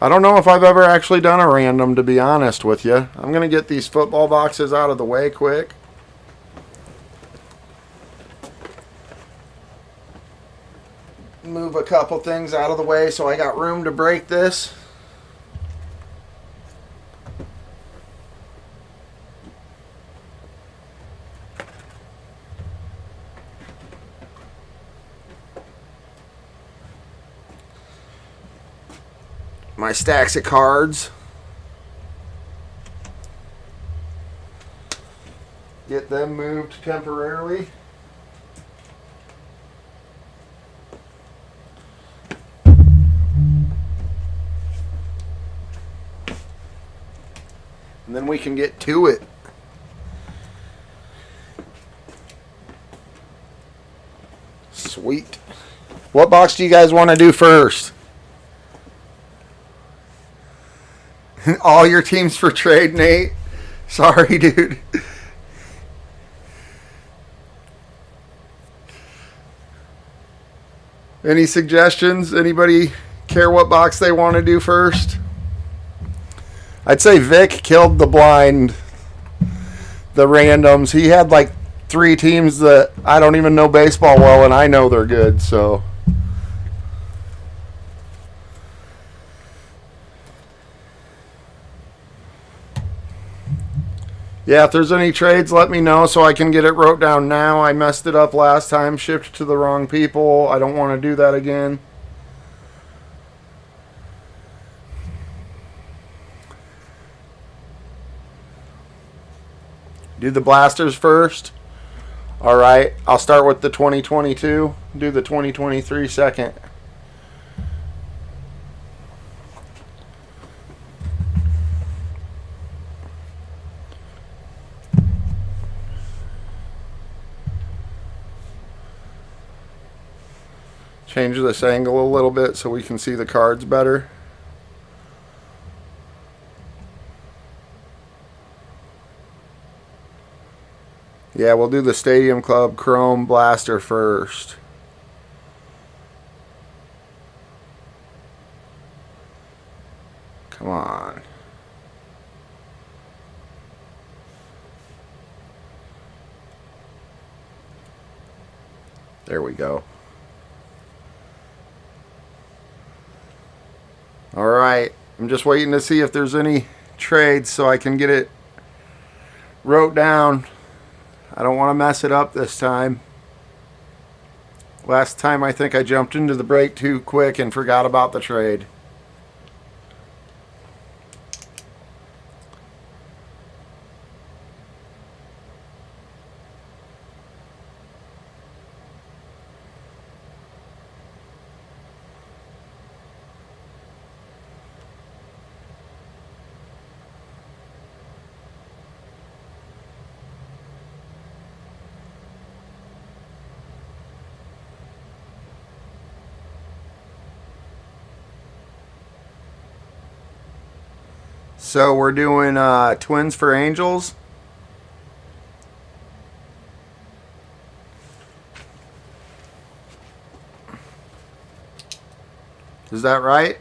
don't know if I've ever actually done a random, to be honest with you. I'm going to get these football boxes out of the way quick. Move a couple things out of the way so I got room to break this. My stacks of cards. Get them moved temporarily. And then we can get to it. Sweet. What box do you guys want to do first? All your teams for trade, Nate. Sorry, dude. Any suggestions? Anybody care what box they want to do first? I'd say Vic killed the blind, the randoms. He had like 3 teams that I don't even know baseball well, and I know they're good, so. Yeah, if there's any trades, let me know so I can get it wrote down now. I messed it up last time, shipped to the wrong people. I don't want to do that again. Do the blasters first. All right, I'll start with the 2022. Do the 2023 second. Change this angle a little bit so we can see the cards better. Yeah, we'll do the Stadium Club Chrome Blaster first. Come on. There we go. All right, I'm just waiting to see if there's any trades so I can get it wrote down. I don't want to mess it up this time. Last time I think I jumped into the break too quick and forgot about the trade. So we're doing Twins for Angels. Is that right?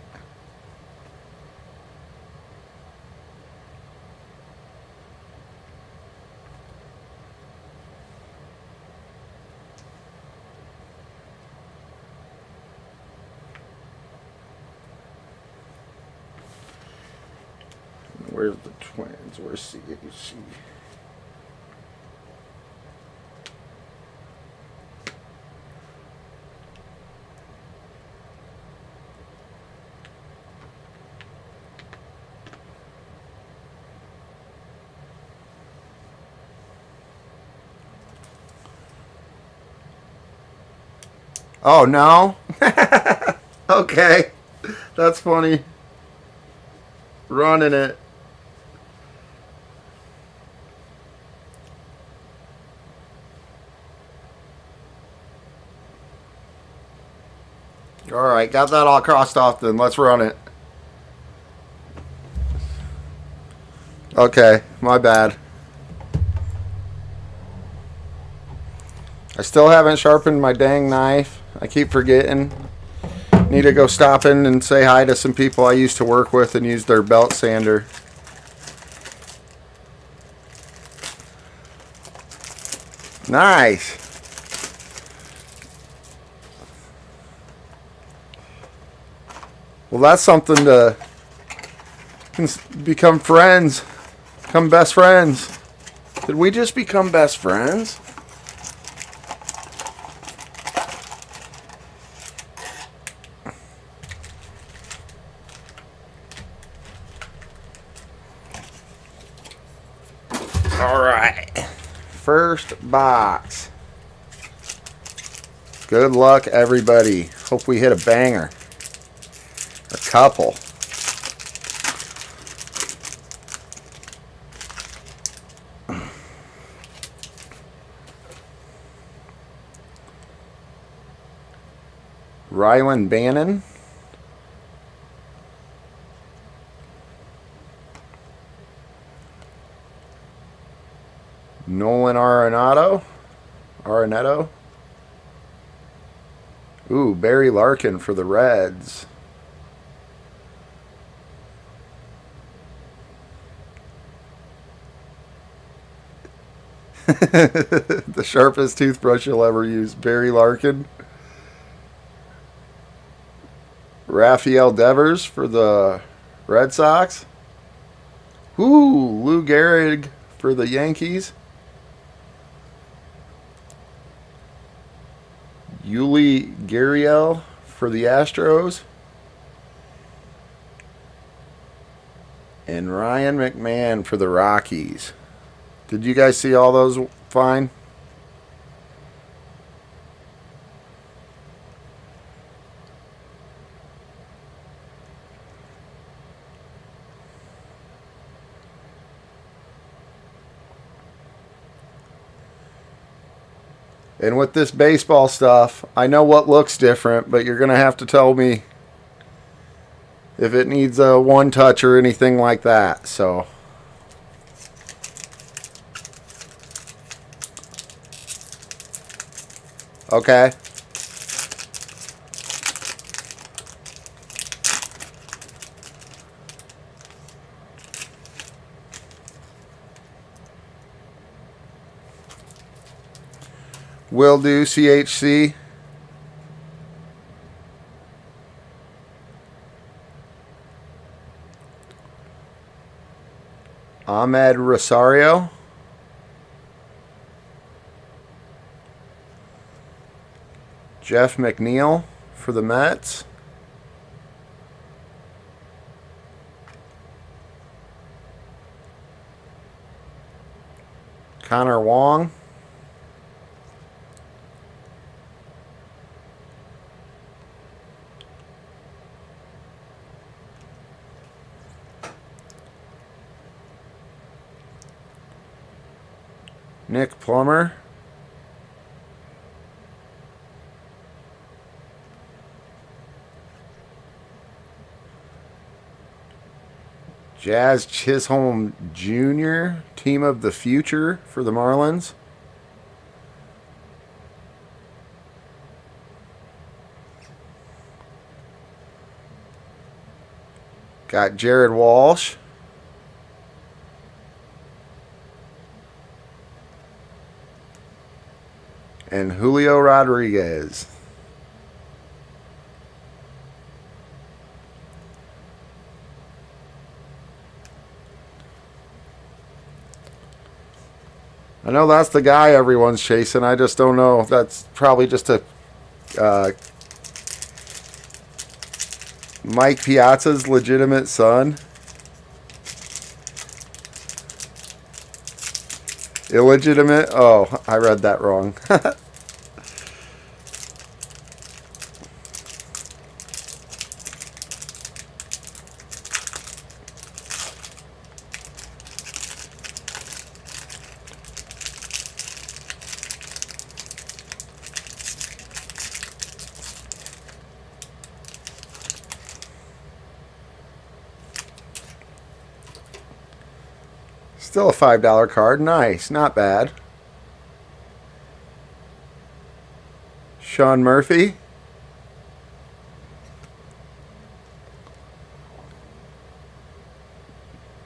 Where's the Twins? Where's CAC? Oh, no? Okay. That's funny. Running it. Alright, got that all crossed off then. Let's run it. Okay, my bad. I still haven't sharpened my dang knife. I keep forgetting. Need to go stop in and say hi to some people I used to work with and use their belt sander. Nice. Well, that's something to become friends. Become best friends. Did we just become best friends? Alright. First box. Good luck, everybody. Hope we hit a banger. A couple. Rylan Bannon. Nolan Arenado. Ooh, Barry Larkin for the Reds. The sharpest toothbrush you'll ever use. Barry Larkin. Rafael Devers for the Red Sox. Ooh, Lou Gehrig for the Yankees. Yuli Gurriel for the Astros. And Ryan McMahon for the Rockies. Did you guys see all those fine? And with this baseball stuff, I know what looks different, but you're going to have to tell me if it needs a one touch or anything like that. So, okay. Will do, CHC. Ahmed Rosario. Jeff McNeil for the Mets. Connor Wong. Nick Plummer. Jazz Chisholm Jr., team of the future for the Marlins. Got Jared Walsh. And Julio Rodriguez. I know that's the guy everyone's chasing. I just don't know. That's probably just a Mike Piazza's legitimate son. Illegitimate? Oh, I read that wrong. Still a $5 card. Nice. Not bad. Sean Murphy.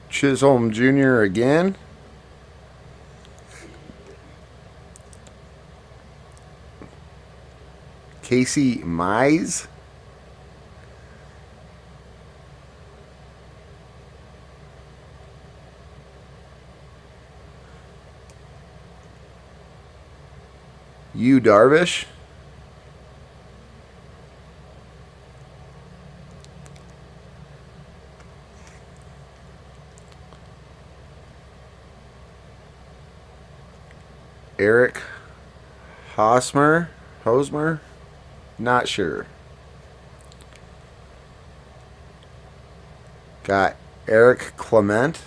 Chisholm Jr. again. Casey Mize. Yu Darvish. Eric Hosmer. Not sure. Got Eric Clement.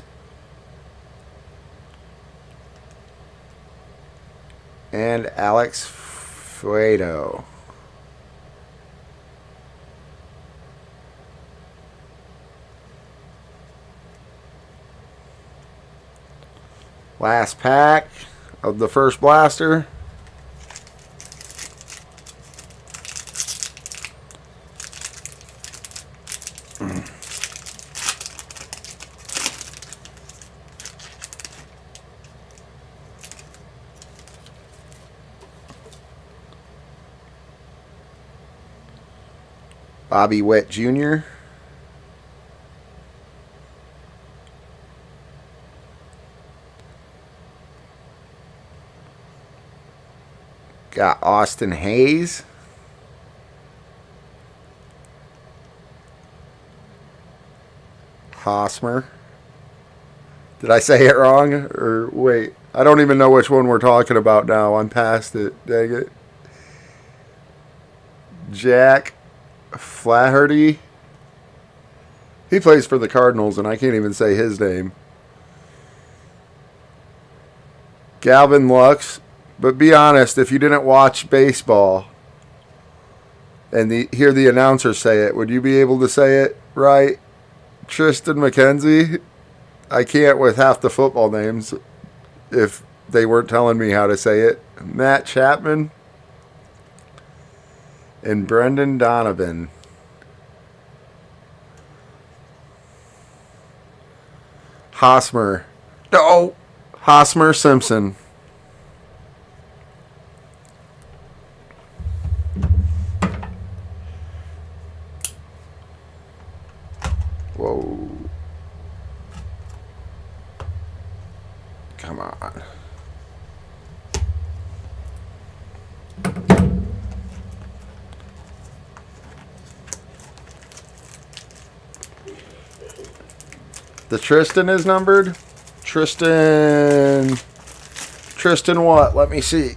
And Alex Fuedo. Last pack of the first blaster. Bobby Witt Jr. Got Austin Hayes. Hosmer. Did I say it wrong? Or wait, I don't even know which one we're talking about now. I'm past it. Dang it. Jack Flaherty. He plays for the Cardinals, and I can't even say his name. Galvin Lux. But be honest, if you didn't watch baseball and hear the announcer say it, would you be able to say it right? Tristan McKenzie. I can't with half the football names if they weren't telling me how to say it. Matt Chapman and Brendan Donovan. Hosmer. No. Hosmer Simpson. Whoa. Come on. The Tristan is numbered? Tristan what? Let me see.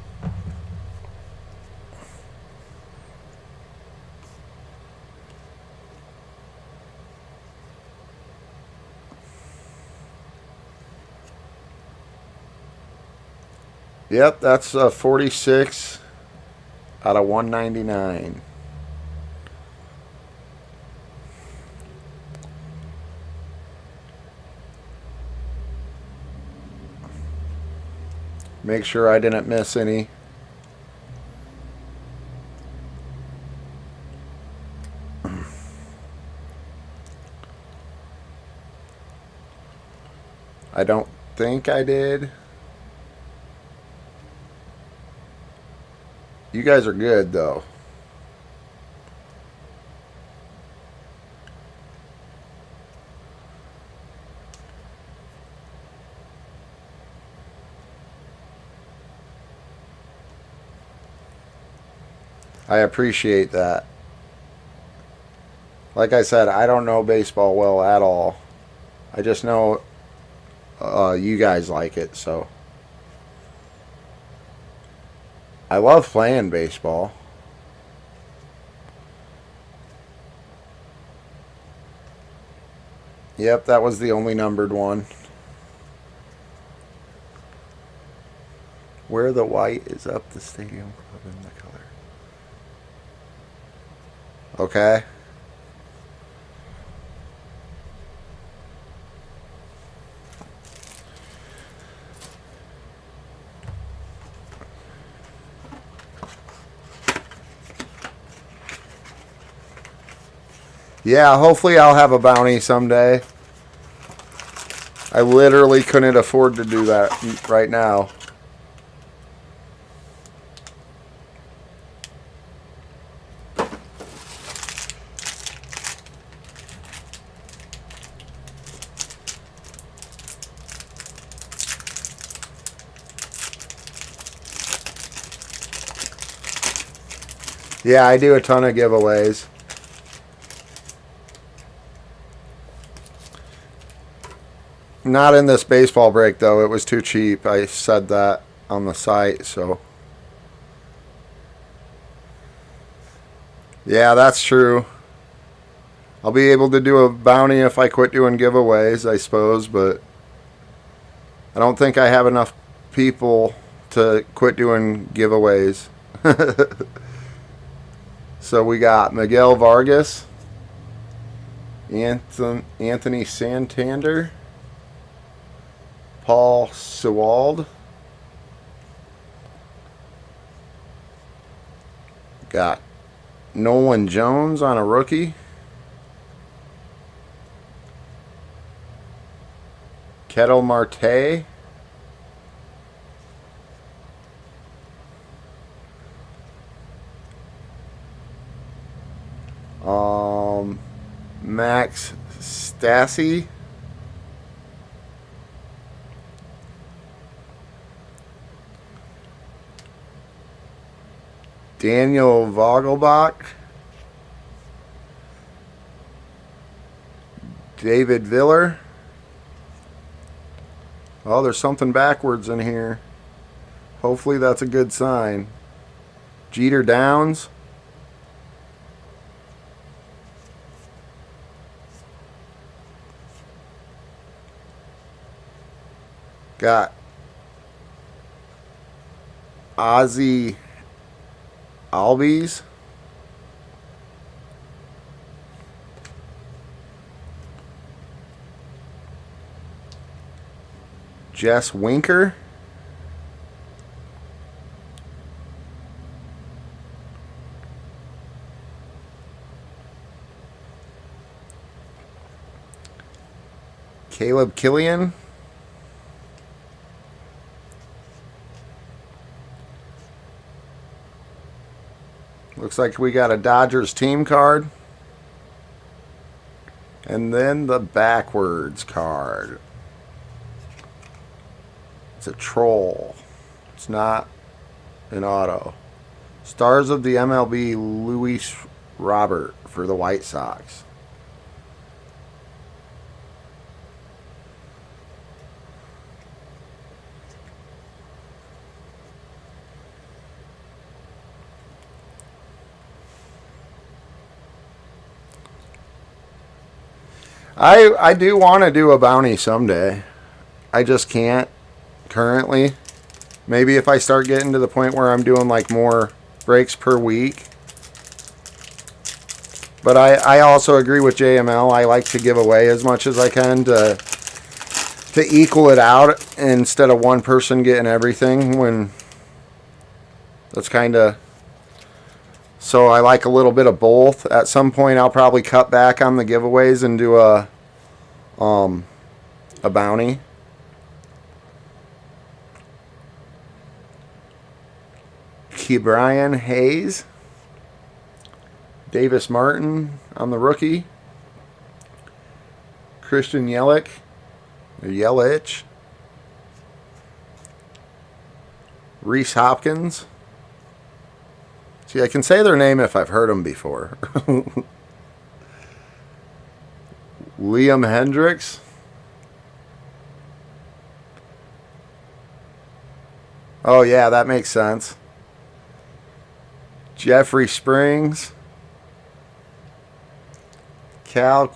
Yep, that's 46 out of 199. Make sure I didn't miss any. I don't think I did. You guys are good, though. I appreciate that. Like I said, I don't know baseball well at all. I just know you guys like it, so. I love playing baseball. Yep, that was the only numbered one. Where the white is up the stadium club in the color. Okay. Yeah, hopefully I'll have a bounty someday. I literally couldn't afford to do that right now. Yeah, I do a ton of giveaways. Not in this baseball break, though. It was too cheap. I said that on the site, so. Yeah, that's true. I'll be able to do a bounty if I quit doing giveaways, I suppose, but I don't think I have enough people to quit doing giveaways. So we got Miguel Vargas, Anthony Santander, Paul Sewald, got Nolan Jones on a rookie, Ketel Marte, Max Stassi, Daniel Vogelbach, David Viller. Oh, there's something backwards in here. Hopefully that's a good sign. Jeter Downs. Got Ozzy Albies. Jess Winker. Caleb Killian. Looks like we got a Dodgers team card. And then the backwards card. It's a troll. It's not an auto. Stars of the MLB, Luis Robert for the White Sox. I do want to do a bounty someday. I just can't currently. Maybe if I start getting to the point where I'm doing like more breaks per week. But I also agree with JML. I like to give away as much as I can to equal it out instead of one person getting everything when that's kind of. So I like a little bit of both. At some point I'll probably cut back on the giveaways and do a bounty. Ke'Bryan Hayes. Davis Martin on the rookie. Christian Yelich. Or Yelich. Reese Hopkins. See, I can say their name if I've heard them before. Liam Hendricks. Oh, yeah, that makes sense. Jeffrey Springs. Cal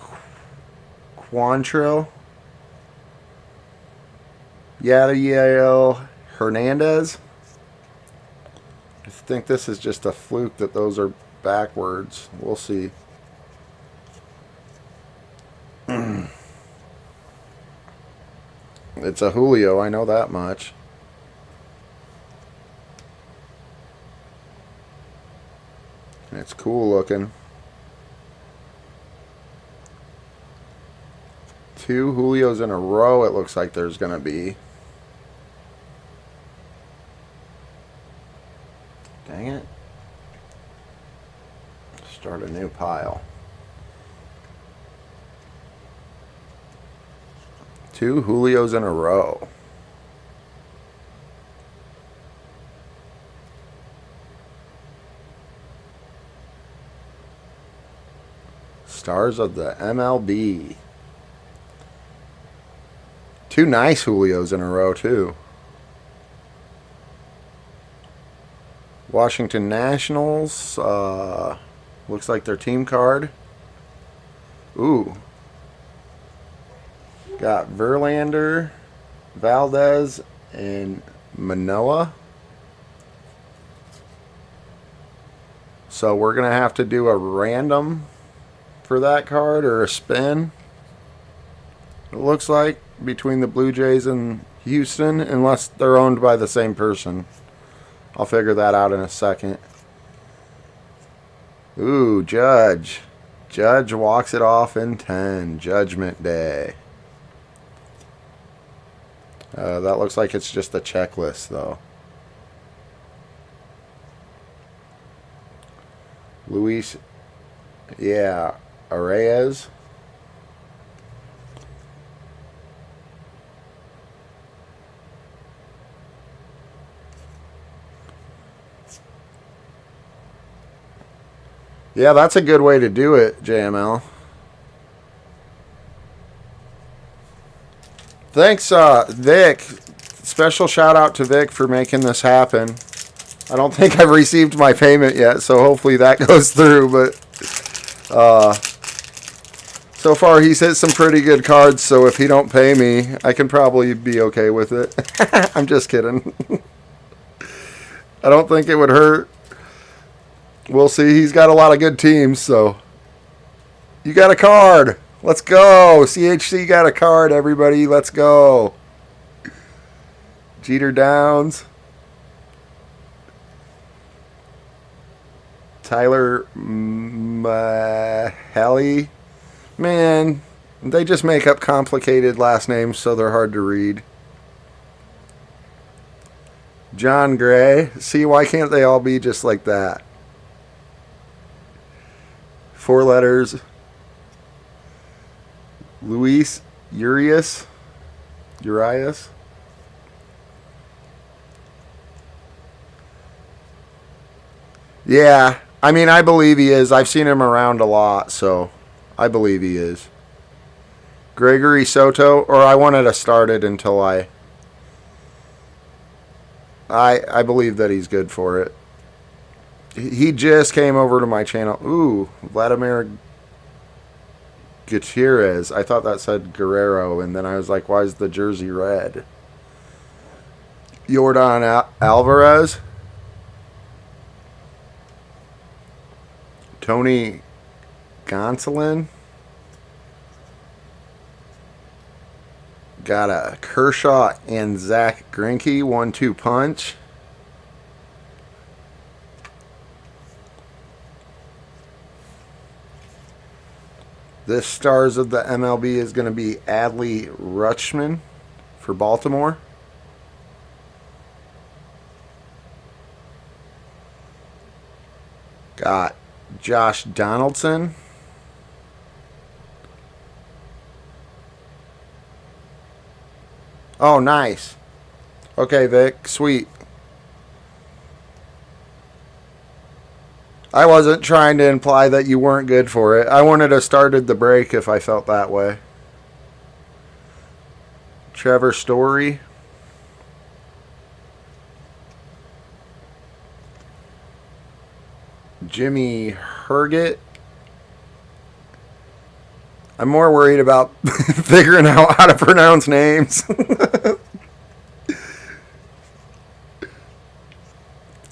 Quantrill. Yadiel Hernandez. I think this is just a fluke that those are backwards. We'll see. It's a Julio, I know that much. It's cool looking. 2 Julios in a row, it looks like there's going to be. Dang it. Start a new pile. 2 Julios in a row. Stars of the MLB. 2 nice Julios in a row, too. Washington Nationals. Looks like their team card. Ooh. Got Verlander, Valdez, and Manoah. So we're going to have to do a random for that card, or a spin. It looks like, between the Blue Jays and Houston, unless they're owned by the same person. I'll figure that out in a second. Ooh, Judge. Judge walks it off in 10. Judgment Day. That looks like it's just a checklist, though. Luis, yeah, Arraez. Yeah, that's a good way to do it, JML. Thanks, Vic. Special shout out to Vic for making this happen. I don't think I've received my payment yet, so hopefully that goes through. But so far he's hit some pretty good cards, so if he don't pay me, I can probably be okay with it. I'm just kidding. I don't think it would hurt. We'll see. He's got a lot of good teams, so. You got a card. Let's go. CHC got a card, everybody. Let's go. Jeter Downs. Tyler Mahle. Man, they just make up complicated last names so they're hard to read. John Gray. See, why can't they all be just like that? 4 letters. Luis Urias. Urias. Yeah, I mean, I believe he is. I've seen him around a lot, so I believe he is. Gregory Soto, or I wanted to start it until I believe that he's good for it. He just came over to my channel. Ooh, Vladimir Gutierrez. I thought that said Guerrero, and then I was like, why is the jersey red? Yordan Alvarez. Tony Gonsolin. Got a Kershaw and Zach Greinke 1-2 punch. This Stars of the MLB is going to be Adley Rutschman for Baltimore. Got Josh Donaldson. Oh, nice. Okay, Vic. Sweet. I wasn't trying to imply that you weren't good for it. I wouldn't have started the break if I felt that way. Trevor Story. Jimmy Herget. I'm more worried about figuring out how to pronounce names.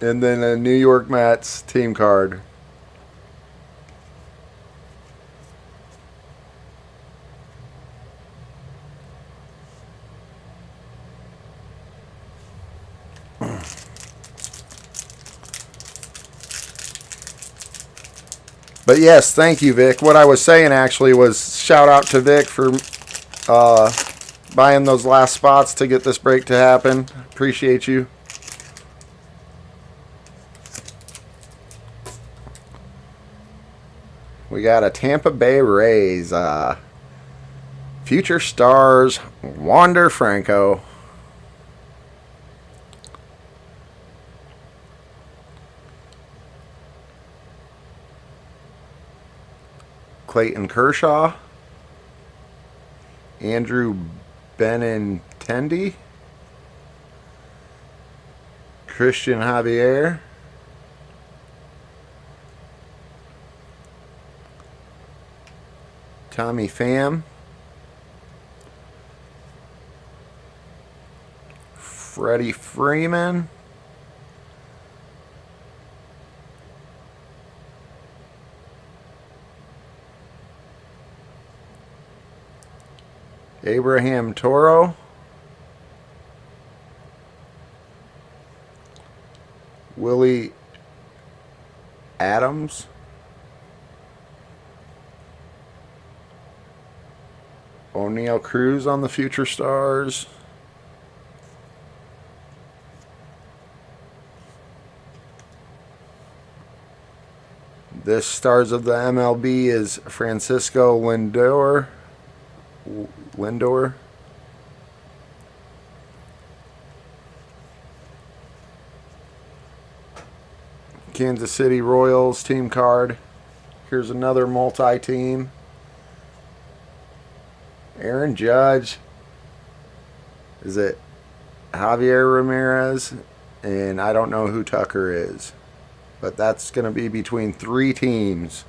And then a New York Mets team card. But yes, thank you, Vic. What I was saying actually was shout out to Vic for buying those last spots to get this break to happen. Appreciate you. We got a Tampa Bay Rays. Future Stars, Wander Franco. Clayton Kershaw. Andrew Benintendi. Christian Javier. Tommy Pham. Freddie Freeman. Abraham Toro. Willie Adams. O'Neal Cruz on the Future Stars. This Stars of the MLB is Francisco Lindor. Kansas City Royals team card. Here's another multi-team. Aaron Judge. Is it Javier Ramirez? And I don't know who Tucker is. But that's going to be between 3 teams.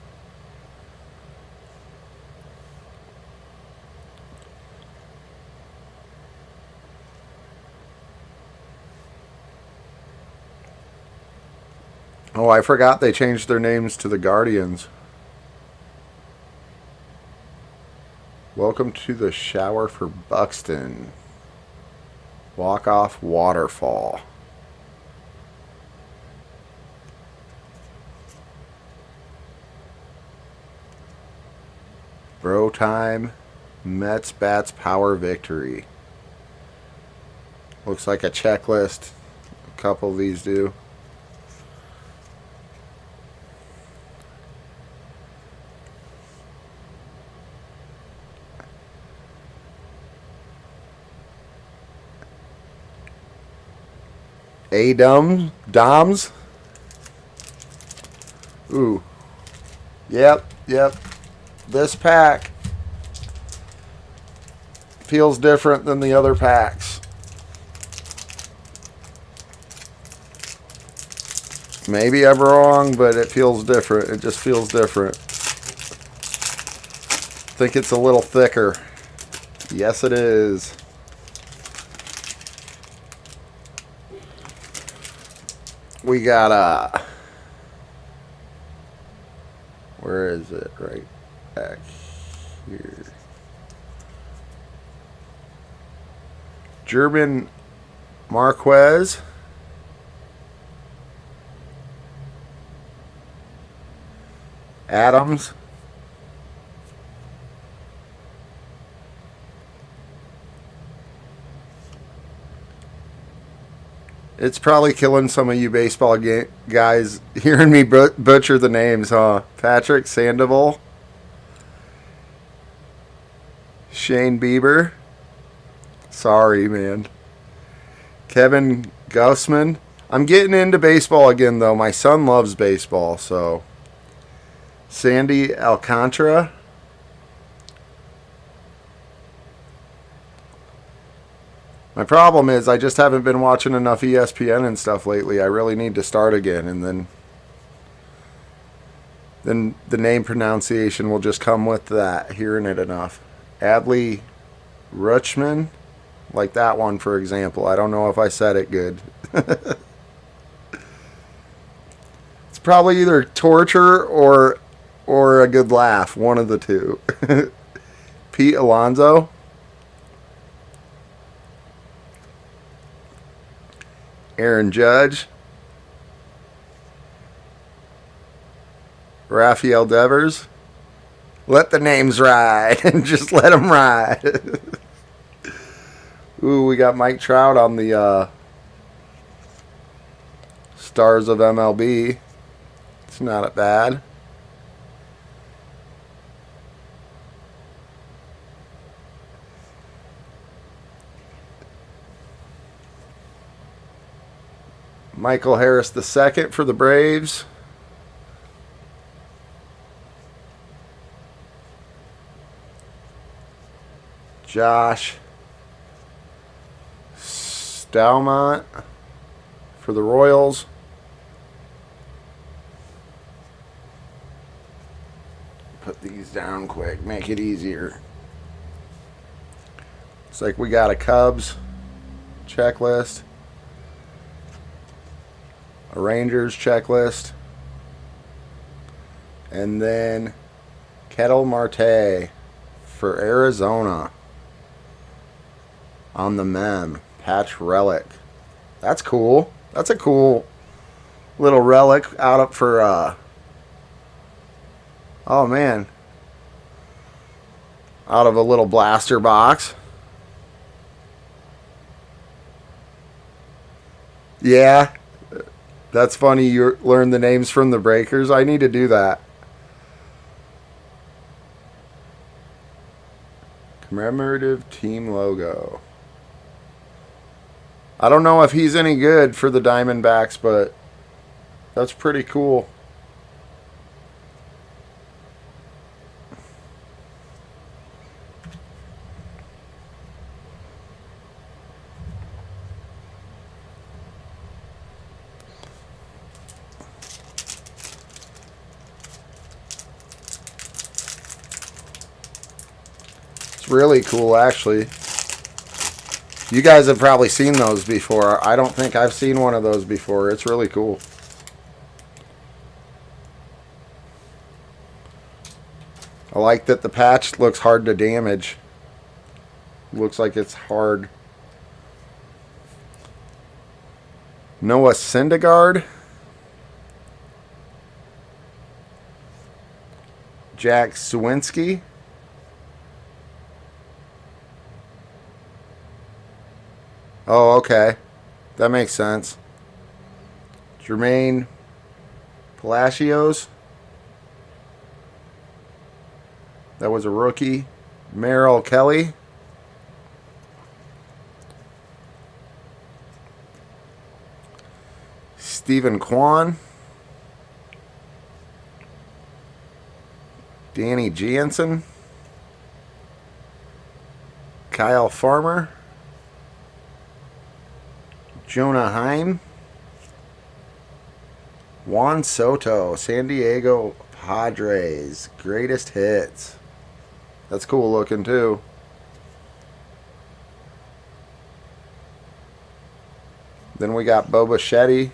Oh, I forgot they changed their names to the Guardians. Welcome to the shower for Buxton. Walk-off waterfall. Bro time. Mets bats power victory. Looks like a checklist. A couple of these do. Doms. Ooh. Yep. This pack feels different than the other packs. Maybe I'm wrong, but it feels different. It just feels different. I think it's a little thicker. Yes, it is. We got where is it? Right back here. German Marquez. Adams. It's probably killing some of you baseball guys hearing me butcher the names, huh? Patrick Sandoval. Shane Bieber. Sorry, man. Kevin Gausman. I'm getting into baseball again, though. My son loves baseball, so. Sandy Alcantara. My problem is I just haven't been watching enough ESPN and stuff lately. I really need to start again, and then the name pronunciation will just come with that, hearing it enough. Adley Rutschman, like that one, for example. I don't know if I said it good. It's probably either torture or a good laugh, one of the two. Pete Alonso. Aaron Judge. Rafael Devers. Let the names ride and just let them ride. Ooh, we got Mike Trout on the Stars of MLB. It's not bad. Michael Harris II for the Braves. Josh Staumont for the Royals. Put these down quick, make it easier. Looks like we got a Cubs checklist, a Rangers checklist, and then Ketel Marte for Arizona on the mem. Patch relic. That's cool. That's a cool little relic out up for oh man, out of a little blaster box. Yeah, that's funny. You learn the names from the breakers. I need to do that. Commemorative team logo. I don't know if he's any good for the Diamondbacks, but that's pretty cool. It's really cool, actually. You guys have probably seen those before. I don't think I've seen one of those before. It's really cool. I like that the patch looks hard to damage. Looks like it's hard. Noah Syndergaard. Jack Suwinski. Oh, okay. That makes sense. Jermaine Palacios. That was a rookie. Merrill Kelly. Stephen Kwan. Danny Jansen. Kyle Farmer. Jonah Heim. Juan Soto, San Diego Padres. Greatest hits. That's cool looking too. Then we got Bo Bichette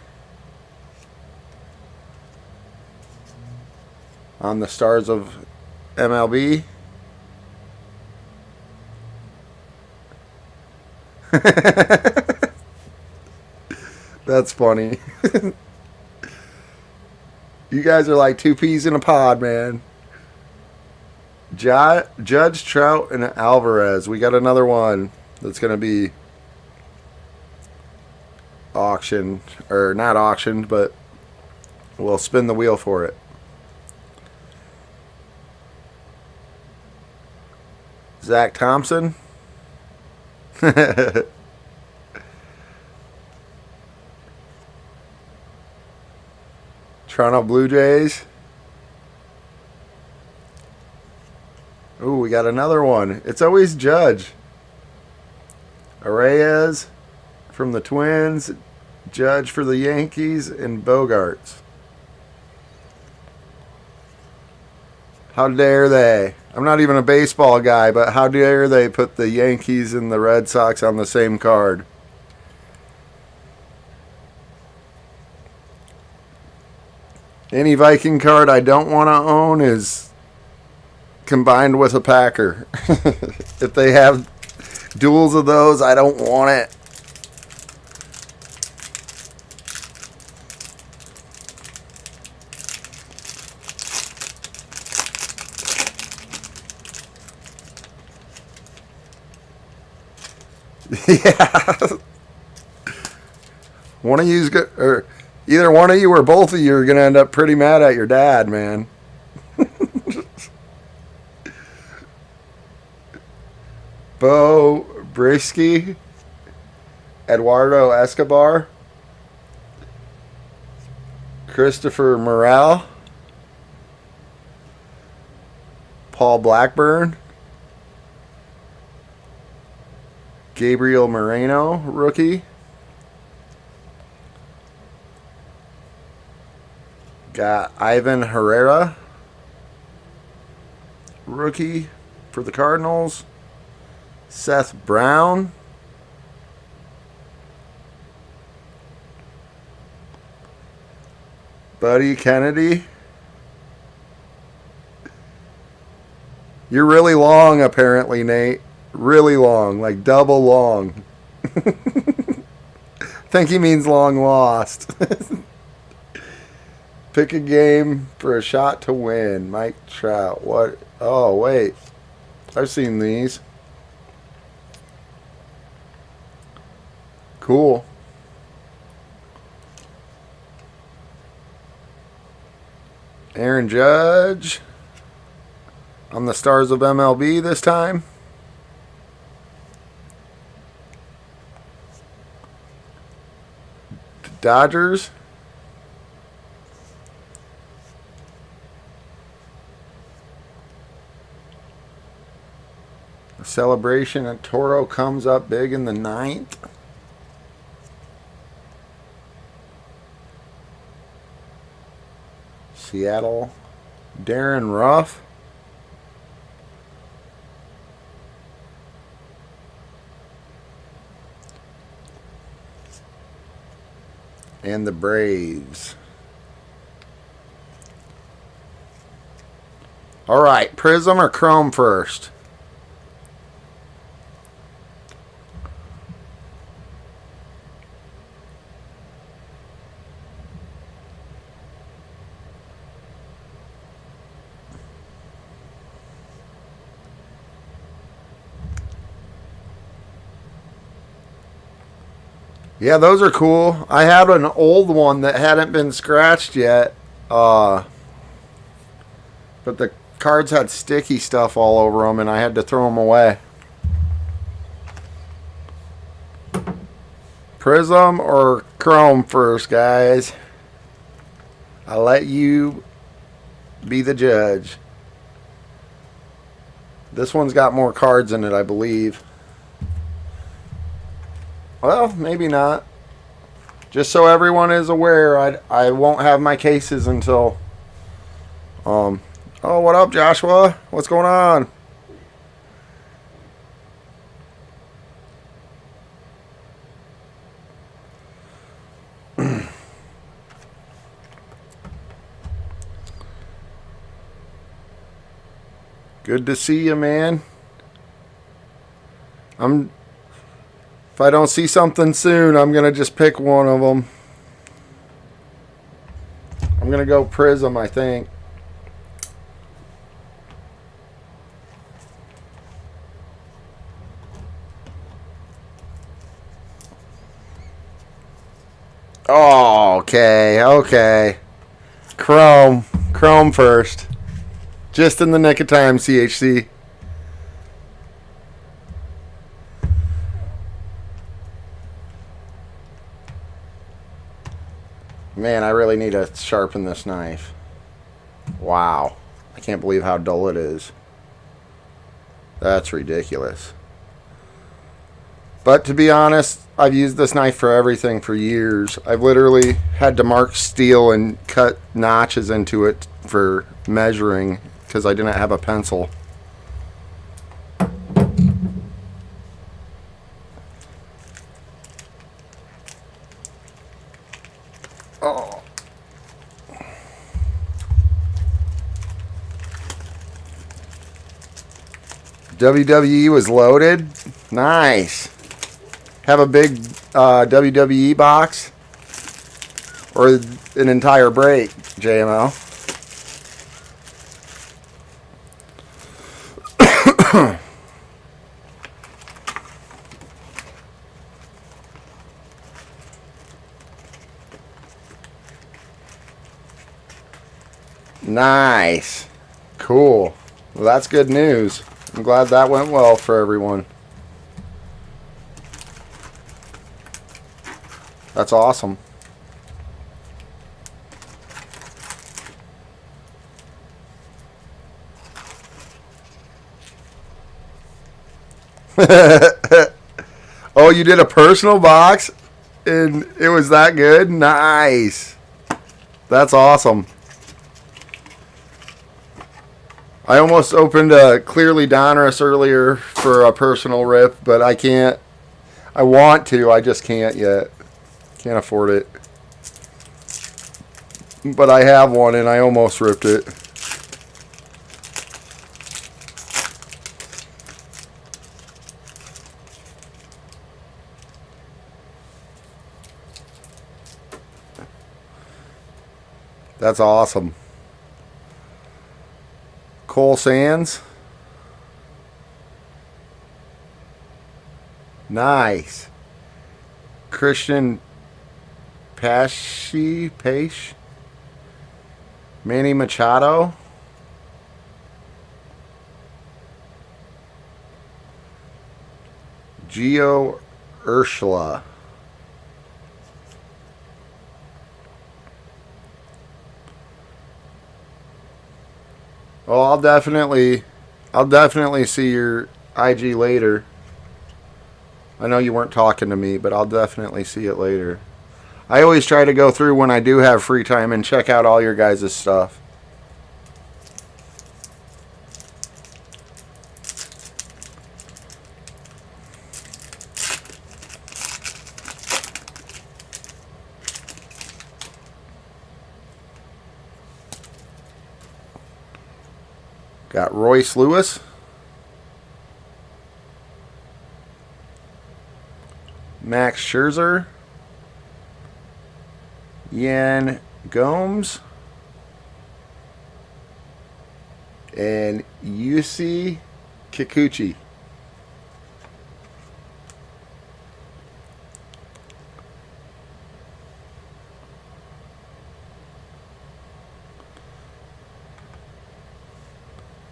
on the Stars of MLB. That's funny. You guys are like two peas in a pod, man. Judge, Trout, and Alvarez. We got another one that's going to be auctioned. Or not auctioned, but we'll spin the wheel for it. Zach Thompson. Toronto Blue Jays. Ooh, we got another one. It's always Judge. Arraez from the Twins, Judge for the Yankees, and Bogarts. How dare they? I'm not even a baseball guy, but how dare they put the Yankees and the Red Sox on the same card? Any Viking card I don't want to own is combined with a Packer. If they have duels of those, I don't want it. Yeah. One of you's good, or either one of you or both of you are gonna end up pretty mad at your dad, man. Bo Brisky, Eduardo Escobar, Christopher Morel, Paul Blackburn, Gabriel Moreno, rookie. Got Ivan Herrera, rookie for the Cardinals. Seth Brown. Buddy Kennedy. You're really long, apparently, Nate. Really long, like double long. Think he means long lost. Pick a game for a shot to win. Mike Trout. What? Oh, wait. I've seen these. Cool. Aaron Judge on the Stars of MLB this time. Dodgers. The celebration at Toro comes up big in the 9th. Seattle. Darren Ruff. And the Braves. All right, Prism or Chrome first? Yeah, those are cool. I had an old one that hadn't been scratched yet. But the cards had sticky stuff all over them, and I had to throw them away. Prism or Chrome first, guys? I'll let you be the judge. This one's got more cards in it, I believe. Well, maybe not. Just so everyone is aware, I won't have my cases until... Oh, what up, Joshua? What's going on? Good to see you, man. If I don't see something soon, I'm going to just pick one of them. I'm going to go Prism, I think. Oh, okay. Chrome first. Just in the nick of time, CHC. Man, I really need to sharpen this knife. Wow. I can't believe how dull it is. That's ridiculous. But to be honest, I've used this knife for everything for years. I've literally had to mark steel and cut notches into it for measuring because I didn't have a pencil. Oh. WWE was loaded. Nice. Have a big WWE box or an entire break, JML. Nice. Cool. Well, that's good news. I'm glad that went well for everyone. That's awesome. Oh, you did a personal box and it was that good? Nice. That's awesome. I almost opened a Clearly Donruss earlier for a personal rip, but I can't. I want to, I just can't yet. Can't afford it. But I have one and I almost ripped it. That's awesome. Cole Sands. Nice. Christian Pache. Manny Machado. Gio Urshela. Well, I'll definitely see your IG later. I know you weren't talking to me, but I'll definitely see it later. I always try to go through when I do have free time and check out all your guys' stuff. Got Royce Lewis. Max Scherzer. Yan Gomes. And Yusei Kikuchi.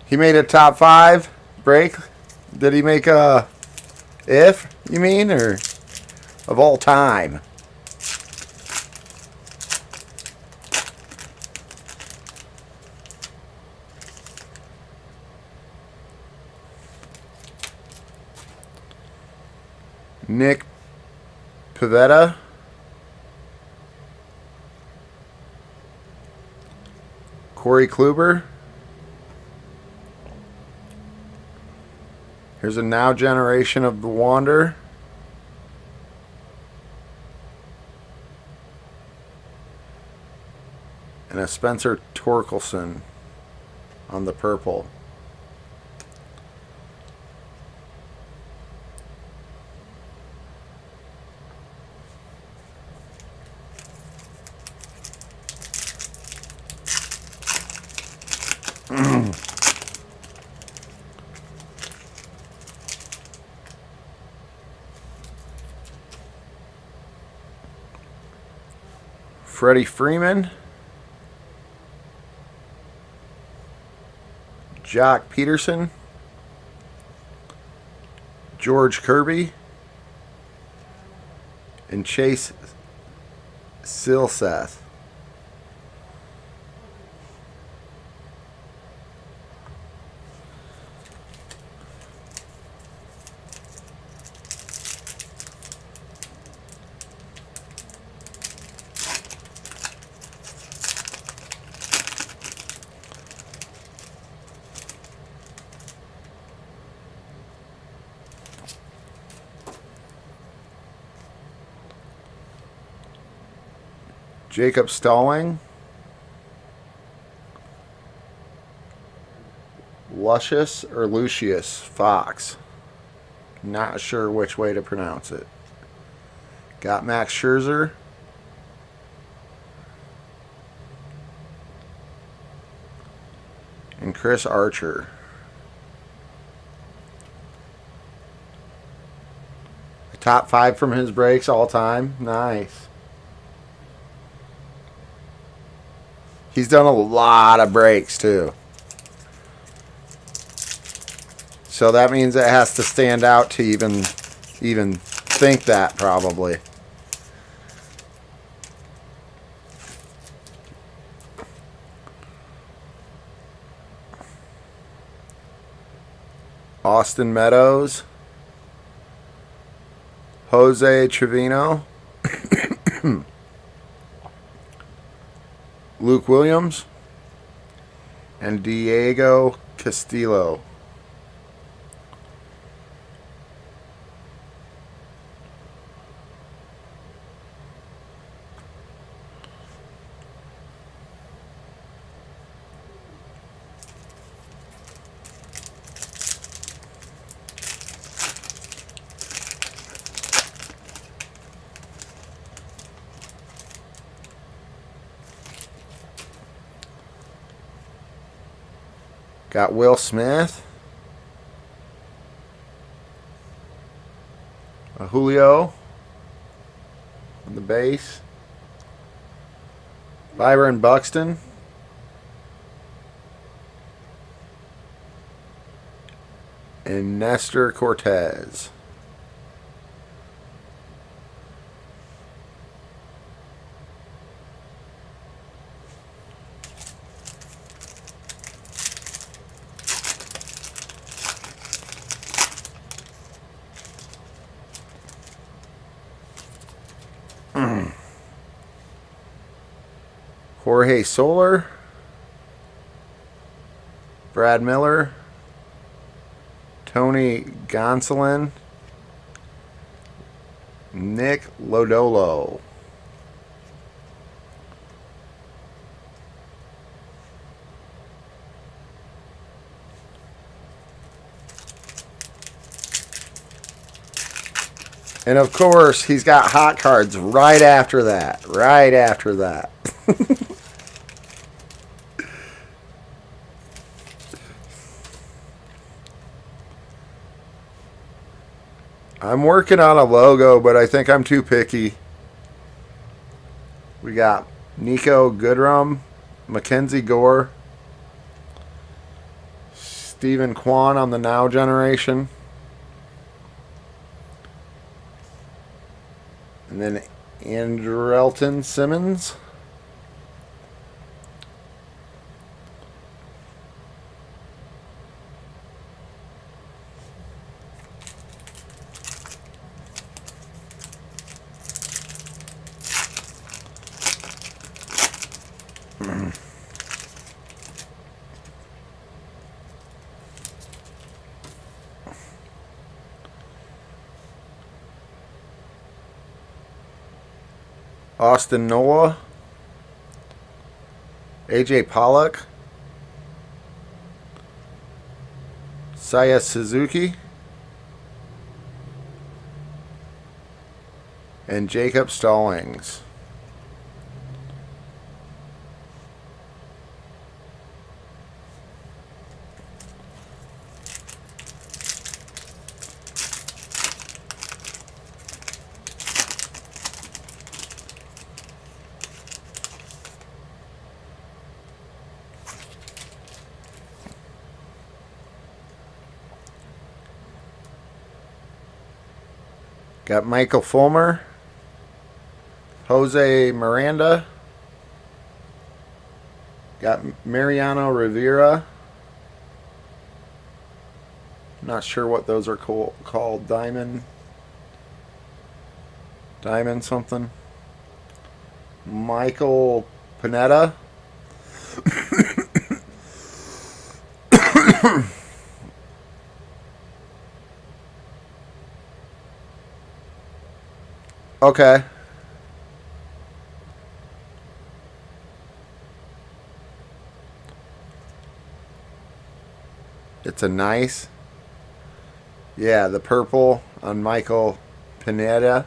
He made a top 5 break. Did he make a if, you mean, or of all time? Nick Pivetta. Corey Kluber. Here's a now generation of the Wander. And a Spencer Torkelson on the purple. Freddie Freeman. Jock Peterson. George Kirby. And Chase Silseth. Jacob Stalling. Lucius or Lucius Fox. Not sure which way to pronounce it. Got Max Scherzer. And Chris Archer. Top 5 from his breaks all time. Nice. He's done a lot of breaks too. So that means it has to stand out to even think that, probably. Austin Meadows. Jose Trevino. Luke Williams. And Diego Castillo. Got Will Smith. Julio on the base. Byron Buxton. And Nestor Cortez. Jorge Soler, Brad Miller, Tony Gonsolin, Nick Lodolo. And of course, he's got hot cards right after that. Right after that. I'm working on a logo, but I think I'm too picky. We got Nico Goodrum, Mackenzie Gore, Stephen Kwan on the Now generation, and then Andrelton Simmons. Austin Noah, AJ Pollock, Saya Suzuki, and Jacob Stallings. Got Michael Fulmer, Jose Miranda, got Mariano Rivera. Not sure what those are called. Diamond something. Michael Pineda. Okay. It's a nice, yeah, the purple on Michael Pineda.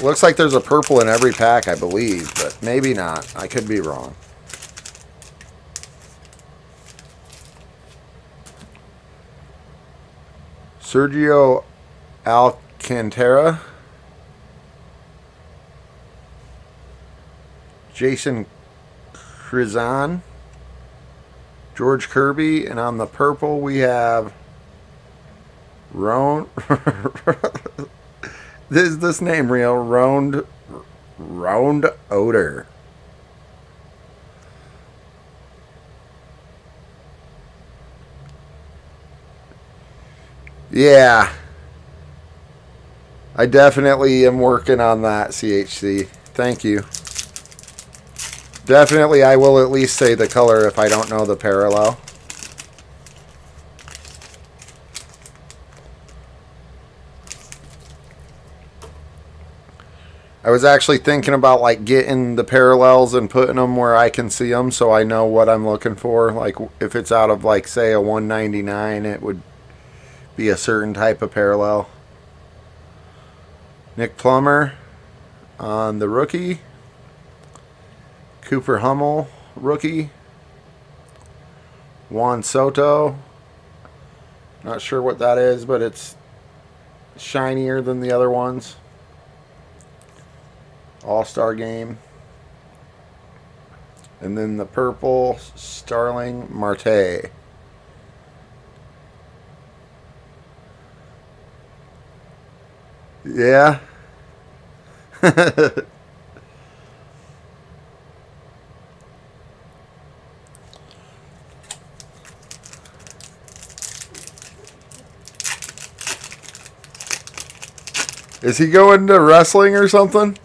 Looks like there's a purple in every pack, I believe, but maybe not. I could be wrong. Sergio Alcantara. Jason Krizan. George Kirby. And on the purple, we have Roan. Is this name real? Round Odor. Yeah. I definitely am working on that, CHC. Thank you. Definitely, I will at least say the color if I don't know the parallel. I was actually thinking about like getting the parallels and putting them where I can see them so I know what I'm looking for. Like if it's out of like say a 199, it would be a certain type of parallel. Nick Plummer on the rookie. Cooper Hummel, rookie. Juan Soto. Not sure what that is, but it's shinier than the other ones. All-Star game. And then the purple, Starling Marte. Yeah. Is he going to wrestling or something?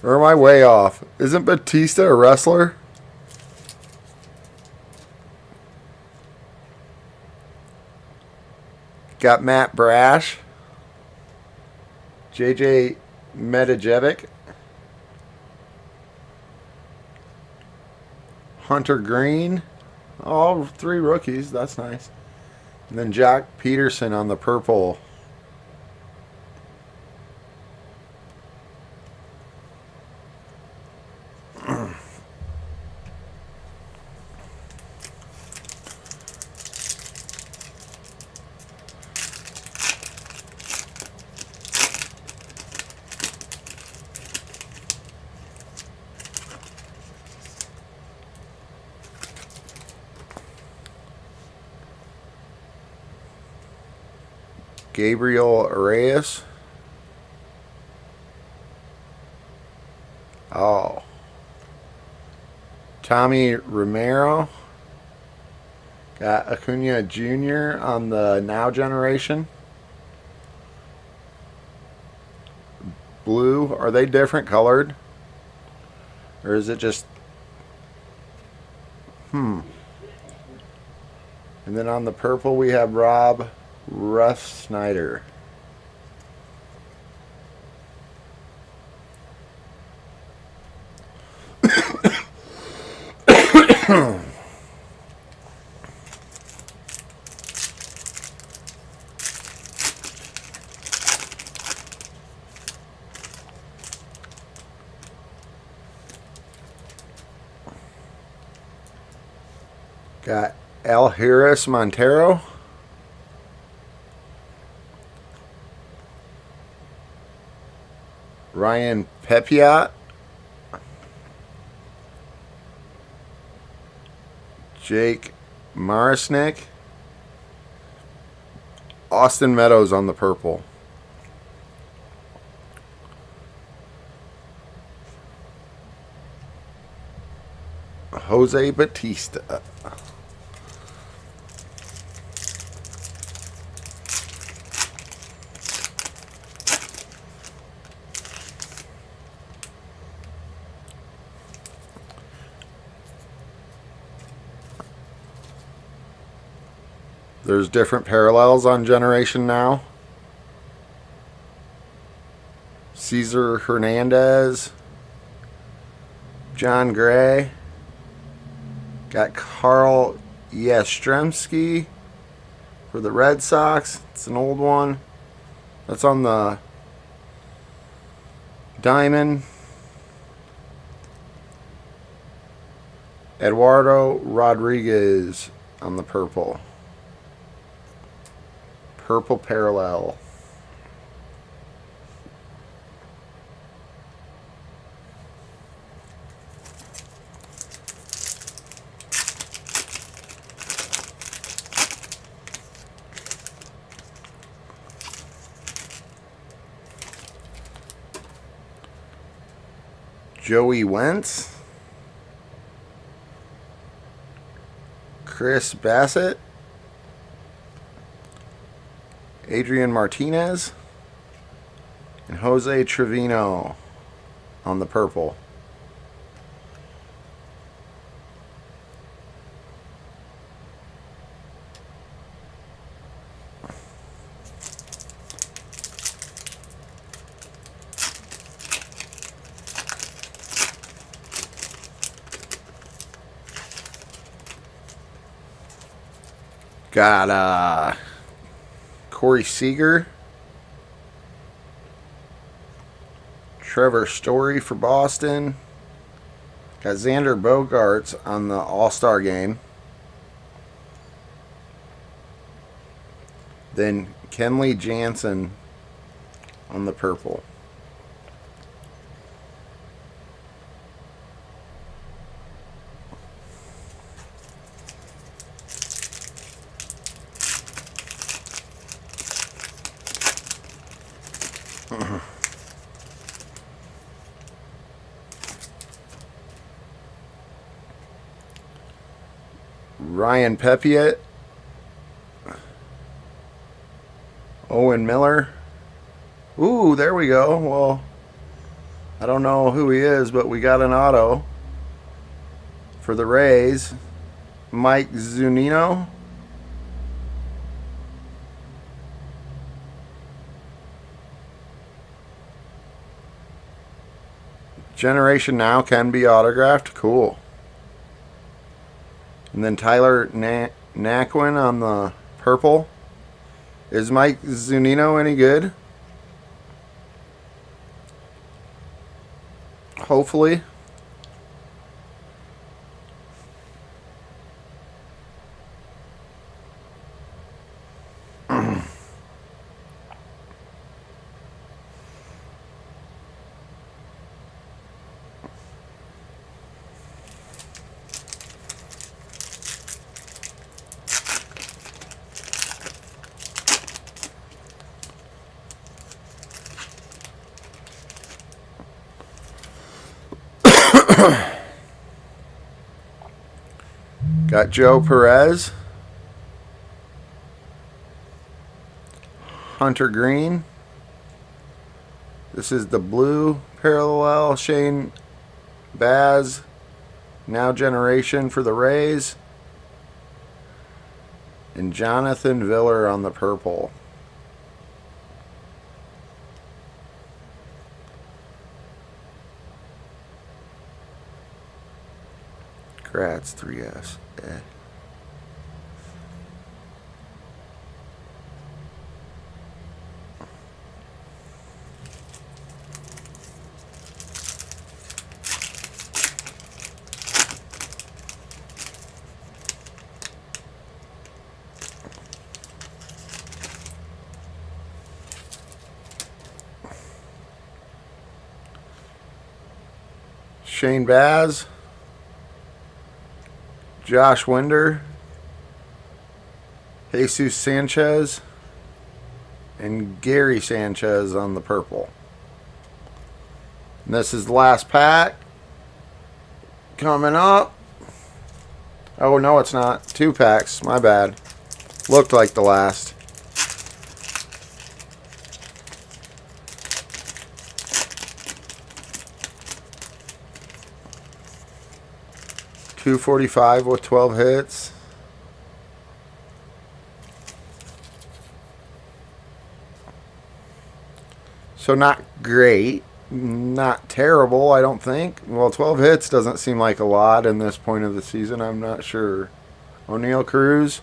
Or am I way off? Isn't Batista a wrestler? Got Matt Brash. JJ Metajevic. Hunter Green. All three rookies. That's nice. And then Jack Peterson on the purple. Gabriel Reyes. Oh. Tommy Romero. Got Acuna Jr. on the Now generation. Blue. Are they different colored? Or is it just... And then on the purple we have Rob Ruff Snyder. Got Al Harris Montero. Ryan Pepiot. Jake Marisnick. Austin Meadows on the purple. Jose Batista. There's different parallels on Generation Now. Cesar Hernandez. John Gray. Got Carl Yastrzemski for the Red Sox. It's an old one. That's on the diamond. Eduardo Rodriguez on the purple. Purple parallel. Joey Wentz. Chris Bassett. Adrian Martinez. And Jose Trevino on the purple. Got Corey Seager. Trevor Story for Boston. Got Xander Bogaerts on the All-Star game. Then Kenley Jansen on the purple. Ryan Pepiot. Owen Miller. Ooh, there we go. Well, I don't know who he is, but we got an auto for the Rays. Mike Zunino. Generation Now can be autographed. Cool. And then Tyler Naquin on the purple. Is Mike Zunino any good? Hopefully. Got Joe Perez. Hunter Green. This is the blue parallel. Shane Baz. Now generation for the Rays. And Jonathan Viller on the purple. Kratz 3S. Shane Baz. Josh Winder, Jesus Sanchez, and Gary Sanchez on the purple. And this is the last pack. Coming up. Oh, no, it's not. 2 packs. My bad. Looked like the last. .245 with 12 hits. So not great, not terrible, I don't think. Well, 12 hits doesn't seem like a lot in this point of the season. I'm not sure. O'Neill Cruz.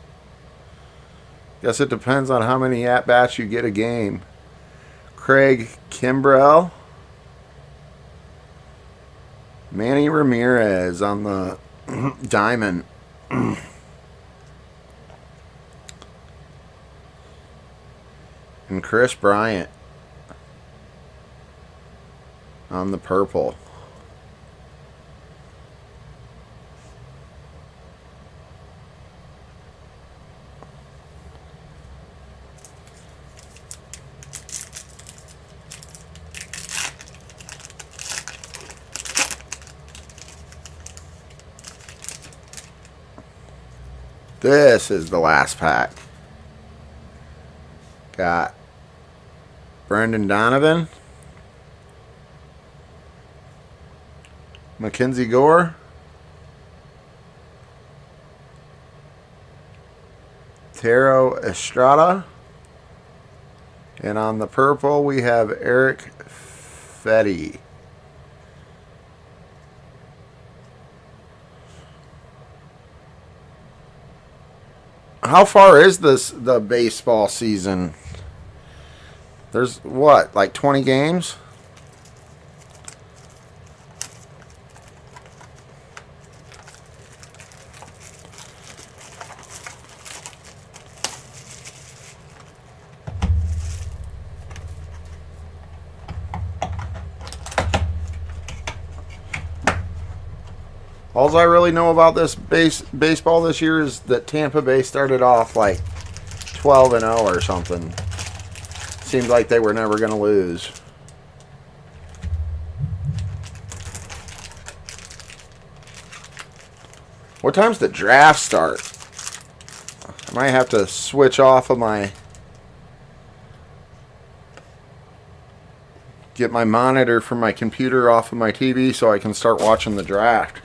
Guess it depends on how many at-bats you get a game. Craig Kimbrell. Manny Ramirez on the diamond. And Chris Bryant on the purple. This is the last pack. Got Brendan Donovan, Mackenzie Gore, Taro Estrada, and on the purple we have Eric Fetty. How far is the baseball season? There's what, like 20 games? All I really know about this baseball this year is that Tampa Bay started off like 12-0 or something. Seemed like they were never going to lose. What time's the draft start? I might have to switch off of my... Get my monitor from my computer off of my TV so I can start watching the draft.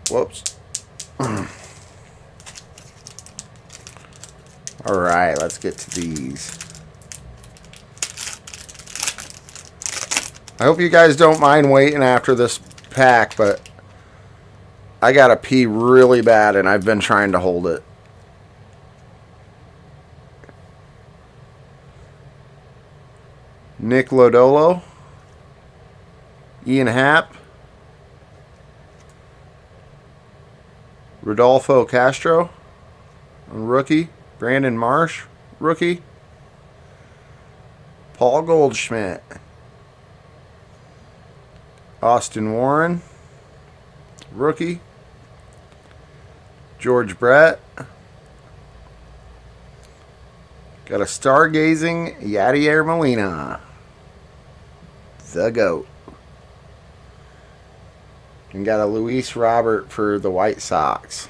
Whoops. Alright, let's get to these. I hope you guys don't mind waiting after this pack, but I gotta pee really bad and I've been trying to hold it. Nick Lodolo, Ian Happ, Rodolfo Castro, rookie. Brandon Marsh, rookie. Paul Goldschmidt. Austin Warren, rookie. George Brett. Got a stargazing Yadier Molina. The GOAT. And got a Luis Robert for the White Sox.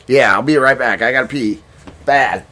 Yeah, I'll be right back. I gotta pee. Bad.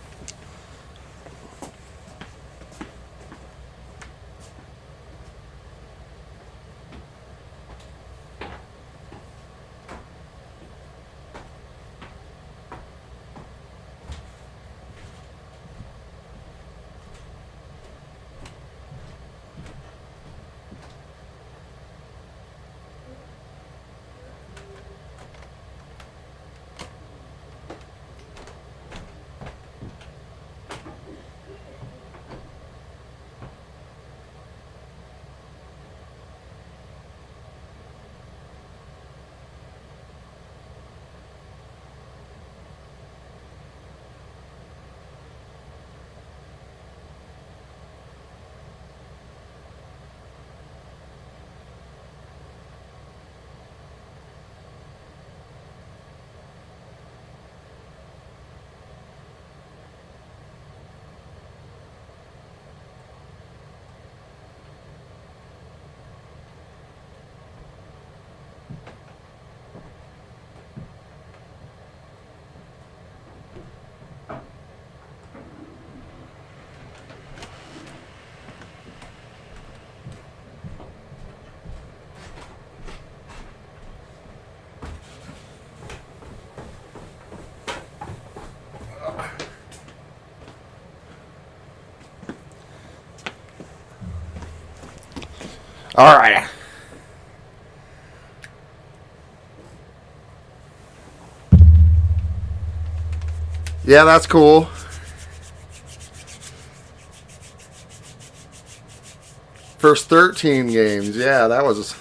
All right. Yeah, that's cool. First 13 games. Yeah, that was.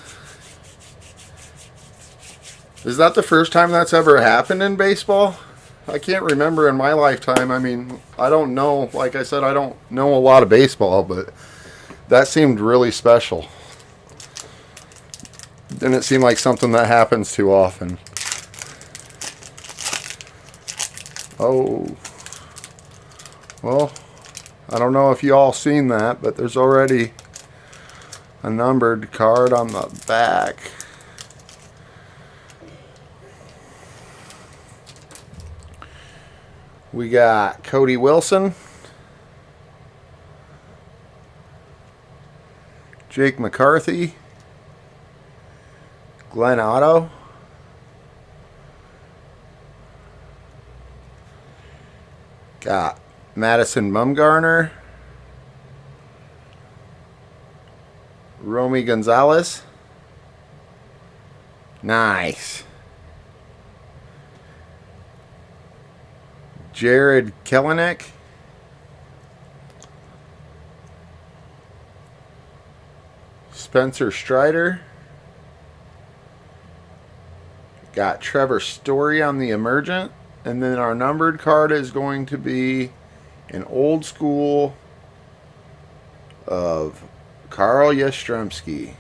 Is that the first time that's ever happened in baseball? I can't remember in my lifetime. I mean, I don't know. Like I said, I don't know a lot of baseball, but that seemed really special. Didn't seem like something that happens too often. Oh. Well, I don't know if you all seen that, but there's already a numbered card on the back. We got Cody Wilson, Jake McCarthy, Glenn Otto, got Madison Bumgarner, Romy Gonzalez. Nice. Jared Kelenic. Spencer Strider. Got Trevor Story on the Emergent. And then our numbered card is going to be an old school of Carl Yastrzemski.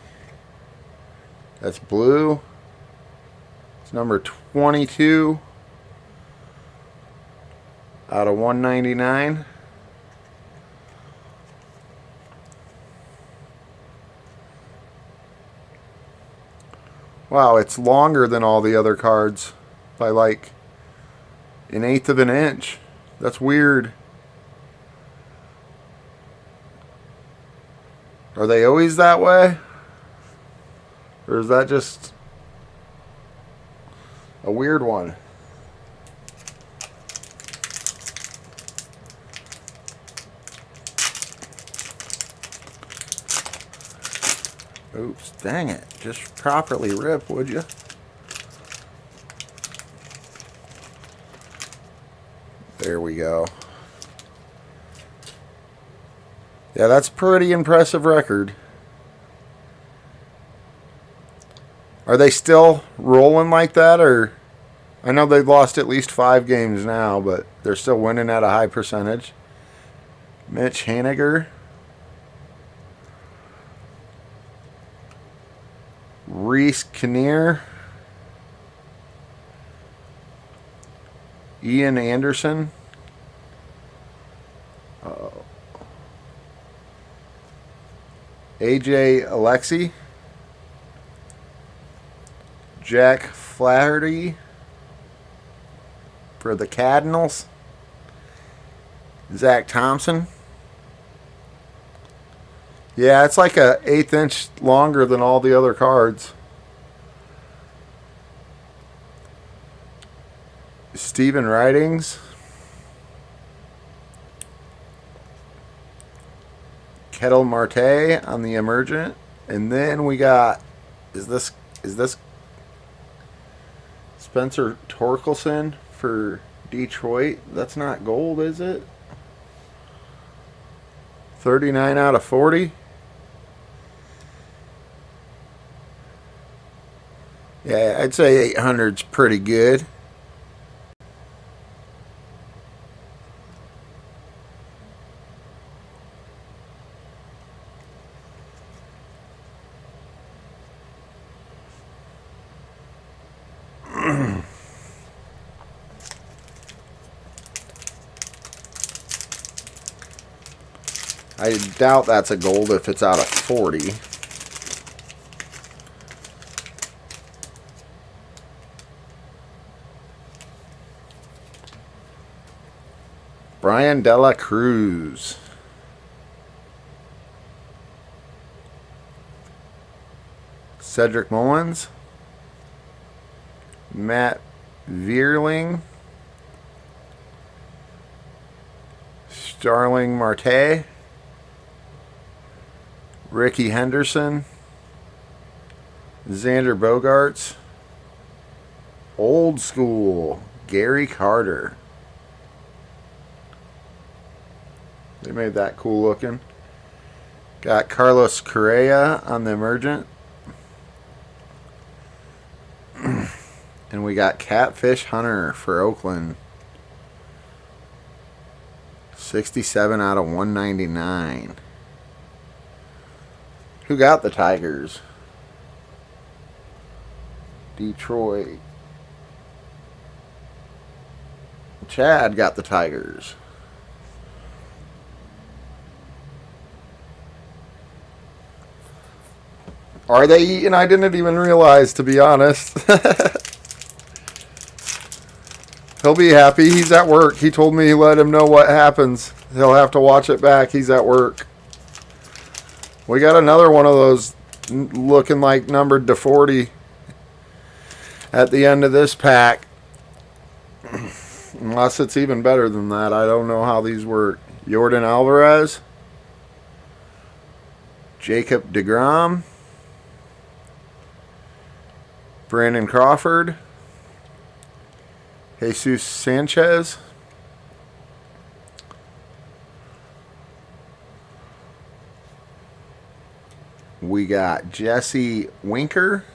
That's blue. It's number 22 out of 199. Wow, it's longer than all the other cards by like an eighth of an inch. That's weird. Are they always that way? Or is that just a weird one? Oops, dang it. Just properly rip, would you? There we go. Yeah, that's a pretty impressive record. Are they still rolling like that, or I know they've lost at least 5 games now, but they're still winning at a high percentage. Mitch Haniger. Reese Kinnear. Ian Anderson. AJ Alexi. Jack Flaherty for the Cardinals. Zach Thompson. Yeah, it's like a 1/8 inch longer than all the other cards. Steven Ridings. Kettle Marte on the Emergent. And then we got, is this Spencer Torkelson for Detroit? That's not gold, is it? 39 out of 40. Yeah, I'd say 800's pretty good. I doubt that's a gold if it's out of 40. Brian Dela Cruz. Cedric Mullins. Matt Vierling. Starling Marte. Ricky Henderson. Xander Bogaerts. Old school. Gary Carter. They made that cool looking. Got Carlos Correa on the Emergent. And we got Catfish Hunter for Oakland. 67 out of 199. Who got the Tigers? Detroit. Chad got the Tigers. Are they eating? I didn't even realize, to be honest. He'll be happy. He's at work. He told me let him know what happens. He'll have to watch it back. He's at work. We got another one of those looking like numbered to 40 at the end of this pack. Unless it's even better than that. I don't know how these work. Yordan Alvarez. Jacob deGrom. Brandon Crawford. Jesus Sanchez. We got Jesse Winker.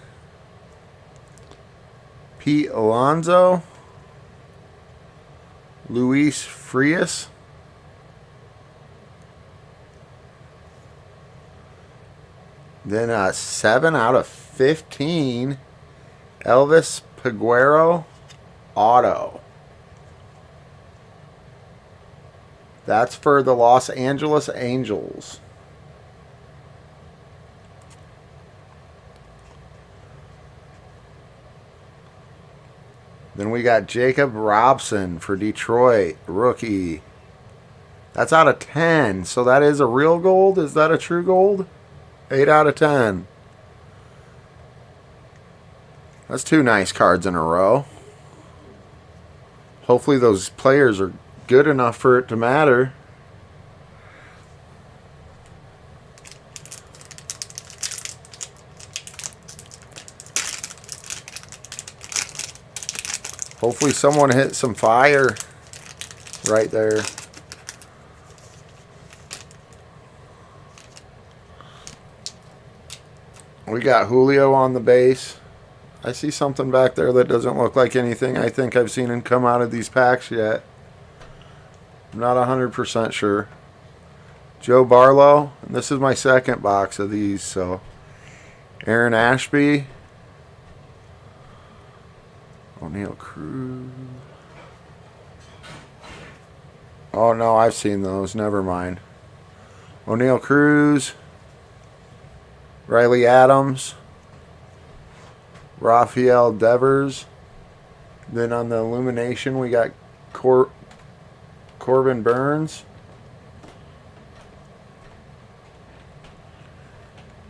Pete Alonso. Luis Frias. Then 7 out of 15. Elvis Peguero auto. That's for the Los Angeles Angels. Then we got Jacob Robson for Detroit, rookie. That's out of 10. So that is a real gold? Is that a true gold? 8 out of 10. That's 2 nice cards in a row. Hopefully those players are good enough for it to matter. Hopefully someone hit some fire right there. We got Julio on the base. I see something back there that doesn't look like anything I think I've seen him come out of these packs yet. I'm not 100% sure. Joe Barlow. And this is my second box of these, so. Aaron Ashby. O'Neal Cruz. Oh, no, I've seen those. Never mind. O'Neal Cruz. Riley Adams. Rafael Devers. Then on the Illumination, we got Corbin Burns.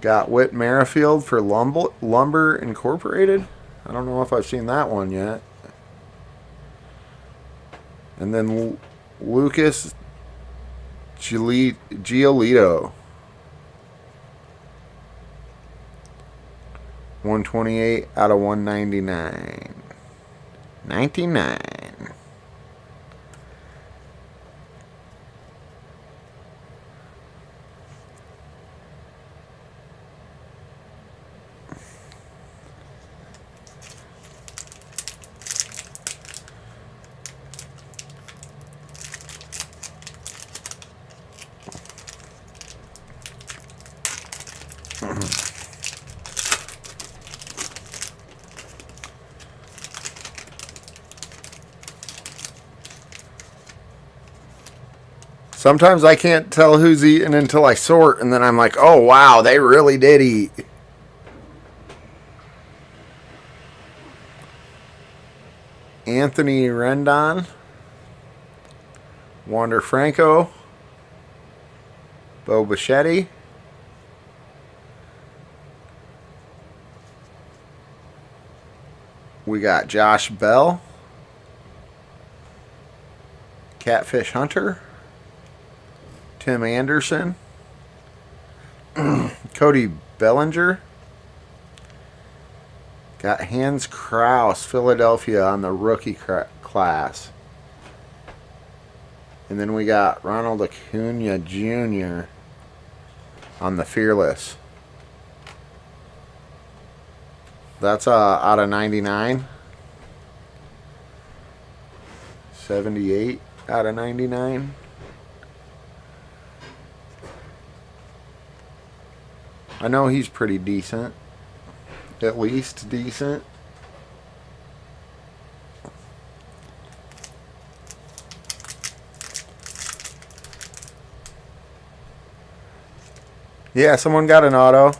Got Whit Merrifield for Lumber Incorporated. I don't know if I've seen that one yet. And then Lucas Giolito. 128 out of 199. 99. Sometimes I can't tell who's eating until I sort, and then I'm like, oh, wow, they really did eat. Anthony Rendon. Wander Franco. Bo Bichetti. We got Josh Bell. Catfish Hunter. Tim Anderson. Cody Bellinger. Got Hans Kraus, Philadelphia, on the rookie class. And then we got Ronald Acuna Jr. on the Fearless. That's out of 99. 78 out of 99. I know he's pretty decent. At least decent. Yeah, someone got an auto.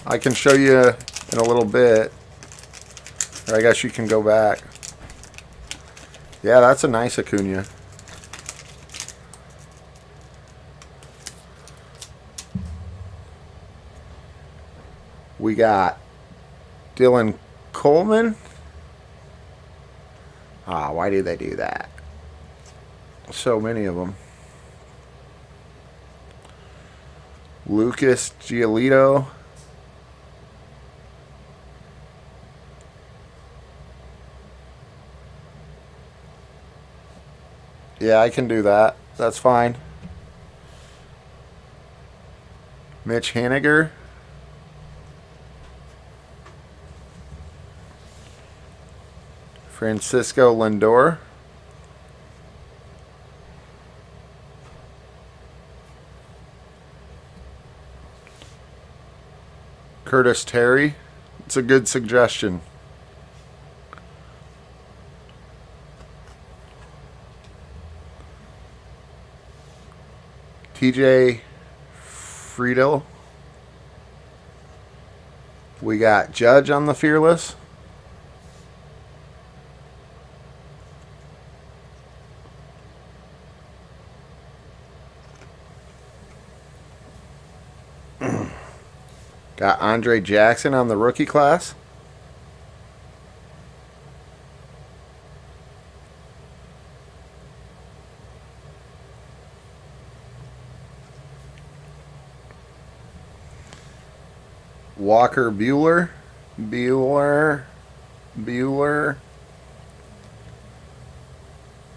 I can show you in a little bit. Or I guess you can go back. Yeah, that's a nice Acuna. We got Dylan Coleman. Why do they do that? So many of them. Lucas Giolito. Yeah, I can do that. That's fine. Mitch Haniger. Francisco Lindor. Curtis Terry. It's a good suggestion. TJ Friedel. We got Judge on the Fearless. Got Andre Jackson on the rookie class. Walker Buehler. Buehler.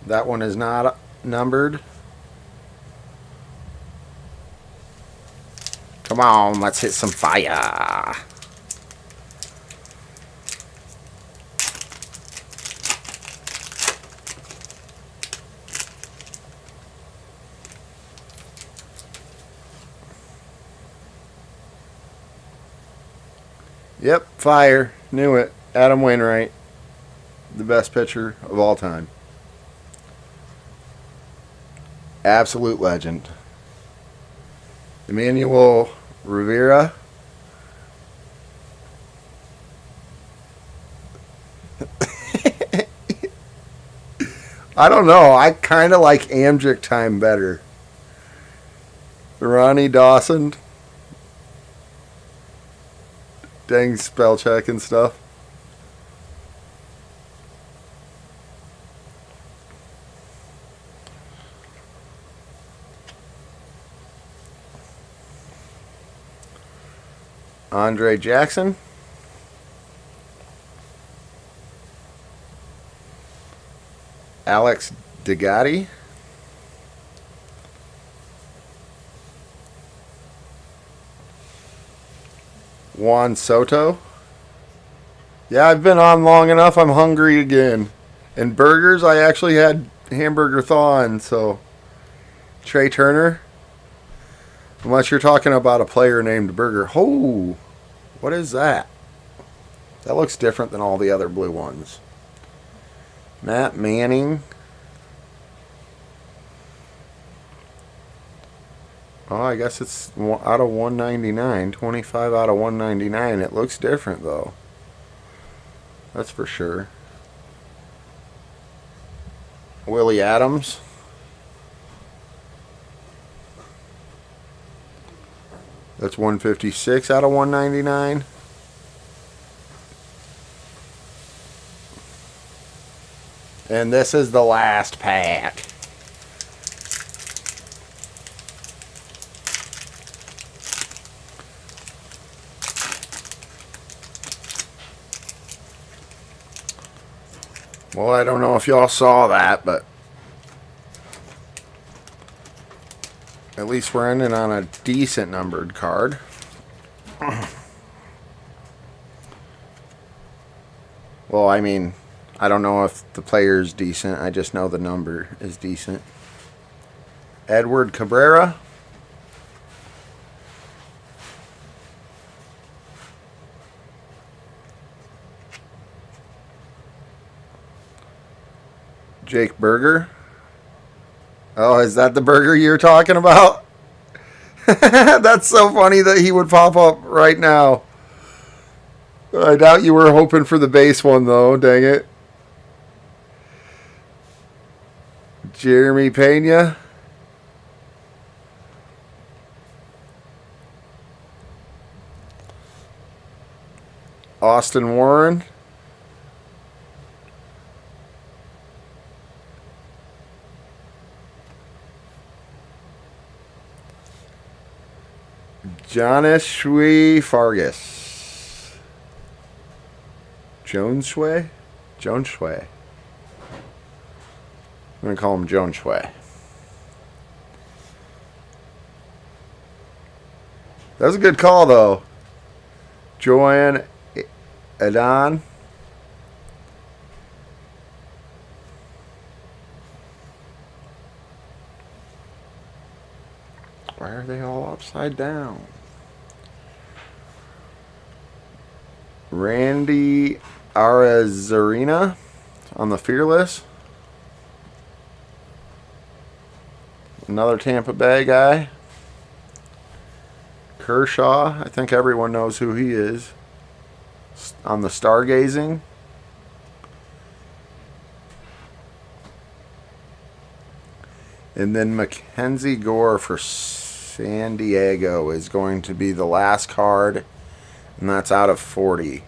That one is not numbered. Come on, let's hit some fire. Yep, fire. Knew it. Adam Wainwright, the best pitcher of all time. Absolute legend. Emmanuel Rivera. I don't know. I kind of like Amdrick time better. Ronnie Dawson. Dang spell check and stuff. Andre Jackson. Alex DeGatti. Juan Soto. Yeah, I've been on long enough. I'm hungry again. And burgers, I actually had hamburger thaw-in, so Trey Turner. Unless you're talking about a player named Burger. Oh, what is that? That looks different than all the other blue ones. Matt Manning. Oh, I guess it's out of 199. 25 out of 199. It looks different, though. That's for sure. Willie Adams. That's 156 out of 199. And this is the last pack. Well, I don't know if y'all saw that, but at least we're ending on a decent numbered card. Well, I mean, I don't know if the player is decent. I just know the number is decent. Edward Cabrera. Jake Berger. Oh, is that the Berger you're talking about? That's so funny that he would pop up right now. I doubt you were hoping for the base one, though. Dang it. Jeremy Pena. Austin Warren. Johnny Fargas. Jones Shway? Jones Shway. I'm going to call him Jones Shway. That was a good call, though. Joanne Adon. Why are they all upside down? Randy Arazarena on the Fearless. Another Tampa Bay guy. Kershaw. I think everyone knows who he is. On the Stargazing. And then Mackenzie Gore for San Diego is going to be the last card. And that's out of 40.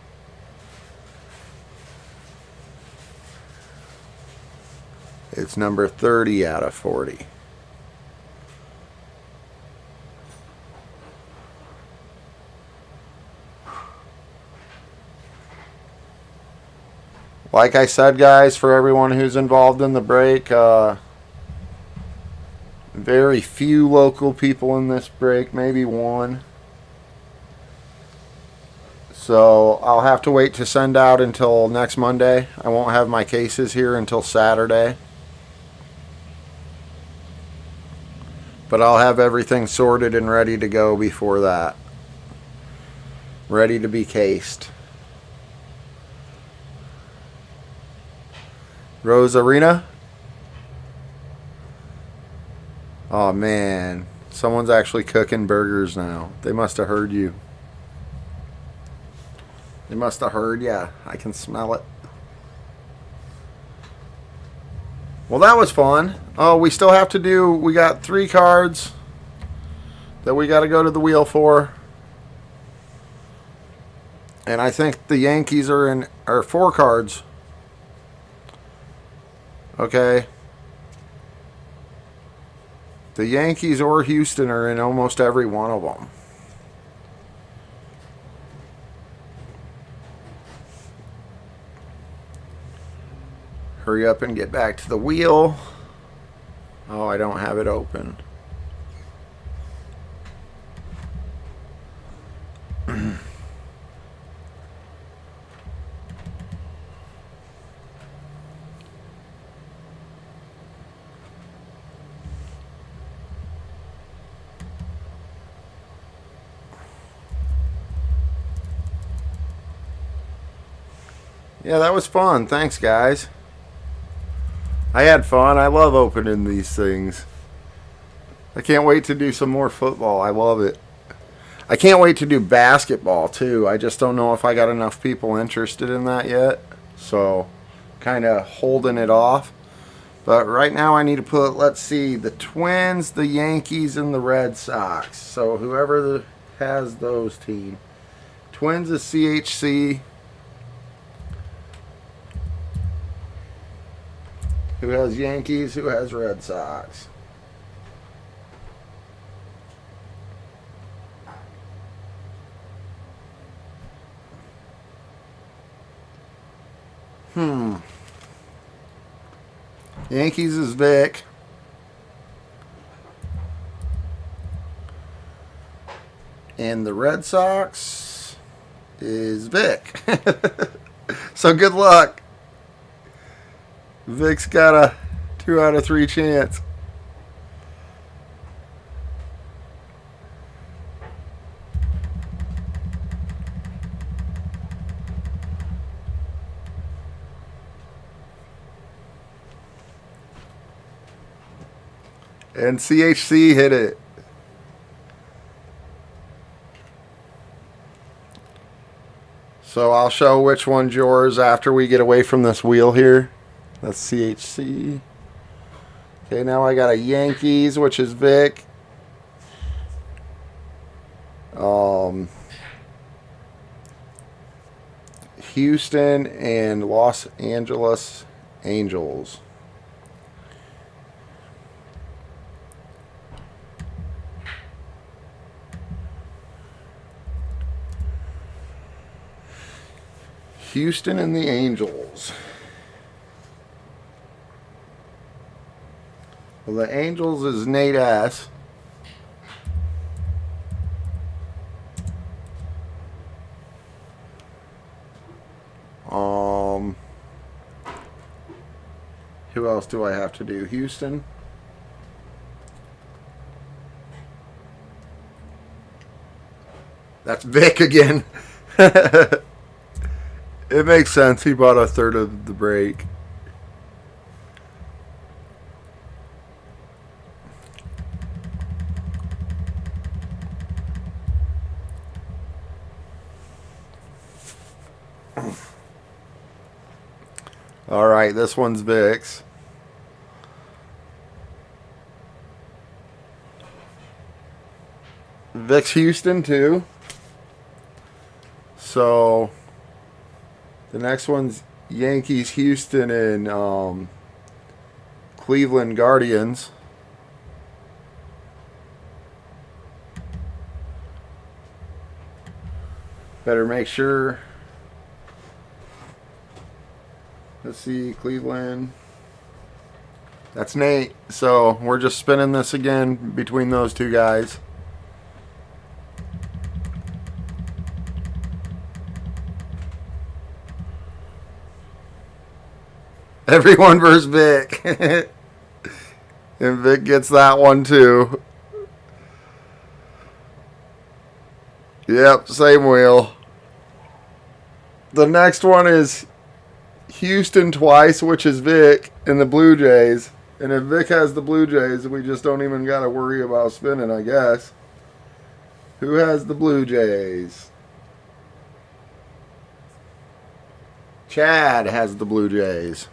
It's number 30 out of 40. Like I said, guys, for everyone who's involved in the break, very few local people in this break, maybe one. So I'll have to wait to send out until next Monday. I won't have my cases here until Saturday. But I'll have everything sorted and ready to go before that. Ready to be cased. Rose Arena. Oh man, someone's actually cooking burgers now. They must have heard you. They must have heard ya. I can smell it. Well, that was fun. Oh, we still have to do, we got 3 cards that we got to go to the wheel for. And I think the Yankees are 4 cards. Okay. The Yankees or Houston are in almost every one of them. Hurry up and get back to the wheel. Oh, I don't have it open. Yeah, that was fun. Thanks, guys. I had fun. I love opening these things. I can't wait to do some more football. I love it. I can't wait to do basketball, too. I just don't know if I got enough people interested in that yet. So, kind of holding it off. But right now I need to put, let's see, the Twins, the Yankees, and the Red Sox. So, whoever has those teams. Twins is CHC. Who has Yankees? Who has Red Sox? Yankees is Vic. And the Red Sox is Vic. So good luck. Vic's got a 2 out of 3 chance. And CHC hit it. So I'll show which one's yours after we get away from this wheel here. That's CHC. Okay, now I got a Yankees, which is Vic. Houston and Los Angeles Angels. Houston and the Angels. Well, the Angels is Nate S. Who else do I have to do? Houston. That's Vic again. It makes sense. He bought a third of the break. All right, this one's Vic's. Vic's Houston too. So the next one's Yankees Houston and Cleveland Guardians. Better make sure. Let's see, Cleveland. That's Nate. So we're just spinning this again between those two guys. Everyone versus Vic. And Vic gets that one too. Yep, same wheel. The next one is Houston twice, which is Vic, and the Blue Jays. And if Vic has the Blue Jays, we just don't even got to worry about spinning, I guess. Who has the Blue Jays? Chad has the Blue Jays.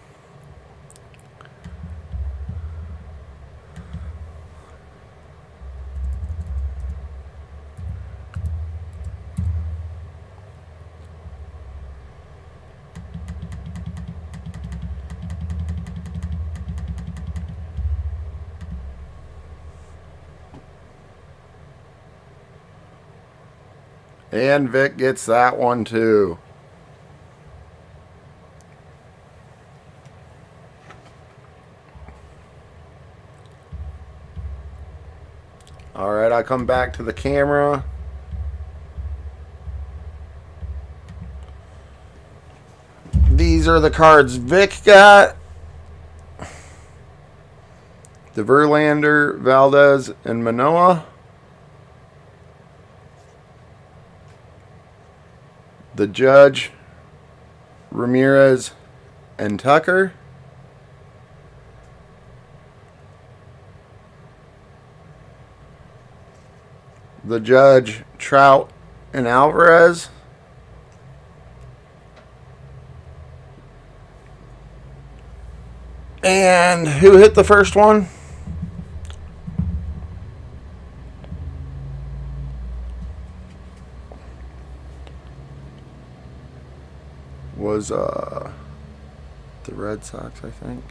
And Vic gets that one too. Alright, I'll come back to the camera. These are the cards Vic got. The Verlander, Valdez, and Manoah. The Judge, Ramirez, and Tucker. The Judge, Trout, and Alvarez. And who hit the first one? Was the Red Sox, I think.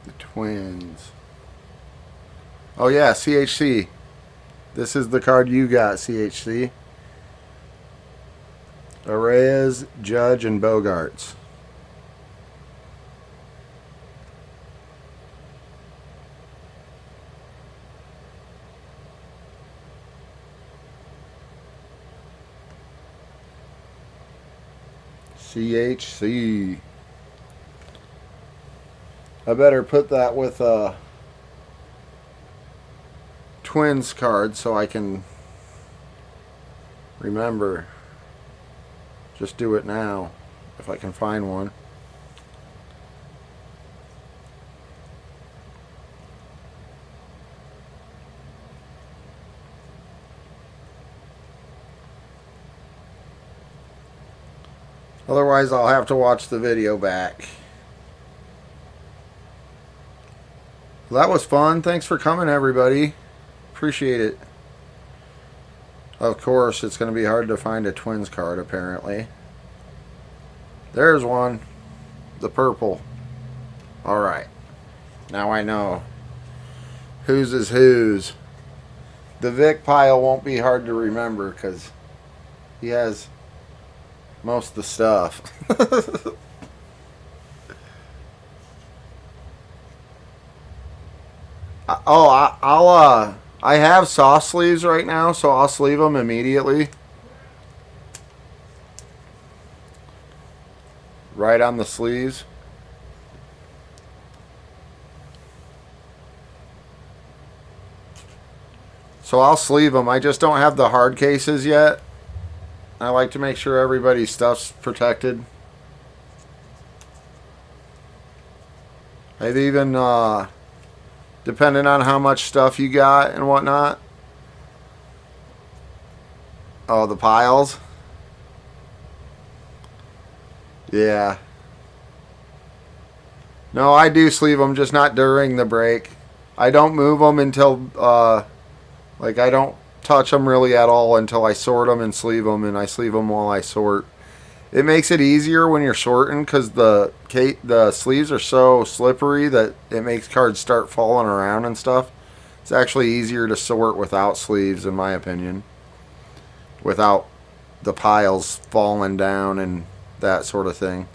The Twins. Oh yeah, CHC. This is the card you got, CHC. Arraez, Judge, and Bogarts. CHC. I better put that with a Twins card so I can remember. Just do it now if I can find one. Otherwise, I'll have to watch the video back. Well, that was fun. Thanks for coming, everybody. Appreciate it. Of course, it's going to be hard to find a Twins card, apparently. There's one. The purple. Alright. Now I know. Whose is whose. The Vic pile won't be hard to remember because he has most of the stuff. I have soft sleeves right now, so I'll sleeve them immediately. Right on the sleeves. So I'll sleeve them. I just don't have the hard cases yet. I like to make sure everybody's stuff's protected. I've even, depending on how much stuff you got and whatnot. Oh, the piles. Yeah. No, I do sleeve them, just not during the break. I don't move them until, like, I don't touch them really at all until I sort them and sleeve them, and I sleeve them while I sort. It makes it easier when you're sorting because the sleeves are so slippery that it makes cards start falling around and stuff. It's actually easier to sort without sleeves, in my opinion. Without the piles falling down and that sort of thing.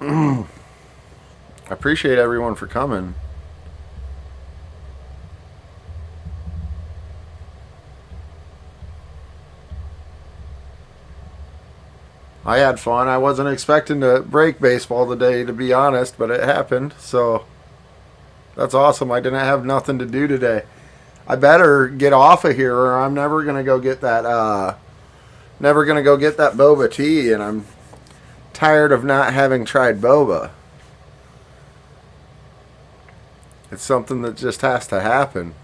I appreciate everyone for coming. I had fun. I wasn't expecting to break baseball today, to be honest, but it happened. So that's awesome. I didn't have nothing to do today. I better get off of here, or I'm never gonna go get that. Boba tea, and I'm tired of not having tried boba. It's something that just has to happen.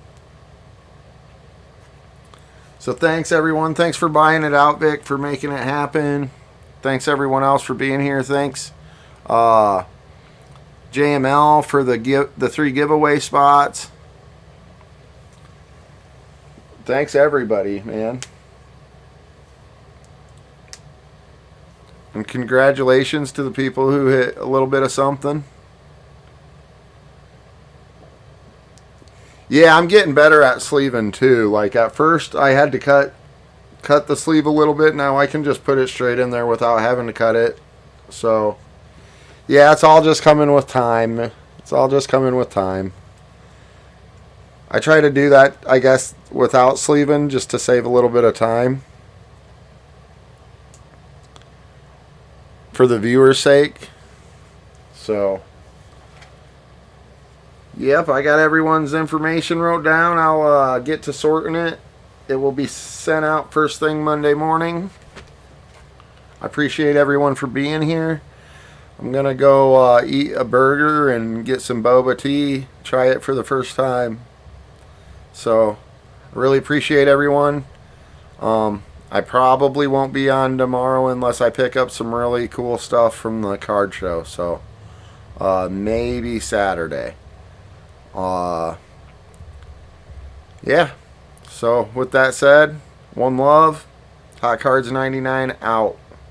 So thanks, everyone. Thanks for buying it out, Vic, for making it happen. Thanks, everyone else, for being here. Thanks, JML, for the 3 giveaway spots. Thanks, everybody, man. And congratulations to the people who hit a little bit of something. Yeah, I'm getting better at sleeving too. Like at first I had to cut the sleeve a little bit. Now I can just put it straight in there without having to cut it. So yeah, it's all just coming with time. It's all just coming with time. I try to do that, I guess, without sleeving just to save a little bit of time. For the viewer's sake. So yep, I got everyone's information wrote down. I'll get to sorting it. It will be sent out first thing Monday morning. I appreciate everyone for being here. I'm going to go eat a burger and get some boba tea. Try it for the first time. So, I really appreciate everyone. I probably won't be on tomorrow unless I pick up some really cool stuff from the card show. So, maybe Saturday. Yeah. So with that said, one love. Hot Cards 99 out.